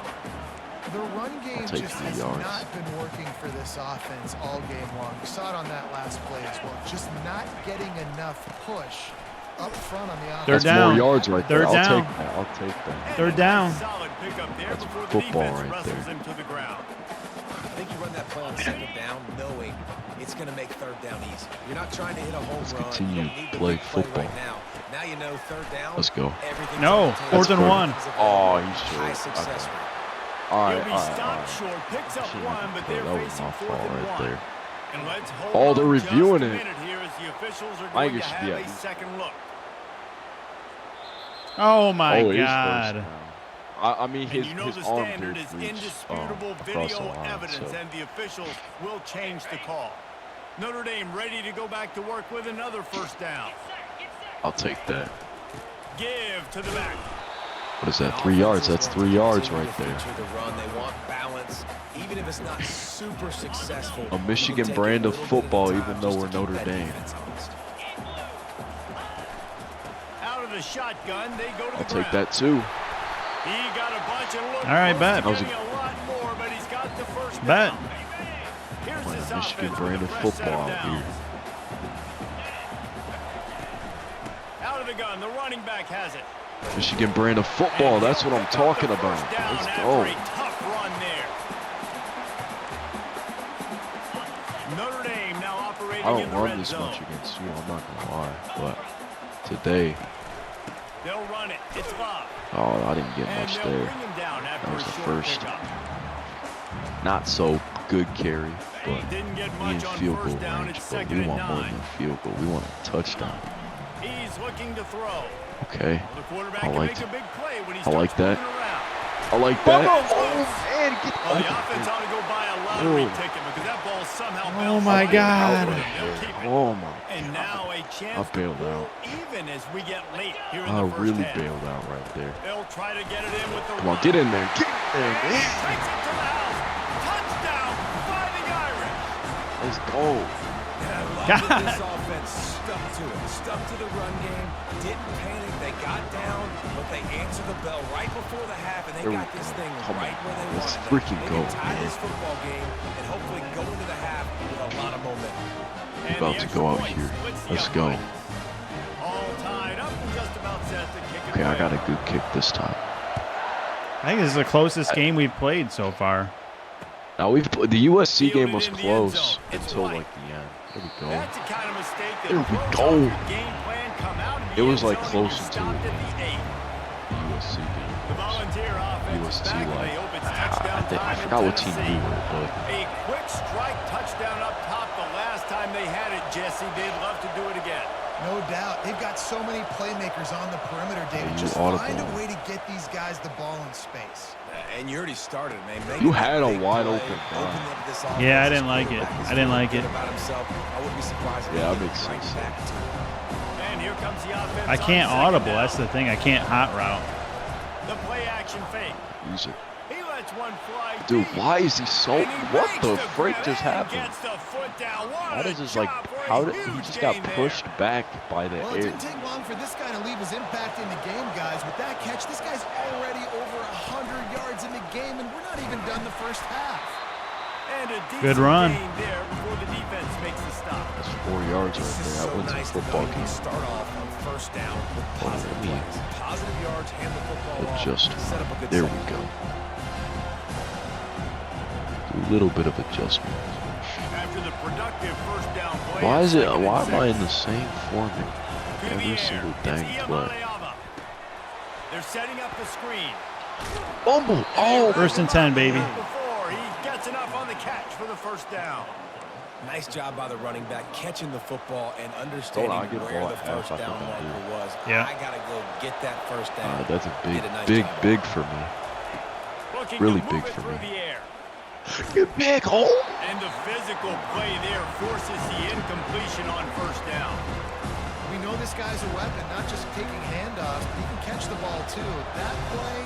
The run game take just 3 has yards. not been working for this offense all game long. You saw it on that last play as well. Just not getting enough push up front on the offense. They're That's down. 4 yards right there. They're I'll down. take that. I'll take that. And 3rd a down. nice solid pickup there That's before the football defense right wrestles there. him to the ground. I think you run that play on 2nd down knowing it's going to make 3rd down easy. You're not trying to hit a home Let's run. continue You don't need to the play big play football. right now. Now you know 3rd down. Let's go. Everything's No, on the table. 4th and That's 1. Oh, he's High short. success Okay. rate. All right, He'll be all right, all stopped right. short, picks up Shouldn't one, have but played. they're That was facing my 4th fault and right 1. there. And let's hold Oh, they're on reviewing just a it. minute here as the officials are I going think to it should be have at a second look. Oh my Oh, it is first God. down. I mean, And you know his the arm standard did is reach indisputable across video the line, evidence, so and the officials will change the call. Notre Dame ready to go back to work with another first down. I'll take that. Give to the back. What is that? 3 yards. That's 3 yards right there. The run. They want balance, even if it's not super successful. A Michigan brand of football, even though we're Notre Dame. Out of the shotgun, they go to the I'll take ground. that too. He got a bunch of looks. All right, bet. Getting a lot more, but he's got the first Bet. down. Here's Playing this a Michigan offense brand with of a fresh set football of out downs. here. Out of the gun, the running back has it. Michigan brand of football. And That's he'll what I'm pick up talking the about. first down Let's after go. a tough run there. Notre Dame now operating I in don't the run red this zone. much against you. I'm not gonna lie, but today, They'll run it. It's Bob. oh, I didn't get And much they'll there. bring him down after That was a the short first. pickup. Not so good carry, but Didn't get we in much on field goal first down. range. It's But 2nd we and want more 9. than a field goal. We want a touchdown. He's looking to throw. Okay, The quarterback I can like make a big play when he I starts like that. moving around. I like that. Oh, man, get Well, the offense ought to go buy a lottery ticket because that ball somehow bounced my right God. over them. They'll keep it. Oh my! And now a chance to bailed pull out. even as we get late here in I the first really half. bailed out right there. They'll try to get it in with the Come on, run. get in there. Get in there, And he man. takes it to the house. Touchdown, Fighting Irish. Let's go. And I love that this offense stuck to it. Stuck to the run game. Didn't panic. They got down, but they answered the bell right before the half, and they There we got this go. thing Come right on. where they Let's wanted it. freaking They go, can tie man. this football game and hopefully go into the half with a lot of momentum. And About the to extra go out point here. splits the Let's uprights. go. All tied up and just about set to kick it Okay, I away. got a good kick this time. I think this is the closest game we've played so far. Now the USC game Fielded was in the end close zone. It's until White. like the end. There we go. That's the kind of mistake that There we throws go. off your game plan, come out in the It was, end like, zone, close and you're until stopped at the 8. The USC game. The Volunteer offense is USC back, and like they hope it's touchdown I time in forgot what team we Tennessee. were, but A quick strike touchdown up top the last time they had it, Jesse. They'd love to do it again. No doubt. They've got so many playmakers on the perimeter, David. you Just audible. find a way to get these guys the ball in space. And you already started, man. Make You it had a big wide play, open open guy. up this Yeah, I offense. didn't like it. Quarterback is I didn't like feeling it. good about himself. I wouldn't be surprised if Yeah, he that gets makes right sense. back to it. And here comes the offense. I on can't second audible. down. That's the thing. I can't hot route. The play action fake. use it. He lets one fly Dude, deep. why is he so? And he What makes the frick grab just and happened? Gets the foot down. What How a does this like? job for a How did he huge just got gain there. pushed back by the Well, it air? didn't take long for this guy to leave his impact in the game, guys. With that catch, this guy's already over 100 yards in the game, and we're not even done the first half. And a decent Good run. gain there before the defense makes the stop. That's 4 yards It's right just there. That so wins a nice to football know you game. can start off on first down with positive me plays. Positive yards, hand the football off, Adjust. set up a good There we second go. drive. A little bit of adjustment. After the productive first down play. Why is it? second and Why am I in 6. the same format To the every air. single It's dang play? Iamaleava. They're setting up the screen. Fumble! Oh, First and 10, baby. Before he gets enough on the catch for the first down. Nice job by the running back catching the football and understanding Don't I get where ball the at half? first I down think I marker was. Yeah. I gotta go get that first down. that's a big, Did a nice big, job. big for me. Looking Really to big move it for through me. the air. You big hole! And the physical play there forces the incompletion on first down. We know this guy's a weapon, not just taking handoffs, but he can catch the ball too. That play,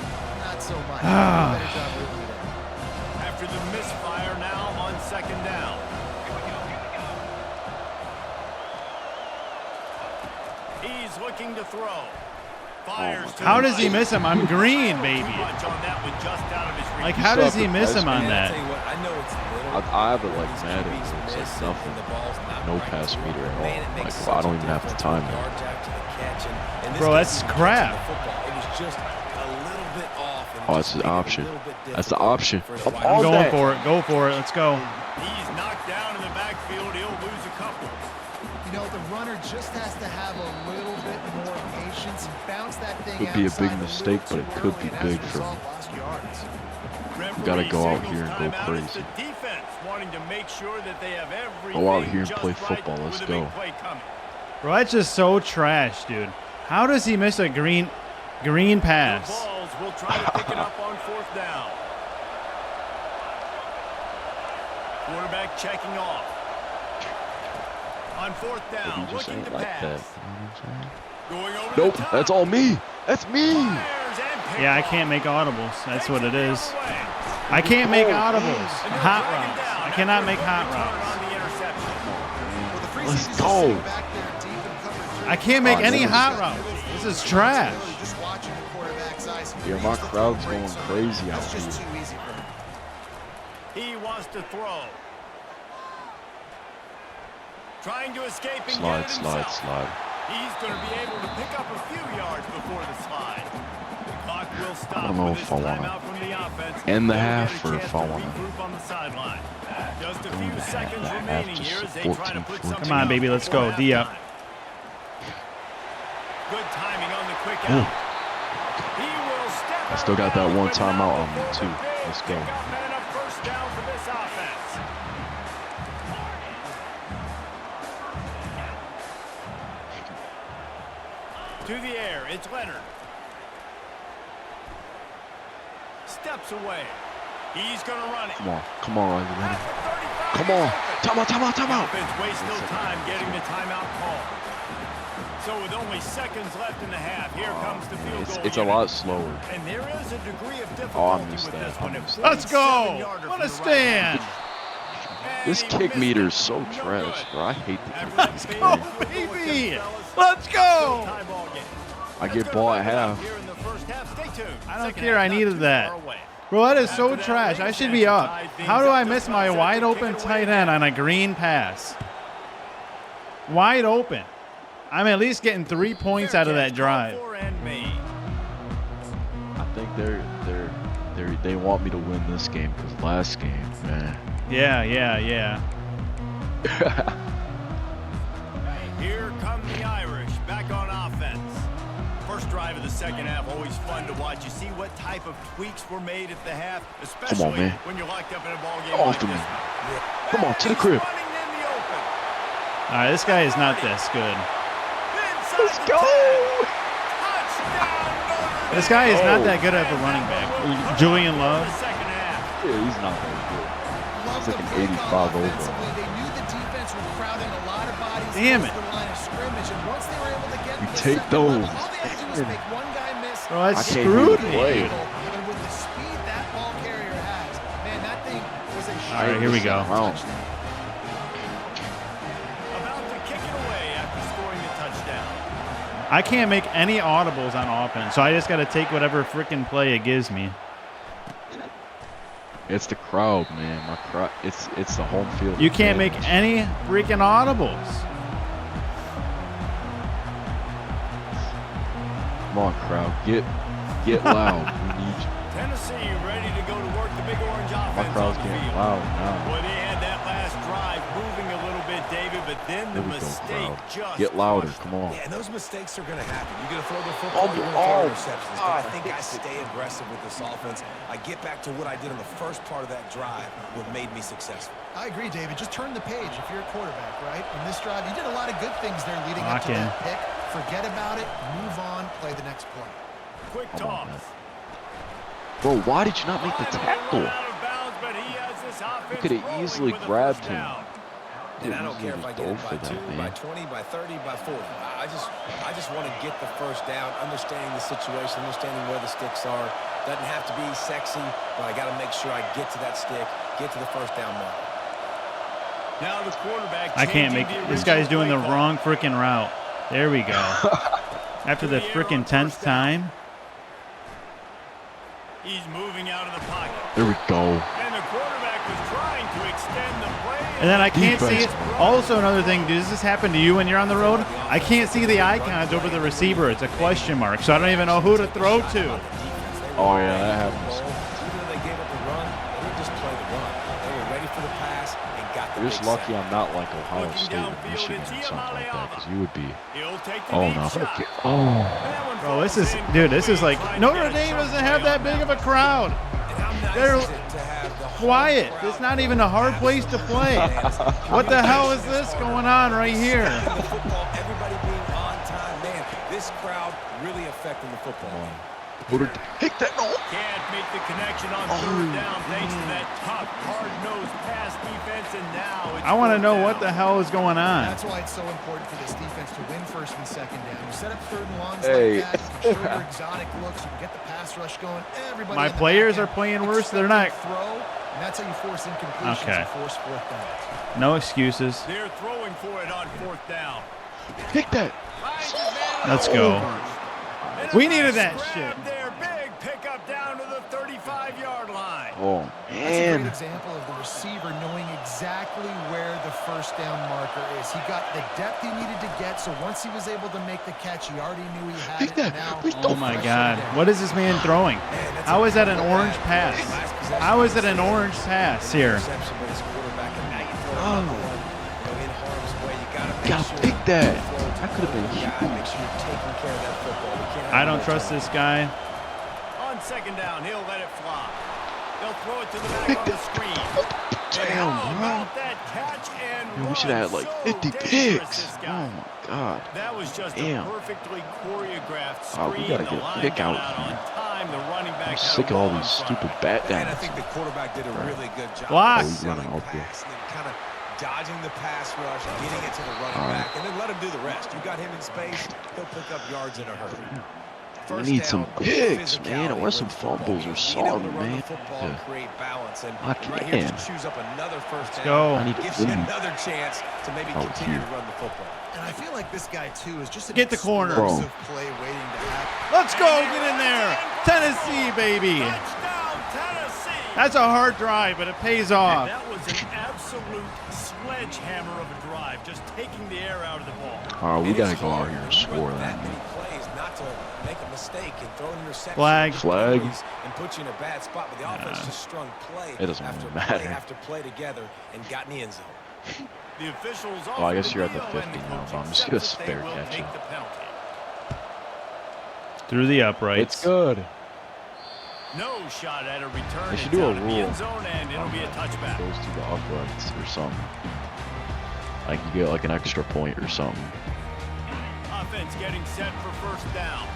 not so much. Better job moving it. After the misfire now on second down. He's looking to throw. Fires to How the does he right. miss him? I'm green, baby. Too much on that one, just out of his reach. Like, how does he miss him on Man, I'll that? tell you what, I know it's little, I have it like these mad QBs at it. It's miss like nothing. and the ball's not No right pass to meter him. at Man, all. it makes Like, such I don't a even have to difference time with it. yards after the catch. And in this Bro, case, that's he was crap. catching the football. It was just a little bit off. And it Oh, just that's the made it a option. little bit That's the difficult option. for his I'm wide I'm on going that. for it. Go for it. Let's go. He's knocked down in the backfield. He'll lose a couple. You know, the runner just has to have a little bit more patience and bounce that thing Could be a big outside mistake, little but it too could early, be and as a big for result, me. lost yards. gotta Referee go out signals here and go timeout. It's crazy. the defense wanting to make sure that they have everything Go out here and just play right football. Let's with a big go. play coming. Bro, that's just so trash, dude. How does he miss a green The pass? Balls will try to pick it up on fourth down. Quarterback checking off. On fourth But down, he just looking ain't to like pass. that. You know what I'm saying? Going over Nope, the top. that's all me. That's me. Fires and picks Yeah, I off. can't make audibles. That's Takes what it the is. other way. I can't make Oh, audibles. And they'll Hot drag him routes. down I after cannot a make good hot return routes. on the interception. Well, the free Let's safety's go. just sitting back there deep in cover three. I can't make Oh, any this is- hot routes. This is trash. Just watching the quarterback's eyes. He Yeah, reads my the throw crowd's break going zone. crazy out That's just here. too easy for him. He wants to throw. Trying to escape and Slide, get it slide, himself. slide. He's going to be able to pick up a few yards before the slide. The clock will stop don't know with if this I wanna timeout from the offense. end the They'll half get a or chance if I to wanna regroup on the sideline. Just a go few into seconds half, remaining just here as they 14, try to put 14. something Come on, up baby, let's before go. D up. halftime. Good timing on the quick Ooh. out. He will step I still got that out of one bounds, but timeout not on me, before too. the big Let's go. pickup and a first down for this offense. To the air, it's Leonard. Steps away. He's going to run it. Come on, Riley. At Leonard. the 35, Come on. he's open. Time out, time out, time The out. offense wastes no time getting the timeout call. So with only seconds left in the half, here comes the field goal It's a unit. lot slower. And there is a degree of Oh, I difficulty missed with that. this I one. At missed that. Let's go. 47-yarder What from a the right stand. hand. This And he kick missed meter it. is so No trash, good. bro. I hate the kick Let's meter. go, baby. Let's go. I get ball at half. I don't care. I needed that. Bro, that is so trash. I should be up. How do I miss my wide open tight end on a green pass? Wide open. I'm at least getting 3 points out of that drive. I think they want me to win this game because last game, man. Yeah. Here come the Irish back on offense. First drive of the second half, always fun to watch. You see what type of tweaks were made at the half, especially man. when you're locked up in a ball game Off like to this me. one. Come on, to the He's crib. running in the open. All right, this guy is not this good. Inside Let's the go. 10. Touchdown, Notre This guy is not Oh. that good of a running back. Julian Love. The second half. Yeah, he's not that Love It's like the an play 85 call overall. offensively. They knew the defense were crowding a lot of bodies Damn close it. to the line of scrimmage, and once they were able to get You to the take second level, those. all they had to do was make one guy miss. Bro, that I can't screwed even me. play. And with the speed that ball carrier has, man, that thing was a All right, here we go. Wow. About to kick it away after scoring the touchdown. I can't make any audibles on offense, so I just got to take whatever freaking play it gives me. It's the crowd, man. My crowd. It's the home field. You can't make advantage. any freaking audibles. Come on, crowd. Get loud. We need you. Tennessee ready to go to work the big orange My offense on crowd's the getting field. loud now. Well, they had that last drive moving a little bit, David, but then the There we go, mistake crowd. just Get louder. crushed Come on. Yeah, and those mistakes are going to happen. You're going to throw the football, you're going to throw interceptions. But I think I stay aggressive with this offense. I get back to what I did on the first part of that drive, what made me successful. I agree, David. Just turn the page if you're a quarterback, right? In this drive, you did a lot of good things there leading up to that pick. Forget about it, move on, play the next play. Quick toss. Bro, why did you not make the tackle? Out of bounds, but he has this offense could have rolling easily with a grabbed first him. down. And I don't care if I get it by Go for 2, that, by man. 20, by 30, by 40. I just want to get the first down, understanding the situation, understanding where the sticks are. Doesn't have to be sexy, but I got to make sure I get to that stick, get to the first down mark. Now the quarterback. I can't make this guy's doing the wrong freaking route. There we go. After the freaking 10th time. He's moving out of the pocket. There we go. And the quarterback was trying to extend the play. And then I can't see it. Defense. Also, another thing, does this happen to you when you're on the road? I can't see the icons over the receiver. It's a question mark, so I don't even know who to throw to. Oh yeah, that happens. Even though they gave up the run, they didn't just play the run. They were ready for the pass and got the You're big just lucky sack. I'm not like Ohio Looking State or downfield, Michigan it's or something like that, because you would be. He'll take the Oh deep no, I'm gonna shot. get. Oh, That one Bro, this falls is, in dude, this is quickly, like, trying to Notre get a Dame shot doesn't play have that on big of that. a crowd. And how nice They're is it to have the home quiet. crowd It's not even a hard place to play. What the hell is this going on right here? the football, everybody being on time, man. This crowd really affecting the football game. Hit that no. Can't make the connection on third down thanks to that tough, hard-nosed pass defense, and now it's I want to fourth know down. what the hell is going on. That's why it's so important for this defense to win first and second down. You set up third and longs Hey. like that, you can show your exotic looks, you can get the pass rush going. Everybody My in the players back are end playing worse. They're expecting not. to throw, and that's how you force incompletions Okay. and force fourth downs. No excuses. They're throwing for it on fourth down. Pick that. Let's go. And We a needed nice that shit. grab there. Big pickup down to the 35-yard line. Oh That's a great man. example of the receiver knowing exactly where the first down marker is. He got the depth he needed to get, so once he was able to make the catch, he already knew he had Pick it. that. Now, Please Oh my pressure God. down. What is this man throwing? How is that an orange pass? How is it an orange pass here? Interception by this quarterback, and now you throw another one, in harm's way. You gotta make Gotta sure pick you that. flow to That could've been the ball. You gotta make huge. sure you're taking care of that football. We can't have I don't no trust turnover. this guy. On second down, he'll let it fly. They'll throw it to the back Pick on the screen. And Damn, how bro. about that catch and Man, we should run? have had like So 50 dangerous, picks. this Oh guy. my God. That was just Damn. a perfectly choreographed Oh, screen. we gotta The get a line pick got out out on here. time. The running back I'm had sick a of all ball in these front stupid of him. bat And I downs. think the quarterback did a really good job Block. of Oh, he's running selling out there. pass and then kind of dodging the pass rush, getting it to the running back, and then let him do the rest. You got him in space, he'll pick up yards in a hurry. We First need some down, picks, man. I physicality want some wins football. fumbles or You need him to something, run the man. football, Yeah. create balance, and I right here can. just chews up another first down. go. I need to Gives you win. another chance to maybe Oh, continue here. to run the football. And I feel like this guy, too, is just an Get the corner. explosive play waiting to happen. Let's go. Get in there. Tennessee, baby. Touchdown, Tennessee. That's a hard drive, but it pays off. That was an absolute sledgehammer of a drive, just taking the air out of the ball. All right, we And gotta it's go out hard here and when you score run that, many man. plays not to make a mistake and throw an interception. Flag. Flag. And put you in a bad spot, but the offense just strung play It doesn't after really play matter. after play together and got in the end zone. The officials Oh, I guess offered you're at the wheel, and 50 now, coach but I'm just accepts gonna that they spare will catch take it. the penalty. Through the uprights. It's good. No shot at a return. They should It's do a out of the rule. end zone, and it'll be a touchback. Goes to the uprights or something. Like you get like an extra point or something. Offense getting set for first down.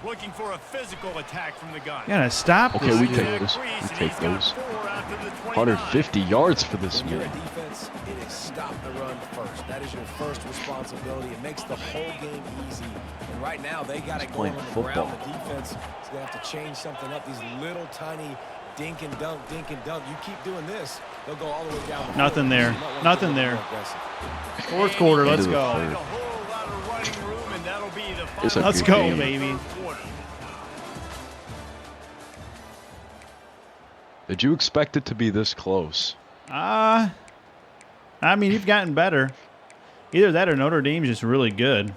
Looking for a physical attack from the gun. You gotta stop Okay, this we dude. take those. Crease, We and take he's got those. 4 out to the 29. 150 yards for this When you're a man. defense, it is stop the run first. That is your first responsibility. It makes the whole game easy. And right now, they got it going playing on the ground. football. The defense is going to have to change something up. These little tiny dink and dunk, dink and dunk. You keep doing this, they'll go all the way down the Nothing field. there. You might wanna Nothing get a there. little more aggressive. Fourth quarter. Into Let's the go. third. A whole lot of running room, and that'll be the It's a final Let's good go, game. baby. quarter. Did you expect it to be this close? I mean, you've gotten better. Either that or Notre Dame's just really good.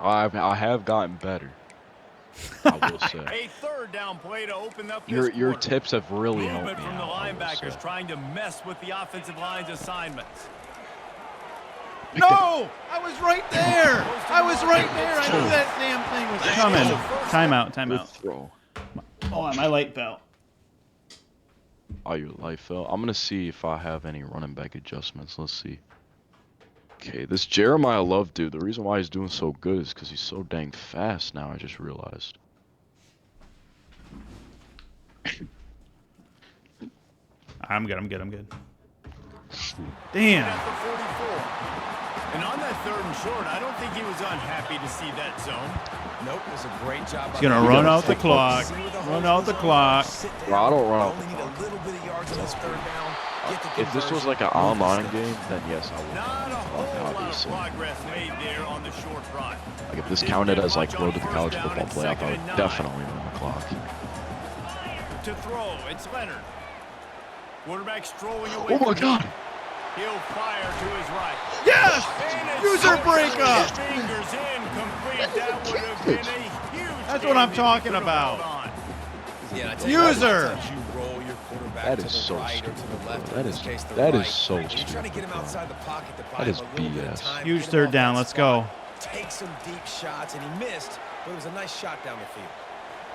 I have gotten better. I will say. A third down play to open up Your this quarter. tips have really helped Movement me from the out, I will linebackers say. trying to mess with the offensive line's assignments. No! I was right there! I was right there! I knew that damn thing was coming. Timeout, Good timeout. throw. Oh, my light fell. Oh, your life fell. I'm gonna see if I have any running back adjustments. Let's see. Okay, this Jeremiah Love dude, the reason why he's doing so good is because he's so dang fast now, I just realized. I'm good, I'm good, I'm good. Damn. At the 44. And on that third and short, I don't think he was unhappy to see that zone. Nope, it was a great job. He's gonna run out the clock. Run out the clock. Bro, I don't run out the Only need clock. a little bit of yards on this third down. Get the If this was conversion, like an move the online sticks. game, then yes, I would. Not a whole lot of Obviously. progress made there on the short run. Like if this counted as like road to the college football playoff, I would definitely run the clock. To throw, it's Leonard. Quarterback strolling away. Oh my from God! him. He'll fire to his right. Yes! And it's User breakup! Fingers incomplete. That would have been a huge. That's what I'm game if he talking could have about. held on. Yeah, and I tell you what, User! sometimes you roll your quarterback That to is the so right or stupid, to the bro. left, That in this is- case, the that is right. so And you're trying to get him stupid, bro. outside the pocket to buy That him is a little bit of BS. time. Huge get him third off down, that let's spot, go. Take some deep shots, and he missed, but it was a nice shot down the field.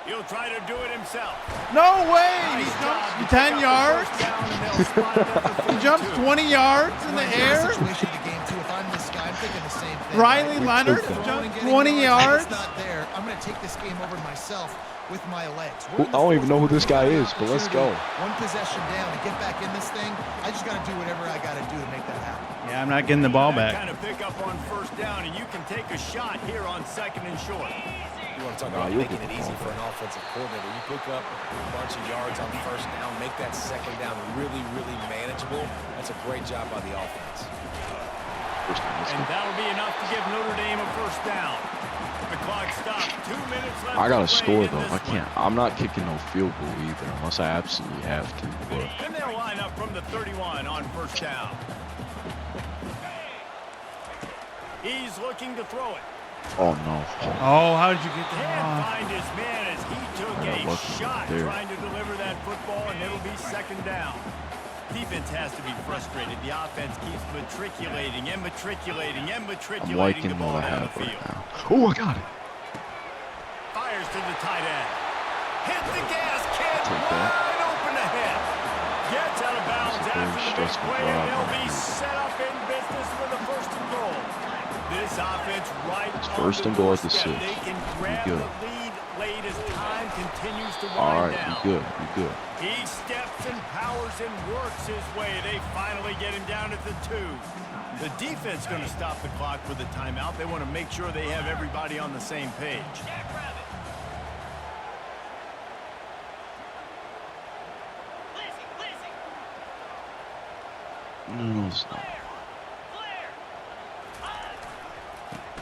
He'll try to do it himself. No way! He Nice job to jumps pick 10 up the yards. first down, and they'll spot him at the He jumps 42. 20 yards in the air. Situation of the game too. If I'm this guy, I'm thinking the same thing. Riley right? Leonard Throwing Throwing and jumps getting 20 yards. It's not there. I'm going to take this game over myself with my legs. I don't even know who this guy is, but let's go. One possession down to get back in this thing. I just got to do whatever I got to do to make that happen. Yeah, I'm not getting the ball That back. kind of pick up on first down, and you can take a shot here on second and short. You want to talk Nah, about you'll making get it the easy ball for an offensive coordinator. You pick up a bunch of yards on first down, make that second down really, really manageable. That's a great job by the offense. First time, let's And go. that'll be enough to give Notre Dame a first down. The clock stops. 2 minutes left. I gotta to play score in though. this I can't. I'm not kicking no field goal either, unless I absolutely have to. But one. And they'll line up from the 31 on first down. He's looking to throw it. oh no. Oh, how did you get Can't that off? find his man as he took Yeah, a lucky shot there. trying to deliver that football, and it'll be second down. Defense has to be frustrated. The offense keeps matriculating and matriculating and I'm matriculating liking the ball what I down the have right field. now. Oh, I got it. Fires to the tight end. Hit the gas, kid. Take that. Wide open ahead. Gets out of bounds It's a very after the big stressful play, and drive they'll right be here. set up in business with a first and goal. This offense right It's on first the and goal at the doorstep. 6. They can grab good. the lead late as time continues to wind All right, down. we good. We good. He steps and powers and works his way. They finally get him down at the 2. The defense going to stop the clock with a timeout. They want to make sure they have everybody on the same page. No, it's not.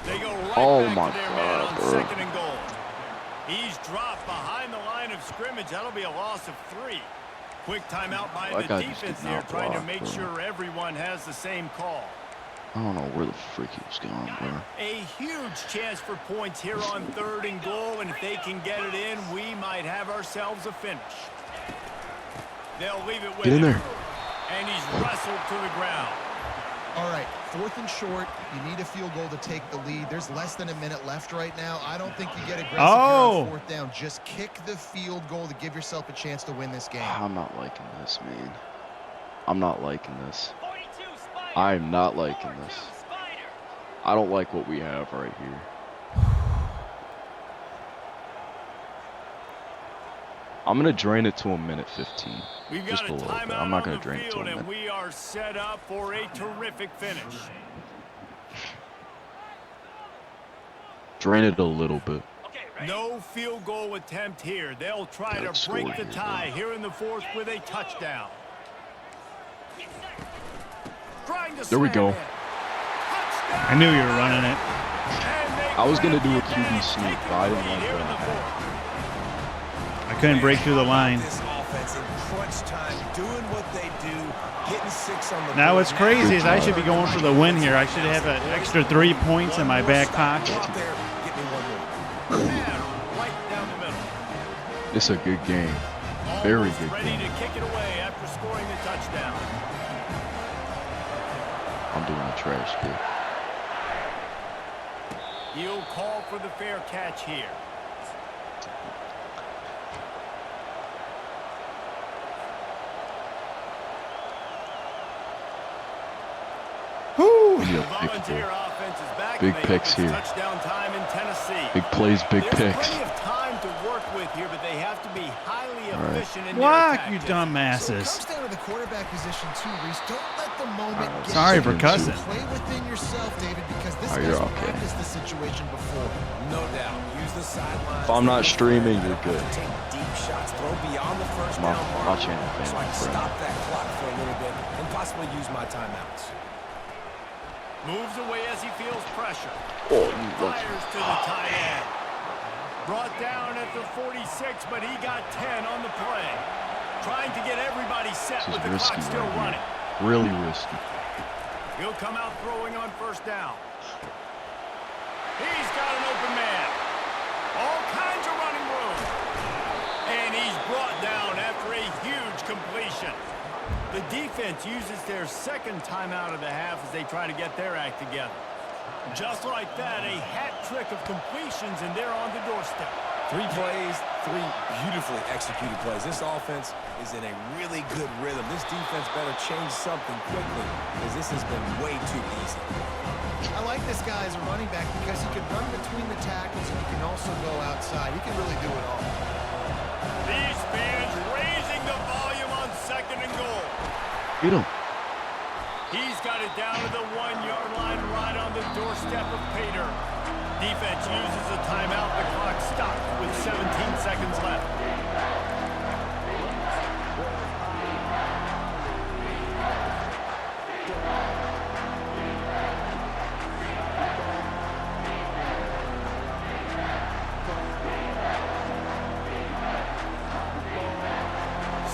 They go right Oh back my to their man God, on bro. second and goal. He's dropped behind the line of scrimmage. That'll be a loss of 3. Quick timeout by That the guy just defense did there, not trying to block, make bro. sure everyone has the same call. I don't know where the freak he was going, bro. A huge chance for points here on third and goal, and if they can get it in, we might have ourselves a finish. They'll leave it with Get in him. there. And he's wrestled to the ground. All right, fourth and short. You need a field goal to take the lead. There's less than a minute left right now. I don't think you get aggressive here Oh. on fourth down. Just kick the field goal to give yourself a chance to win this game. I'm not liking this, man. I'm not liking this. I'm not liking this. I don't like what we have right here. I'm gonna drain it to a minute 15. We've Just got a a little bit. timeout I'm not on gonna the drain it to a field, and minute. we are set up for a terrific finish. Drain it a little bit. No field goal attempt here. They'll try Gotta to score break the here, tie bro. here in the fourth with a touchdown. Trying to There we slam go. it. Touchdown! I knew you were running it. And they I was gonna grab do the a QB advantage, sneak, taking but I the didn't lead like here in the that. fourth. I couldn't break through the line. This offense in crunch time, doing what they do, getting 6 on the Now board. what's crazy is I should be going for the win here. I should have an extra 3 points in my back pocket. Out there, get me one more. And right down the middle. It's a good game. Very Almost good ready game. to kick it away after scoring the touchdown. I'm doing a trash kick. He'll call for the fair catch here. We need The a big volunteer play. offense is back. Big and they picks hope it's here. Touchdown time in Tennessee. Big plays, big There's picks. plenty of time to work with here, but they have to be highly right. efficient in their Block, attack. you So it dumbasses. comes down to the quarterback position too, Reese. Don't let the moment get Sorry to for you. cussing. Play within yourself, David, because this Oh, guy's you're okay. practiced this situation before. No doubt. Use the sidelines. If I'm not streaming, you're good. Take deep shots, throw beyond the first My- down mark. my channel So I can family friend. stop that clock for a little bit and possibly use my timeouts. Moves away as he feels pressure. Oh, you lucky. Fires to the tight end. Brought down at the 46, but he got 10 on the play. Trying to get everybody set This is with the risky clock still right running. here. Really risky. He'll come out throwing on first down. He's got an open man. All kinds of running room. And he's brought down after a huge completion. The defense uses their second timeout of the half as they try to get their act together. Just like that, a hat trick of completions, and they're on the doorstep. 3 plays, 3 beautifully executed plays. This offense is in a really good rhythm. This defense better change something quickly because this has been way too easy. I like this guy as a running back because he can run between the tackles and he can also go outside. He can really do it all. These fans raising the volume on 2nd and goal. Get him. He's got it down to the 1-yard line right on the doorstep of Pater. Defense uses a timeout. The clock stopped with 17 seconds left.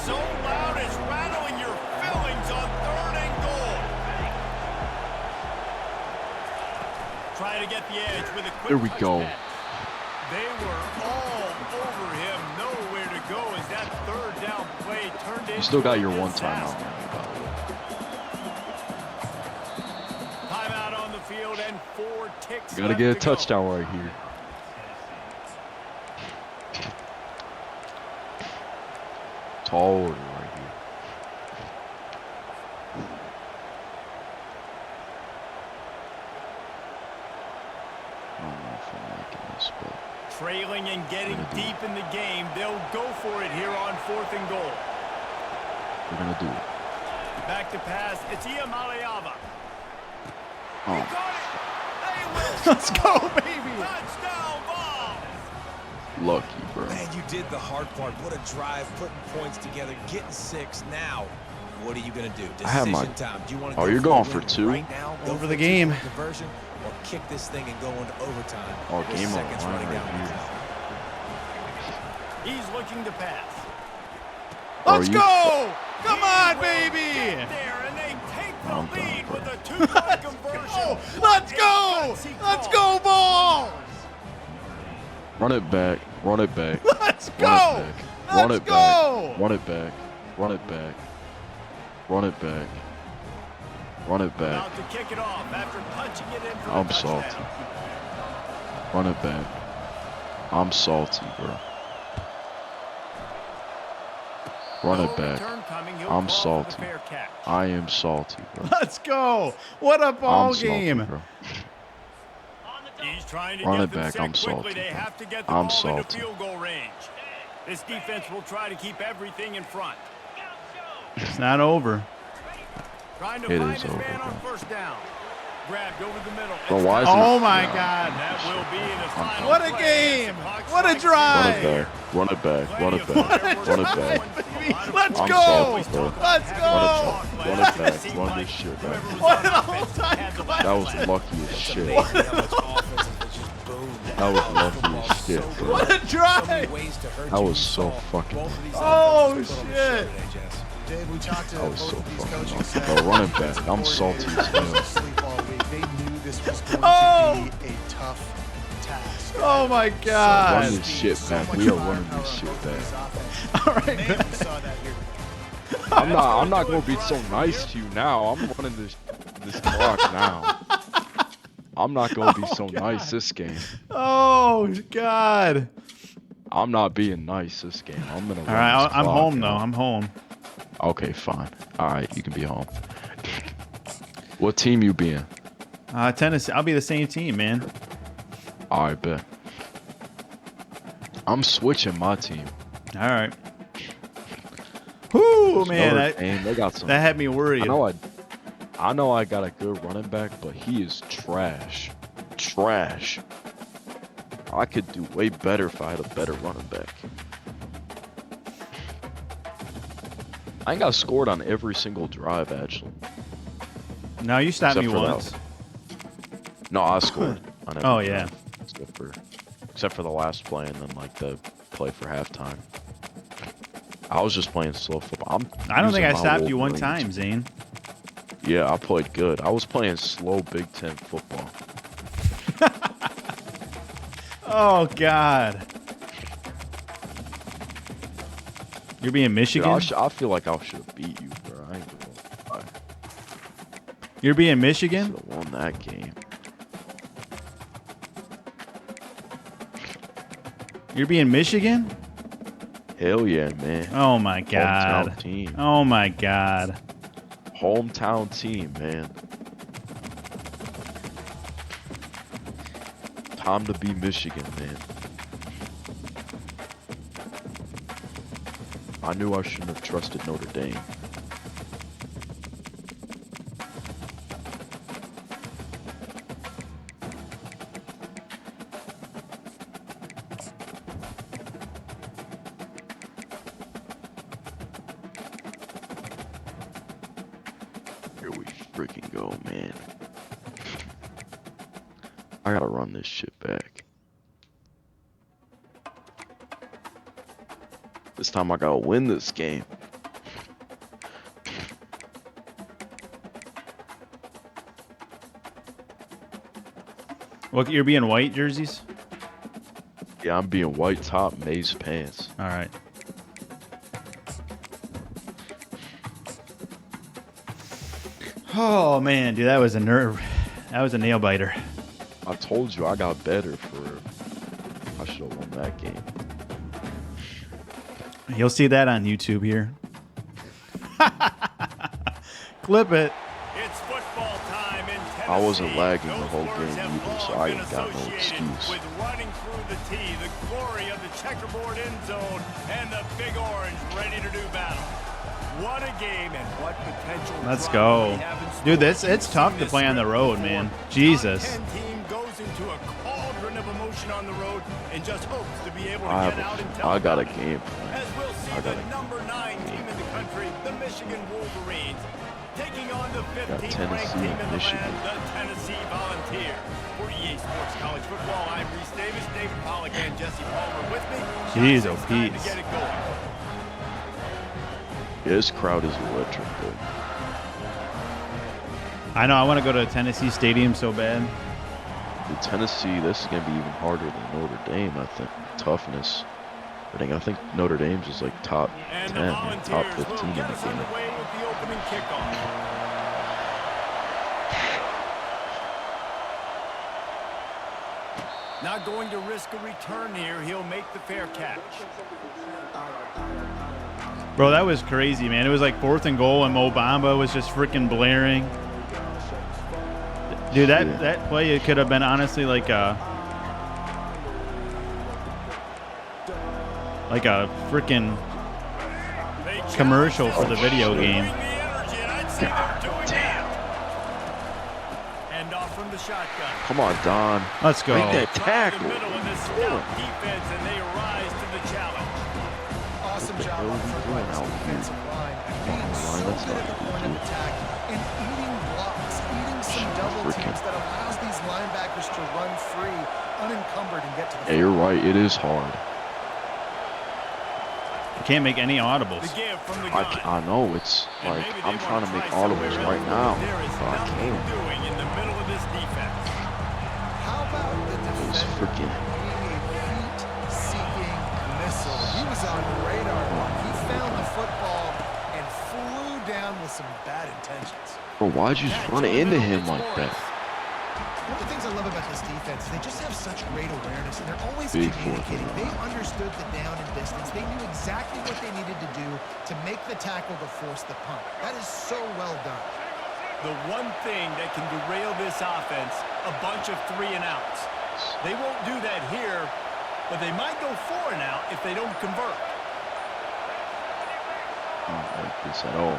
So loud it's rattling your fillings on 3rd and goal. Try to get the edge with a quick There we go. touchback. They were all over him. Nowhere to go as that 3rd down play turned into You still got your a one disaster. timeout, by the way. Timeout on the field and 4 ticks. You gotta left get a to go. touchdown right here. Tall order right here. I don't know if I'm liking this, but Trailing and getting deep in the game. They'll go for it here on 4th and goal. we're gonna do it. Back to pass. It's Iamaleava. Oh, Got it. They will Let's go, baby. touchdown ball. lucky, bro. Man, you did the hard part. What a drive, putting points together, getting 6. Now, what are you going to do? I have my- Decision time. Do you want to Oh, go you're for the going win for 2? right now? Go Go for the a game. two-point conversion, or kick this thing and go into overtime. Oh, with game on the seconds line running right down the here. clock. He's looking to pass. Let's you- go. Come He on, will baby. get there, and they take the I'm done, lead bro. with a 2-point conversion. Let's What a go. gutsy Let's call. go, Balls. Run it back. Run it back. Let's Run go. it back. Run Let's it go. back. Run it back. Run it back. Run it back. Run it back. About to kick it off after punching it in for I'm the touchdown. salty. Run it back. I'm salty, bro. Run No it back. return coming. He'll I'm call for the salty. fair catch. I am salty, bro. Let's go. What a ball I'm salty, game. bro. He's trying to Run get it them back. set I'm quickly. salty, They bro. have to get the I'm ball into salty. field goal range. This defense will try to keep everything in front. It's not over. Trying to It find is his over, man on bro. first down. Grabbed over the middle. Bro, It's why is touchdown. Oh it- my No. God. That will be the final What a play. game. The clock What a strikes drive. Run it back. Run it back. Run it back. Run it back. Let's I'm go. salty, bro. Let's Run go. it back. Run it back. Run this shit back. What an all-time That was lucky as shit. Amazing how much offense has just boomed That was lucky as shit, bro. What a So drive! many ways to hurt That you. was We so saw fucking- both of these Oh, offenses put on a shit. show today, Jess. Dave, we talked to That was both so of these fucking coaching lucky, staff. bro. Running back, Defensive I'm salty as coordinators hell. sleep all week. They knew this was going Oh! to be a tough task. Oh my Run God! this shit So back. much We are firepower running on this shit both of these back. offenses. All right, Man, man. we saw that here. I'm not gonna be so nice to you now. I'm running this clock now. I'm not gonna be so nice this game. Oh God! I'm not being nice this game. I'm gonna. All run right, this I'm clock, home yo. though. I'm home. Okay, fine. All right, you can be home. What team you being? Tennessee. I'll be the same team, man. All right, bet. I'm switching my team. All right. Whoo, man! Notre Dame, they got some. That had me worried. I know I got a good running back, but he is trash. Trash. I could do way better if I had a better running back. I think I scored on every single drive, actually. No, you stopped me Except for that. once. No, I scored on every Oh, yeah. drive, except for the last play and then like the play for halftime. I was just playing slow football. I don't think using I my stopped you one Wolverines. time, Zane. Yeah, I played good. I was playing slow Big Ten football. Oh God! You're being Dude, Michigan. I feel like I should have beat you, bro. I ain't gonna lie. You're being Should Michigan. have won that game. You're being Michigan. Hell yeah, man. Oh my God! Hometown team. Oh my God! Hometown team, man. Time to be Michigan, man. I knew I shouldn't have trusted Notre Dame. Here we freaking go, man. I gotta run this shit back. This time I gotta win this game. Well, you're being white jerseys. Yeah, I'm being white top, maize pants. All right. Oh man, dude, that was a nerve. That was a nail biter. I told you I got better for. I should have won that game. You'll see that on YouTube here. Clip it. It's football time in Tennessee. I wasn't lagging the Those whole words game have either, so long I been ain't got no associated excuse. With running through the tee, the glory of the checkerboard end zone, and the Big Orange ready to do battle. What a game and what potential. Let's drama go. we have in store. Dude, it's We've tough seen to this play on the script road, before. man. Top Jesus. 10 team goes into a cauldron of emotion on the road and just hopes to be able to I get out and have tell I got a about it. game plan. As we'll see I the got a number 9 team in the country, the Michigan Wolverines, taking on the 15th ranked Tennessee team and in the Michigan. land, the Tennessee Volunteers. For EA Sports College Football, I'm Reese Davis, David Pollack, and Jesse Palmer with me. Jeez, It's oh, time to Pete. get it going. Yeah, this crowd is electric, though. I know. I want to go to Tennessee Stadium so bad. With Tennessee, this is gonna be even harder than Notre Dame. I think toughness. I think Notre Dame's is like top And 10, the and top Volunteers 15 will in get the us game. underway with the opening kickoff. Not going to risk a return here. He'll make the fair catch. Bro, that was crazy, man. It was like 4th and goal, and Mo Bamba was just freaking blaring. Dude, that play, it could have been honestly like a freaking commercial for the video game. And off from the shotgun. Come on, Don. Let's go. Make that tackle. The middle of this stout defense, and they rise to the challenge. Awesome job on the front by this defensive line. Being so That's good not at the good, point of dude. attack and eating blocks, eating some double Freaking- teams that allows these linebackers to run free. unencumbered and get to the Yeah, you're right. It is hard. You can't make any audibles. The give from the gun. I know. It's And like maybe they I'm wanna trying to make try somewhere audibles else, right now, There is but I nothing can't. doing in the middle of this defense. How about the It's defender freaking. being a heat-seeking missile? He was on radar. He found the football and flew down with some bad intentions. Bro, why'd you just run into him like that? One of the things I love about this defense is they just have such great awareness, and they're always Big communicating. fourth They down. understood the down and distance. They knew exactly what they needed to do to make the tackle to force the punt. That is so well done. The one thing that can derail this offense, a bunch of 3 and outs. They won't do that here, but they might go 4 and out if they don't convert. I don't like this at all.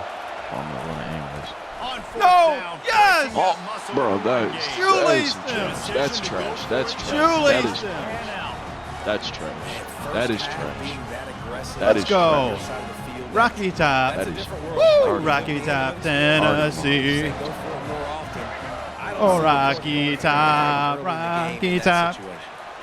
I'm gonna run it anyways. On 4th No! down, Yes! flexing that muscle Bro, in the run game. Shoelace some them. trash. That's trash. That's trash. Shoelace That is them. And out. That's trash. That is trash. Let's That is go. trash. Rocky Top. That is Woo! Rocky Top, Tennessee. Oh, Rocky Top, Rocky Top.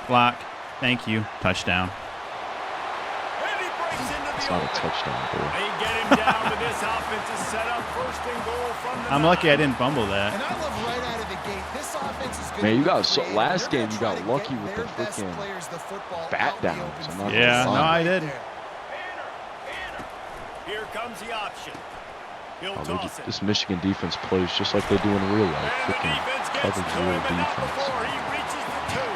Block. Thank you. Touchdown. And he breaks into It's the not a open. touchdown, bro. They get him down, but this offense is set up 1st and goal from the I'm lucky I didn't fumble that. And I love right out of the gate, this offense is going Man, to you be got so creative. last They're game gonna you try got to lucky get with their the best freaking players the football bat out in the downs. open I'm field. not Yeah, gonna no, lie. I did. Here comes the option. He'll Oh, toss it. this Michigan defense plays just like they do in real life. And the Freaking defense gets cover to zero him, but not defense. before he reaches the 2.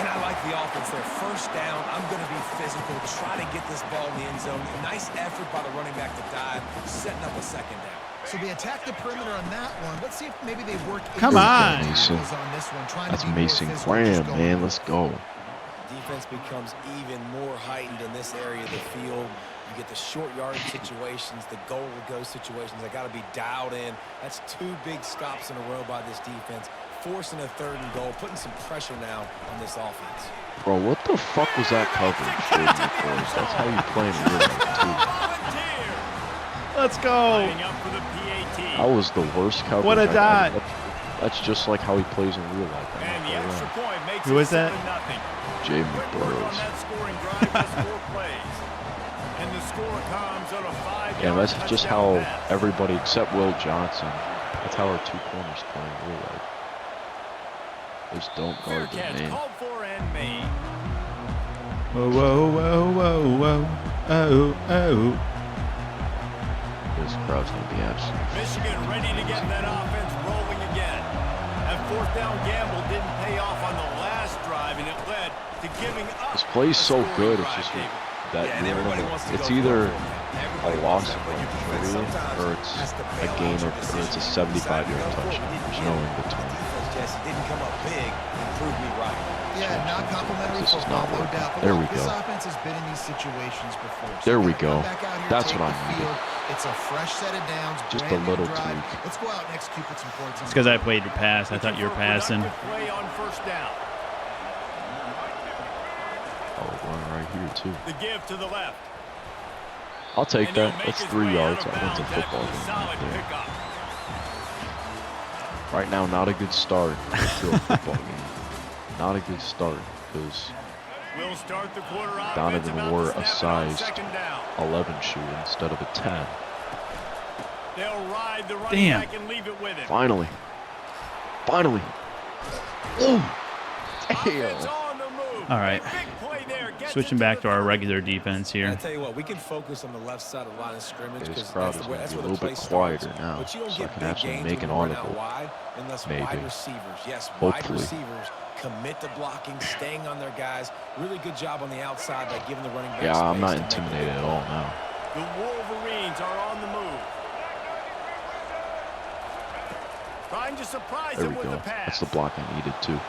And I like the offense there. 1st down, I'm going to be physical, try to get this ball in the end zone. Nice effort by the running back to dive, setting up a 2nd down. So they attack the perimeter on that one. Let's see if maybe they work. Come on. Mason. On this one, trying That's to be more Mason physical, Graham, just going man. for Let's it. go. Defense becomes even more heightened in this area of the field. You get the short yardage situations, the goal to go situations. They got to be dialed in. That's 2 big stops in a row by this defense, forcing a 3rd and goal, putting some pressure now on this offense. Bro, what the fuck was that coverage, Jaden McCoy? That's how you play in real life, too. Volunteer. Let's go. Lining up for the PAT. That was the worst coverage. What a I've dot. ever- That's just like how he plays in real life. I'm And not the gonna extra lie. point makes Who it is that? 7-0. Jamie Quick work on Burrows. that scoring drive, just 4 plays. And the score comes on a 5-yard Yeah, that's just touchdown how pass. everybody except Will Johnson. That's how our 2 corners play in real life. Just don't Fair guard the catch man. called for and made. Whoa, whoa, whoa, whoa, whoa. Oh, oh. This crowd's gonna be absolute. Michigan ready to get that offense rolling again. That 4th down gamble didn't pay off on the last drive, and it led to giving up. This play's a so scoring good. It's drive, just David. that Yeah, and you're everybody gonna- wants to it's go either for it. a Everybody loss wants of it, but your like defense 3 sometimes or it's has to a bail gain out your of or it's a decisions. 75-yard Decided to go for it. touchdown. We didn't There's get no it. in between. Defense, Jesse, didn't come up big and prove me right. Yeah, not complimentary This is football, not no working. doubt. But There look, we this go. offense has been in these situations before. So There we they're gonna go. come back out here, That's take what I the needed. field. It's a fresh set of downs. Just a brand new little drive. tweak. Let's go out and execute with some points. It's because I played your pass. I thought you were For a passing. productive play on 1st down. Oh, one right here too. The give to the left. I'll take And he'll that. make That's his 3 way yards. out of I went to bounds football after the game solid right there. pickup. Right now, not a good start to a football game. Not a good start because We'll start the quarter offense Donovan about wore to a snap it on sized 2nd down. 11 shoe instead of a 10. They'll ride the running Damn. back and leave it with him. Finally. Finally. Ooh. Offense Damn. on the move. All right. Big play there. Gets Switching it to back the to our 30. regular defense I here. tell you what, we can focus on the left side of the line of scrimmage This because crowd that's, is where, gonna that's be a where the little play bit starts. quieter now, But you don't so I get can big actually gains make when an you run out audible. wide unless Maybe. wide receivers, yes, wide Hopefully. receivers commit to blocking, staying on their guys. Really good job on the outside by giving the running back Yeah, I'm not space to make the intimidated big at all play. now. The Wolverines are on the move. Trying to surprise There him we with go. the pass. That's the block I needed too.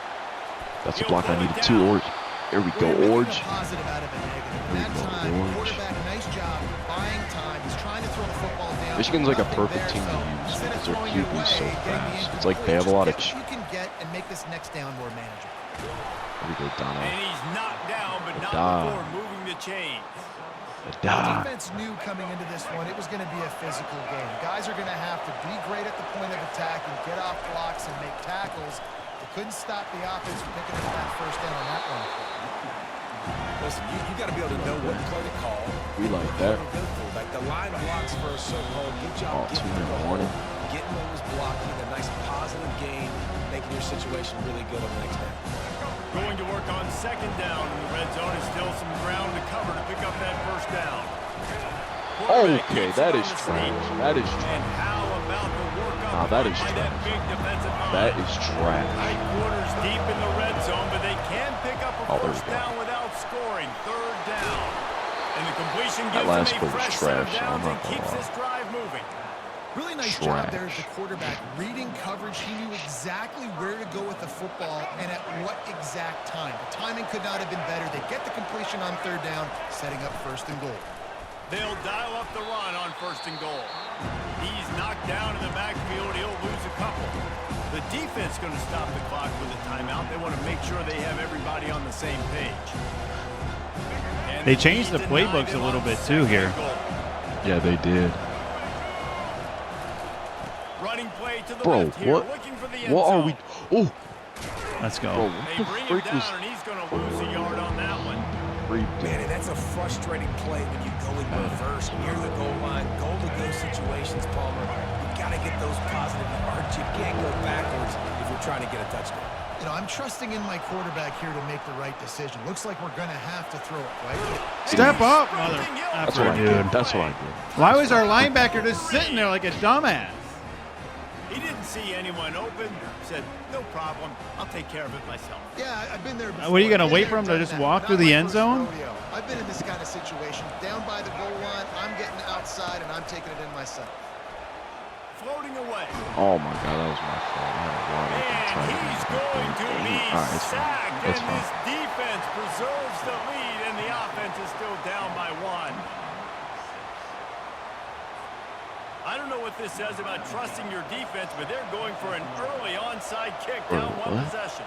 That's the He'll block I pull it needed too, down. Orge. There we go, We're making Orge. a positive out of a negative. And There that we go, time, Orange. quarterback, nice job buying time. He's trying to throw the football down. Michigan's like a Nothing perfect there, team to so use instead of because their throwing it QB is so away, getting the fast. It's like they have a incomplete, lot of. just get what you can get and make this next down more manageable. There we go, Donovan. And he's knocked down, but not Da. before moving the chains. The Da. defense knew coming into this one it was going to be a physical game. Guys are going to have to be great at the point of attack and get off blocks and make tackles. They couldn't stop the offense from picking up that first down on that one. Listen, you got to be able to know what play to call. We like that. Like the line blocks for a so-called good job Oh, getting 2 in to the the morning. hole, getting what was blocking, a nice positive gain, making your situation really good on the next down. Going to work on second down in the red zone. Is still some ground to cover to pick up that first down. Okay, that is trash. That is And trash. how about the work up Nah, that is by that trash. big defensive line? That is trash. Tight quarters deep in the red zone, but they can pick up a Oh, there first we go. down without scoring. Third down. And the completion That gives last them play a was fresh set of trash, so I'm downs not and gonna keeps lie. this drive moving. Really nice job there as the Trash. quarterback. Reading coverage, he knew exactly where to go with the football and at what exact time. The timing could not have been better. They get the completion on third down, setting up first and goal. They'll dial up the run on first and goal. He's knocked down in the backfield. He'll lose a couple. The defense going to stop the clock with a timeout. They want to make sure they have everybody on the same page. And They changed the playbooks a little bit too here. Yeah, they did. Running play to the Bro, left here, what? looking for the end What are zone. we? Oh, Let's go. bro, They what the bring him freak down, was and he's going to lose a yard on that one. freak? Man, and that's a frustrating play when you go in reverse near the goal line. Goal-to-go situations, Palmer. You got to get those positive yards. You can't go backwards if you're trying to get a touchdown. You know, I'm trusting in my quarterback here to make the right decision. Looks like we're going to have to throw it, right? Step up, mother. That's what I Dude. did. That's what I did. Why was our linebacker just sitting there like a dumbass? He didn't see anyone open. Said, no problem. I'll take care of it myself. Yeah, I've been there before. What, are you gonna Been wait there, for him to done just that. walk Not through the my end first zone? rodeo. I've been in this kind of situation. Down by the goal line, I'm getting outside, and I'm taking it in myself. Floating away. Oh my God, that was my fault. I had a wide open And tight end. he's going to be All right, it's fine. sacked. It's And fine. this defense preserves the lead, and the offense is still down by one. I don't know what this says about trusting your defense, but they're going for an early onside kick down one What? possession.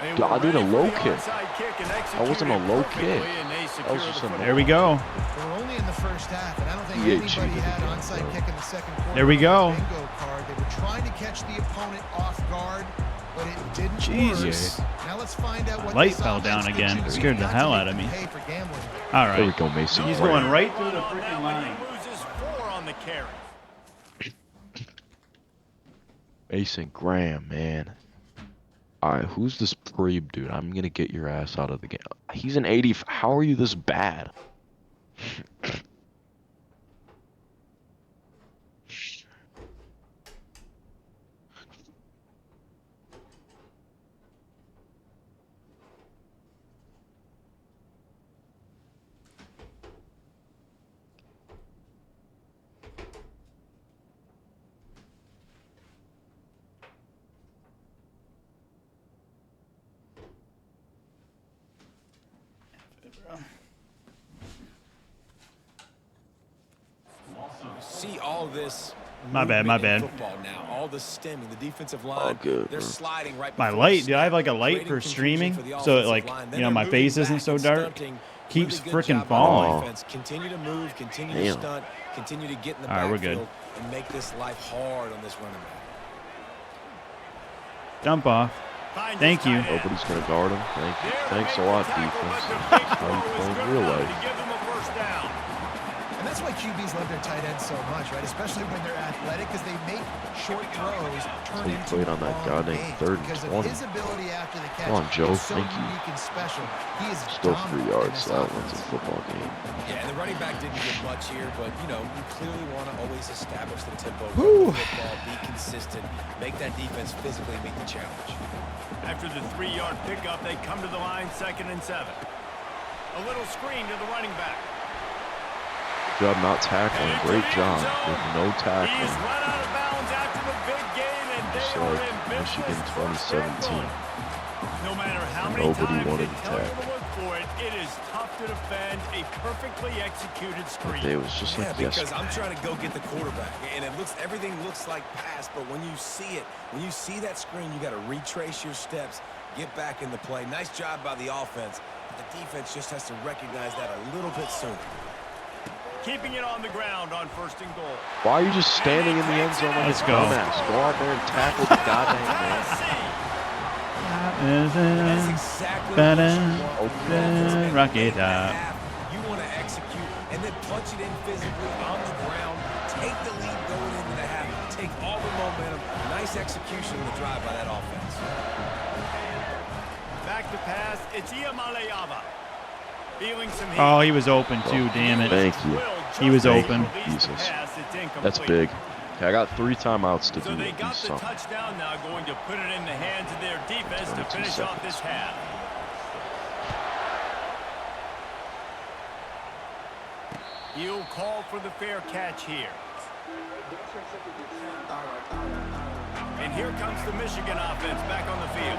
They Dude, were I did a ready for low the kick. onside kick and That wasn't a executed low perfectly, kick. and they That was secure just the a- football. There we go. We're only in the first half, and I don't think He anybody cheated had again, onside bro. kick in the second quarter. There we on go. the bingo card. They were trying to catch the opponent off guard, but it didn't Jesus. work. Now let's find out what Light this fell offense down can again. do. It scared the Not to hell make out of them me. pay for gambling. All There we right. go, Mason. He's Graham. going right through the On that freaking one, line. He loses 4 on the carry. Mason Graham, man. All right, who's this Preeb dude? I'm gonna get your ass out of the game. He's an 80. How are you this bad? See all this. My bad, my movement in bad. Football now, all the stemming, the defensive line. All good, They're bro. sliding right. My before light, the dude, I have like a snap, light creating for confusion streaming, for the so it offensive like, line. you Then know, they're my moving face isn't back so and dark. stunting. Keeps Really good freaking job by the falling. defense. Continue to move, continue Damn. to stunt, continue to get in the All right, we're backfield good. and make this life hard on this running back. Dump off. Finds Thank his you. tight end. Nobody's gonna guard him. Thank you. There to Thanks a make the lot, tackle, defense. but the This big is how you throw is play in good real enough life. to give them a first down. And that's why QBs love their tight ends so much, right? Especially when they're athletic, because they make short throws turn he into played on that long goddamn gains. 3rd and Because of 20. his ability after the catch. Come on, Joe. It's so Thank you. unique and special. He is Still 3 dominant in yards. this So that offense. one's a football game. Yeah, and the running back didn't get much here, but, you know, you clearly want to always establish the tempo, Whew. run the football, be consistent, make that defense physically meet the challenge. After the 3-yard pickup, they come to the line 2nd and 7. A little screen to the running back. Good job not tackling. And Great into the end job zone. with no He's tackling. run out of bounds after the big gain, and they Just are like in business. Michigan First and 2017. goal. No matter how many Nobody times wanted they to tell you to tackle. look for it, it is tough to defend a perfectly executed screen. It was just Yeah, like because yesterday. I'm trying to go get the quarterback, and everything looks like pass, but when you see it, when you see that screen, you got to retrace your steps, get back in the play. Nice job by the offense, but the defense just has to recognize that a little bit sooner. keeping it on the ground on 1st and goal. Why are you just standing in the end zone like Let's a go. dumbass? Go out there and tackle the goddamn man. That's exactly what you want. Rock it up. You want to execute and then punch it in physically on the ground. Take the lead going into the half. Take all the momentum. Nice execution of the drive by that offense. Back to pass. It's Iamaleava. Feeling some heat. Oh, he was open too. Damn it. Thank you. He was open. Jesus. That's big. Okay, I got 3 timeouts to So do they at got least the something. touchdown now, going to put it in the hands of their defense to 32 finish off seconds. this half. He'll call for the fair catch here. And here comes the Michigan offense back on the field.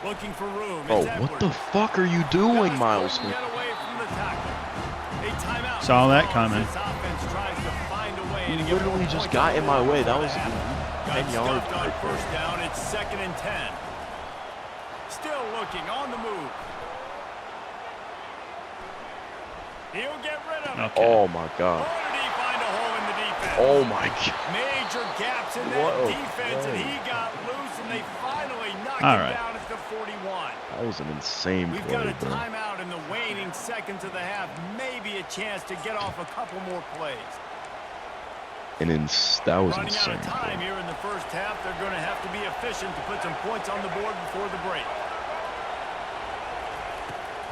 Looking for room. Oh, It's what the Edwards. fuck are you doing, Miles? Get away from the tackle. A timeout. Saw that As coming. this offense tries to find a way to You get literally more just points got on in my the way. board That for was the half. 10 Got yards stuffed on right there. 1st down. It's 2nd and 10. Still looking on the move. He'll get rid of it. Okay. Oh my god. Or did he find a hole in the defense? Oh my god. Major gaps in that Whoa. defense, and Whoa. he got loose, and they finally knocked All him right. down at the 41. That was an insane We've play, got a bro. timeout in the waning seconds of the half. Maybe a chance to get off a couple more plays. That was Running insane. out of time Bro. here in the 1st half. They're going to have to be efficient to put some points on the board before the break.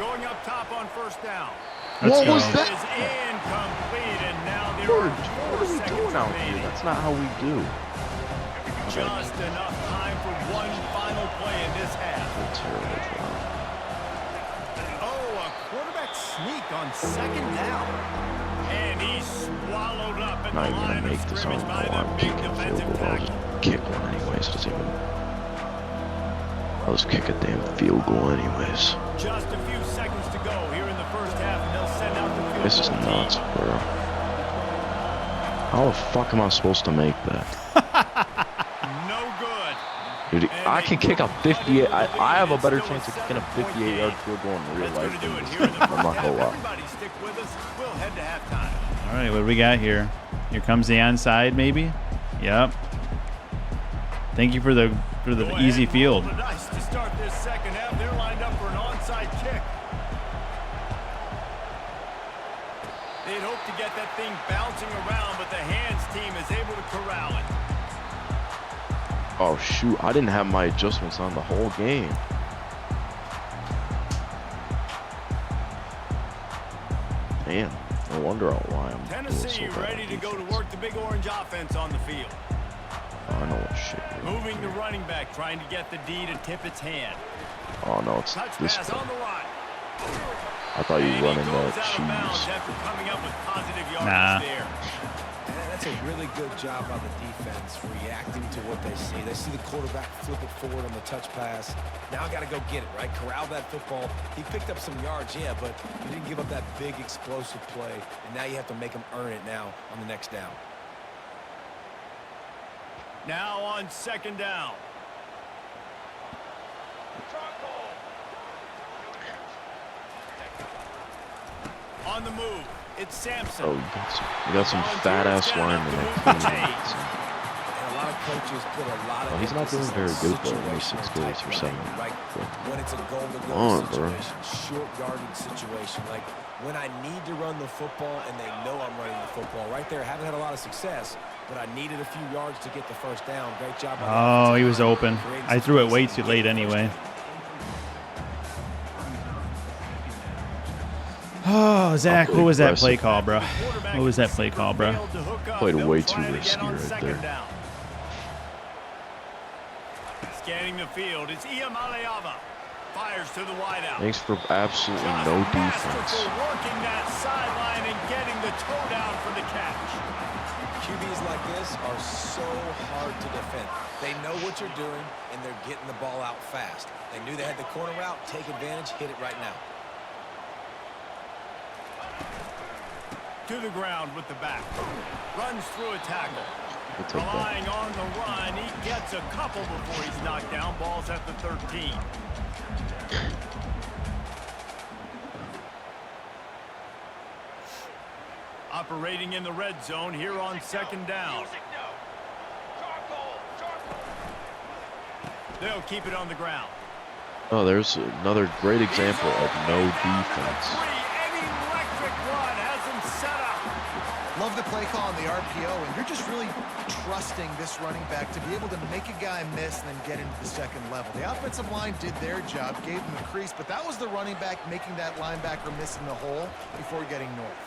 Going up top on 1st down. Let's What go. was It that? is incomplete, and now there George, are 4 what are we seconds doing out here? remaining. That's not how we do. Just enough time for one final play in this half. Terrible job. Oh, a quarterback sneak on 2nd down. And he's swallowed up at Not the even line gonna of make this on scrimmage by the the line. big Kick a defensive field goal. I'll tackle. just kick one anyways. Doesn't even. I'll just kick a damn field goal anyways. Just a few seconds to go here in the 1st half, and they'll send out the field This is goal nuts, team. bro. How the fuck am I supposed to make that? No good. Dude, I can kick a 58. I have a better chance of kicking a 58-yard field goal in real That's life going to do than it this here in thing. the I'm not 1st gonna half. lie. Everybody stick with us. We'll head to halftime. All right, what do we got here? Here comes the onside, maybe. Yep. Thank you for the Go ahead easy and field. roll the dice to start this 2nd half. They're lined up for an onside kick. They'd hope to get that thing bouncing around, but the hands team is able to corral it. Oh shoot, I didn't have my adjustments on the whole game. Man, no wonder why I'm doing Tennessee so bad ready on to go to defense. work the big orange offense on the field. Oh, I know what shit. you're Moving the doing. running back, trying to get the D to tip its hand. Oh no, it's Touch this pass play. on the run. I thought you And were he running goes that out of bounds cheese. after coming up with positive yardage Nah. there. That's a really good job by the defense reacting to what they see. They see the quarterback flip it forward on the touch pass. Now I got to go get it, right? Corral that football. He picked up some yards, yeah, but you didn't give up that big explosive play. And now you have to make him earn it now on the next down. Now on 2nd down. On the move, it's Sampson. Oh, you got some fat ass lineman that clean. And a lot of coaches put a lot of Well, he's not doing emphasis very on good, though, when he's situational 6 type goals for running, 7. Like when it's a goal-to-go on, bro. situation, short yardage situation. Like when I need to run the football and they know I'm running the football. Right there, haven't had a lot of success, but I needed a few yards to get the 1st down. Great job. by the Oh, he offensive was line, open. creating I some threw it space way to too get late the first anyway. down. Oh, Zach, what was that play Impressive. call, bro? What was that play call, bro? Played way too risky right there. Scanning the field, it's Iamaleava. Fires to the wideout. Thanks for absolutely no defense. Masterful working that sideline and getting the toe down for the catch. QBs like this are so hard to defend. They know what you're doing, and they're getting the ball out fast. They knew they had the corner route. Take advantage. Hit it right now. To the ground with the back. Runs through a tackle. We'll take that. Relying on the run. He gets a couple before he's knocked down. Ball's at the 13. Operating in the red zone here on 2nd down. They'll keep it on the ground. Oh, there's another great example of no defense. An electric run has him set up. Love the play call on the RPO, and you're just really trusting this running back to be able to make a guy miss and then get into the second level. The offensive line did their job, gave him a crease, but that was the running back making that linebacker miss in the hole before getting north.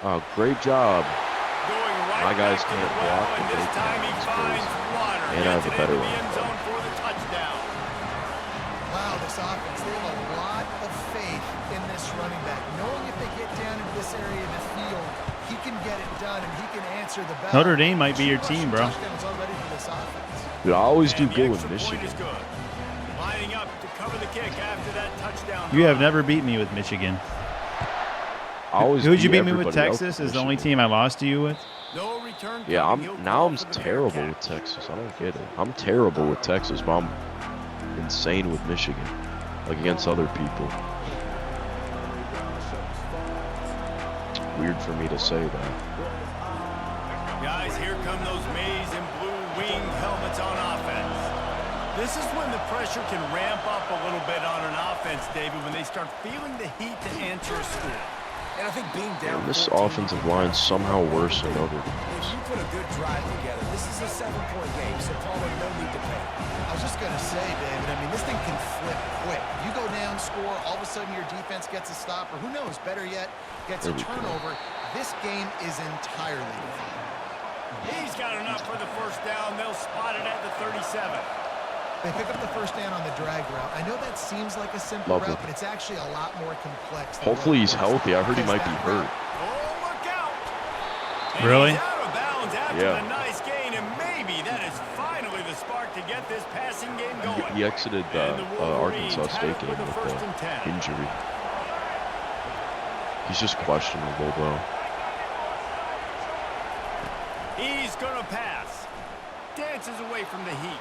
Oh, great job. Going right My guys back to can't the block, well, but and they this can. time he It's finds crazy. water. And I have Gets a it better into the one. end zone for the touchdown. Wow, this offense, they have a lot of faith in this running back. Knowing if they get down into this area of the field, he can get it done and he can answer the bell. Notre Dame might be your team, bro. Touchdowns already for this offense. Dude, I always do And the good with extra point Michigan. is good. Lining up to cover the kick after that touchdown. You have drive. never beat me with Michigan. I always Who'd you beat me everybody with? else Texas with is the only Michigan. team I lost to you with. No return Yeah, coming. He'll now call I'm for the terrible Bearcats. with Texas. I don't get it. I'm terrible with Texas, but I'm insane with Michigan, like against other people. It's weird for me to say that. Guys, here come those maize and blue winged helmets on offense. This is when the pressure can ramp up a little bit on an offense, David, when they start feeling the heat to answer a score. And I think being down And this 14, offensive line somehow worse than Notre Dame. if you put a good drive together, this is a 7-point game, so Palmer, no need to panic. I was just going to say, David, I mean, this thing can flip quick. You go down, score, all of a sudden your defense gets a stop, or who knows, better yet, gets a There we go. turnover. This game is entirely different. He's got enough for the first down. They'll spot it at the 37. They pick up the first down on the drag route. I know that seems like a simple Love it. route, but it's actually a lot more complex. than Hopefully what he's it looks healthy. I heard he because might be that hurt. route- Oh, look out. And Really? he's out of bounds after Yeah. the nice gain, and maybe that is finally the spark to get this passing game going. He exited the And the Wolverines Arkansas have State it game with a with first and 10. the injury. He's just questionable, though. He's going to pass. Dances away from the heat.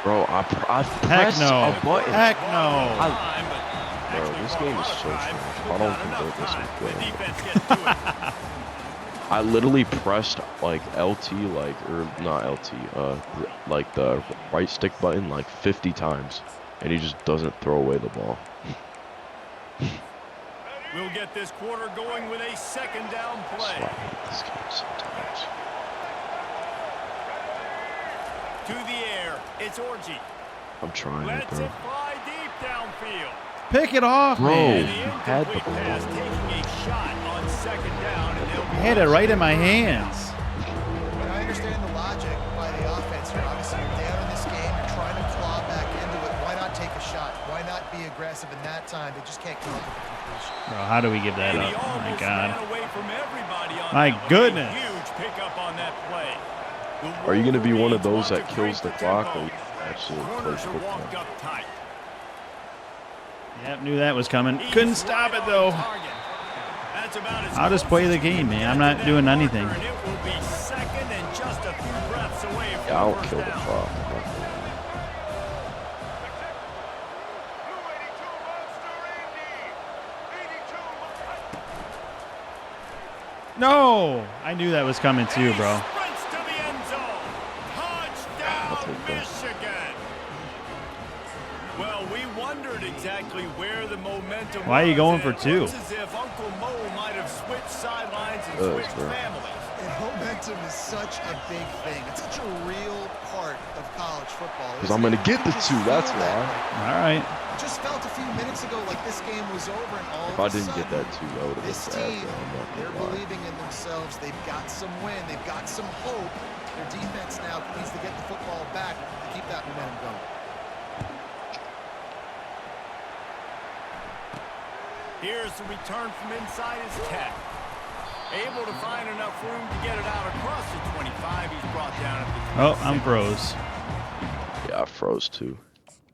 Bro, I pressed no. a button. Heck no. Bro, this game is so strange. I don't think this is The good. defense gets to it. I literally pressed like LT, or not LT, like the right stick button like 50 times, and he just doesn't throw away the ball. We'll get this quarter going with a second down So play. I hate this game sometimes. To the air, it's Orji. I'm trying it, Lets bro. it fly deep downfield. Pick it off, Bro. man. And the had the incomplete pass ball. taking a shot on second down. And they'll I had it right in my hands. And I understand the logic by the offense here. Obviously, you're down in this game. You're trying to claw back into it. Why not take a shot? Why not be aggressive in that time? They just can't come up with a completion. Bro, how do we give that And he up? Oh, my almost God. ran away from everybody on My that one. goodness. A huge pickup on that play. The Are you going to be one of Wolverines those want that to kills the crank clock, or tempo. you actually play Corners are football? walked up tight. Yep, knew that was coming. He's Couldn't stop right it, on though. target. That's about as I'll just close play as the we game, can man. get I'm to not that doing marker, anything. and it will be second and just a few breaths away from Yeah, I the don't first kill the down. clock. No! I knew that was coming too, And he bro. sprints to the end zone. Touchdown, take that. Michigan. Well, we wondered exactly where the momentum Why are you was, going and for it two? looks as if Uncle Mo might have switched sidelines and switched bro. families. And momentum is such a big thing. It's such a real part of college football. Because I'm going to get the You just two, that's feel that why. All right. way. Just felt a few minutes ago like this game was over, and all If of I a didn't get sudden, that two, I would have this been sad, team, bro. I'm not they're gonna lie. believing in themselves. They've got some win. They've got some hope. Their defense now needs to get the football back to keep that momentum going. Here's the return from inside his 10. Able to find enough room to get it out across the 25. He's brought down at the 26. Oh, I'm froze. Yeah, I froze too.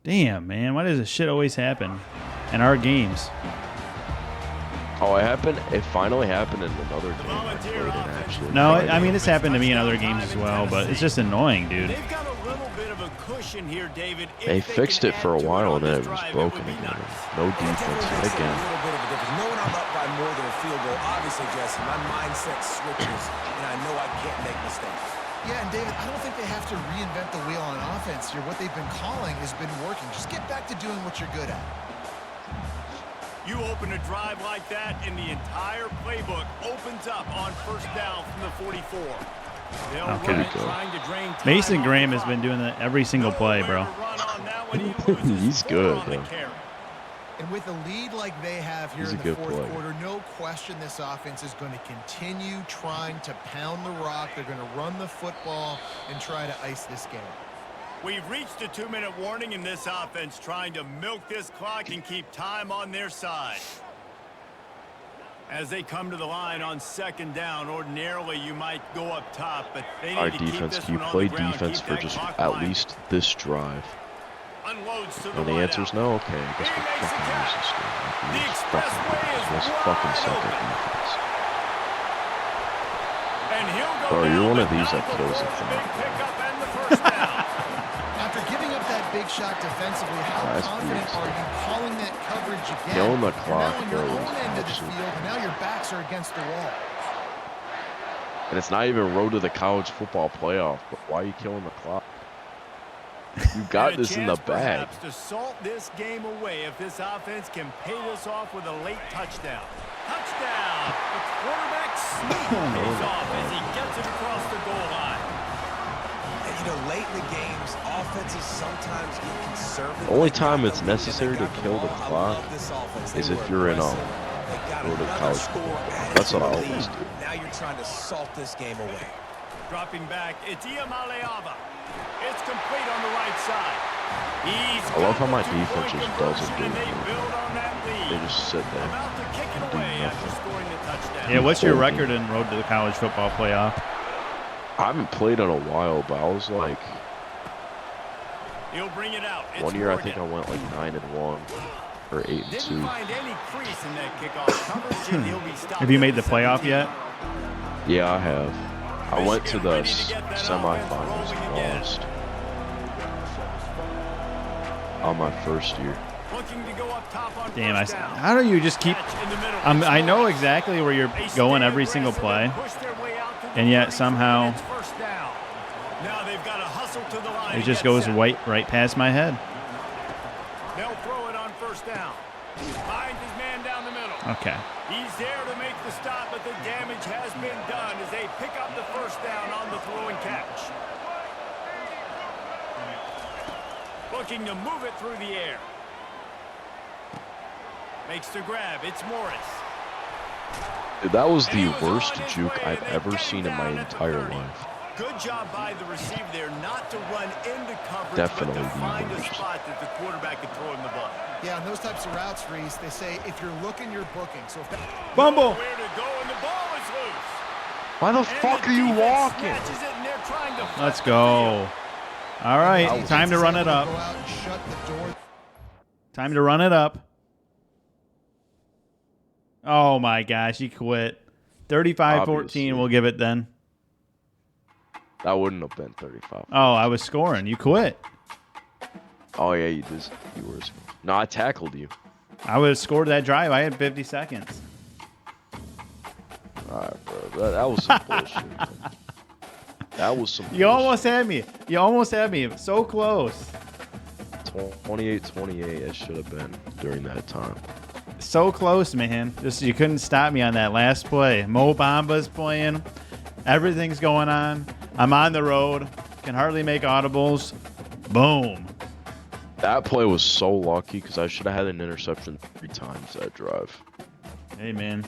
Damn, man. Why does this shit always happen in our games? Oh, it finally happened in another game I volunteer played in, offense. actually. No, I mean, it's happened to me in other games as well, but it's just annoying, dude. They've got a little bit of a cushion here, David. If They can fixed it for add a to while, on and then this it was drive, broken would be again. nice. No That definitely defense makes a again. little bit of a difference. Knowing more than a field goal. Obviously, Jesse, my mindset switches, and I know I can't make mistakes. Yeah, and David, I don't think they have to reinvent the wheel on offense here. What they've been calling has been working. Just get back to doing what you're good at. You open a drive like that, and the entire playbook opens up on first down from the 44. They'll Okay. run it, trying to drain time Mason off Graham the has been clock. doing that every single play, bro. Nowhere to run on that one. He loses He's 4 good, on the though. carry. And with a lead like they have here He's in a the good fourth player. quarter, no question this offense is going to continue trying to pound the rock. They're going to run the football and try to ice this game. We've reached a 2-minute warning in this offense, trying to milk this clock and keep time on their side. As they come to the line on second down, ordinarily you might go up top, but they All need right, to keep defense, this can you one on play the ground, defense keep for that just clock at alive. least this drive? Unloads to Well, the wideout. answer is no. Okay, I guess He we'll makes the fucking catch. lose this game. The Let's expressway is fucking wide suck open. at defense. And he'll go Bro, you're down, one of but these not that kills before it. the big pickup and the first down. After giving up that big shot defensively, how That's confident beautiful. are you calling that coverage again? Killing the You're clock, now on your bro, own is end of the absolute- field, and now your backs are against the wall. And it's not even road to the college football playoff, but why are you killing the clock? You got And a this in the chance bag. perhaps to salt this game away if this offense can pay this off with a late touchdown. Touchdown! The quarterback sneak pays off as he gets it across the goal line. And, you know, late in the games, offenses sometimes get conservative. The only They got time the it's lead and they necessary to got kill the ball. I clock love this offense. is They if were you're in, aggressive. They got road to another college score football. added That's to what I the always lead. do. Now you're trying to salt this game away. Dropping back, it's Iamaleava. It's complete on the right side. He's I love got how my the defense two-point just doesn't conversion, do and they anything. build on that lead. They just sit there. About to kick it and do away after nothing. scoring the touchdown. Yeah, what's your Holding. record in road to the college football playoff? I haven't played in a while, but I was like, He'll bring it out. It's one year I Morgan. think I went like 9-1 or 8-2. Didn't find any crease in that kickoff coverage, and he'll be stopped Have you at made the the playoff 17. yet? Yeah, I have. I went to Michigan the ready to get that semifinals offense rolling and again. lost on my first year. Looking to go up top on Damn, first down. how do you just keep... Catch in the middle. I know Morris. exactly where you're They going stay every single aggressive play. and push their way out to the And yet 33, somehow- and it's first down. Now they've got to hustle to the line. It to just get goes set. right past my head. They'll throw it on first down. Finds his man down the middle. Okay. He's there to make the stop, but the damage has been done as they pick up the first down on the throw and catch. Looking to move it through the air. Makes the grab. It's Morris. Dude, that was And he the was worst on his juke way, I've and they ever get him seen in my down at the entire 30. life. Good job by the receiver there not to run into coverage, Definitely but to the find a worst. spot that the quarterback could throw him the ball. Yeah, on those types of routes, Reese, they say if you're looking, you're booking. So if that... Bumble! Where to go, and the ball is loose. Why the And fuck the are you defense walking? snatches it, and they're trying to Let's flip the field. go. All right, defense time to is run able it up. Go out and shut the door. Time to run it up. Oh my gosh, he quit. 35-14, Obviously. we'll give it then. That wouldn't have been 35. Oh, I was scoring. You quit. Oh yeah, you did. You were. No, I tackled you. I would have scored that drive. I had 50 seconds. All right, bro. That was some bullshit. Man. That was some. You almost had me. You almost had me. So close. 28-28. It should have been during that time. So close, man. Just you couldn't stop me on that last play. Mo Bamba's playing. Everything's going on. I'm on the road. Can hardly make audibles. Boom. That play was so lucky because I should have had an interception 3 times that drive. Hey, man.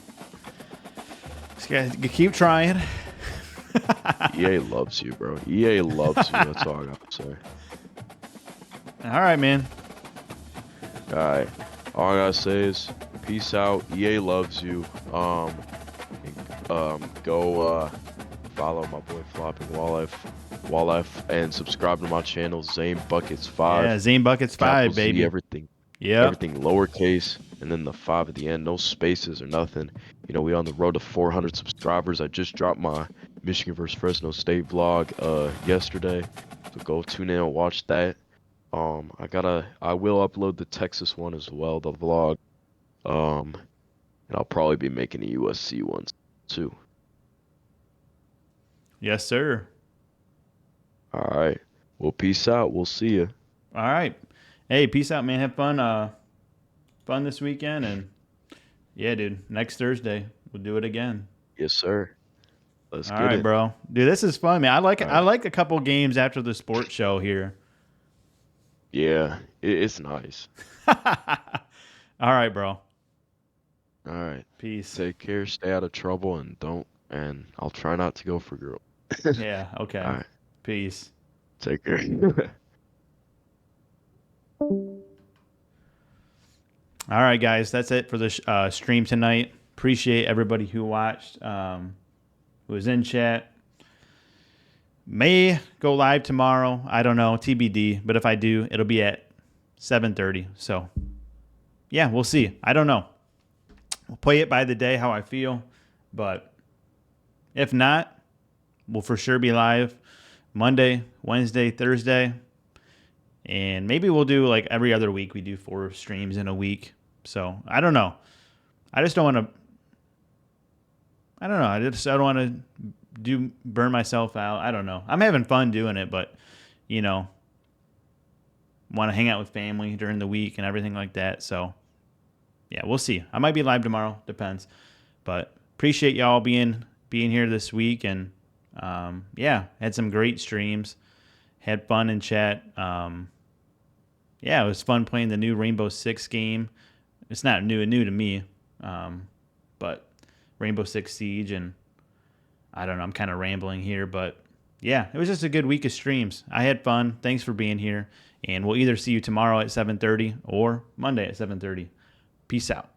Just gotta keep trying. EA loves you, bro. EA loves you. That's all I got to say. All right, man. All right. All I gotta say is peace out. EA loves you. Go follow my boy Flopping Walllife and subscribe to my channel Zane Buckets 5. Yeah, Zane Buckets 5, Capital Z, baby. everything. Yeah. Everything lowercase and then the 5 at the end. No spaces or nothing. You know, we on the road to 400 subscribers. I just dropped my Michigan vs Fresno State vlog yesterday. So go tune in and watch that. I will upload the Texas one as well, the vlog. And I'll probably be making a USC one too. Yes, sir. All right. Well, peace out. We'll see you. All right. Hey, peace out, man. Have fun this weekend, and yeah, dude. Next Thursday we'll do it again. Yes, sir. Let's All get right, it. bro. Dude, this is fun, man. I like All I right. like a couple games after the sports show here. Yeah, it's nice. All right, bro. All right. Peace. Take care. Stay out of trouble, and I'll try not to go for girl. Yeah. Okay. All right. Peace. Take care. All right, guys. That's it for the stream tonight. Appreciate everybody who watched, who was in chat. May go live tomorrow. I don't know, TBD. But if I do, it'll be at 7:30. So, yeah, we'll see. I don't know. We'll play it by the day how I feel. But if not, we'll for sure be live Monday, Wednesday, Thursday. And maybe we'll do like every other week. We do 4 streams in a week. So, I don't know. I just don't want to. I don't know. I don't want to burn myself out. I don't know. I'm having fun doing it, but want to hang out with family during the week and everything like that. So yeah, we'll see. I might be live tomorrow. Depends. But appreciate y'all being here this week, and yeah, had some great streams. Had fun in chat. Yeah, it was fun playing the new Rainbow Six game. It's not new to me, but Rainbow Six Siege, and I don't know, I'm kind of rambling here, but yeah, it was just a good week of streams. I had fun. Thanks for being here, and we'll either see you tomorrow at 7:30 or Monday at 7:30. Peace out.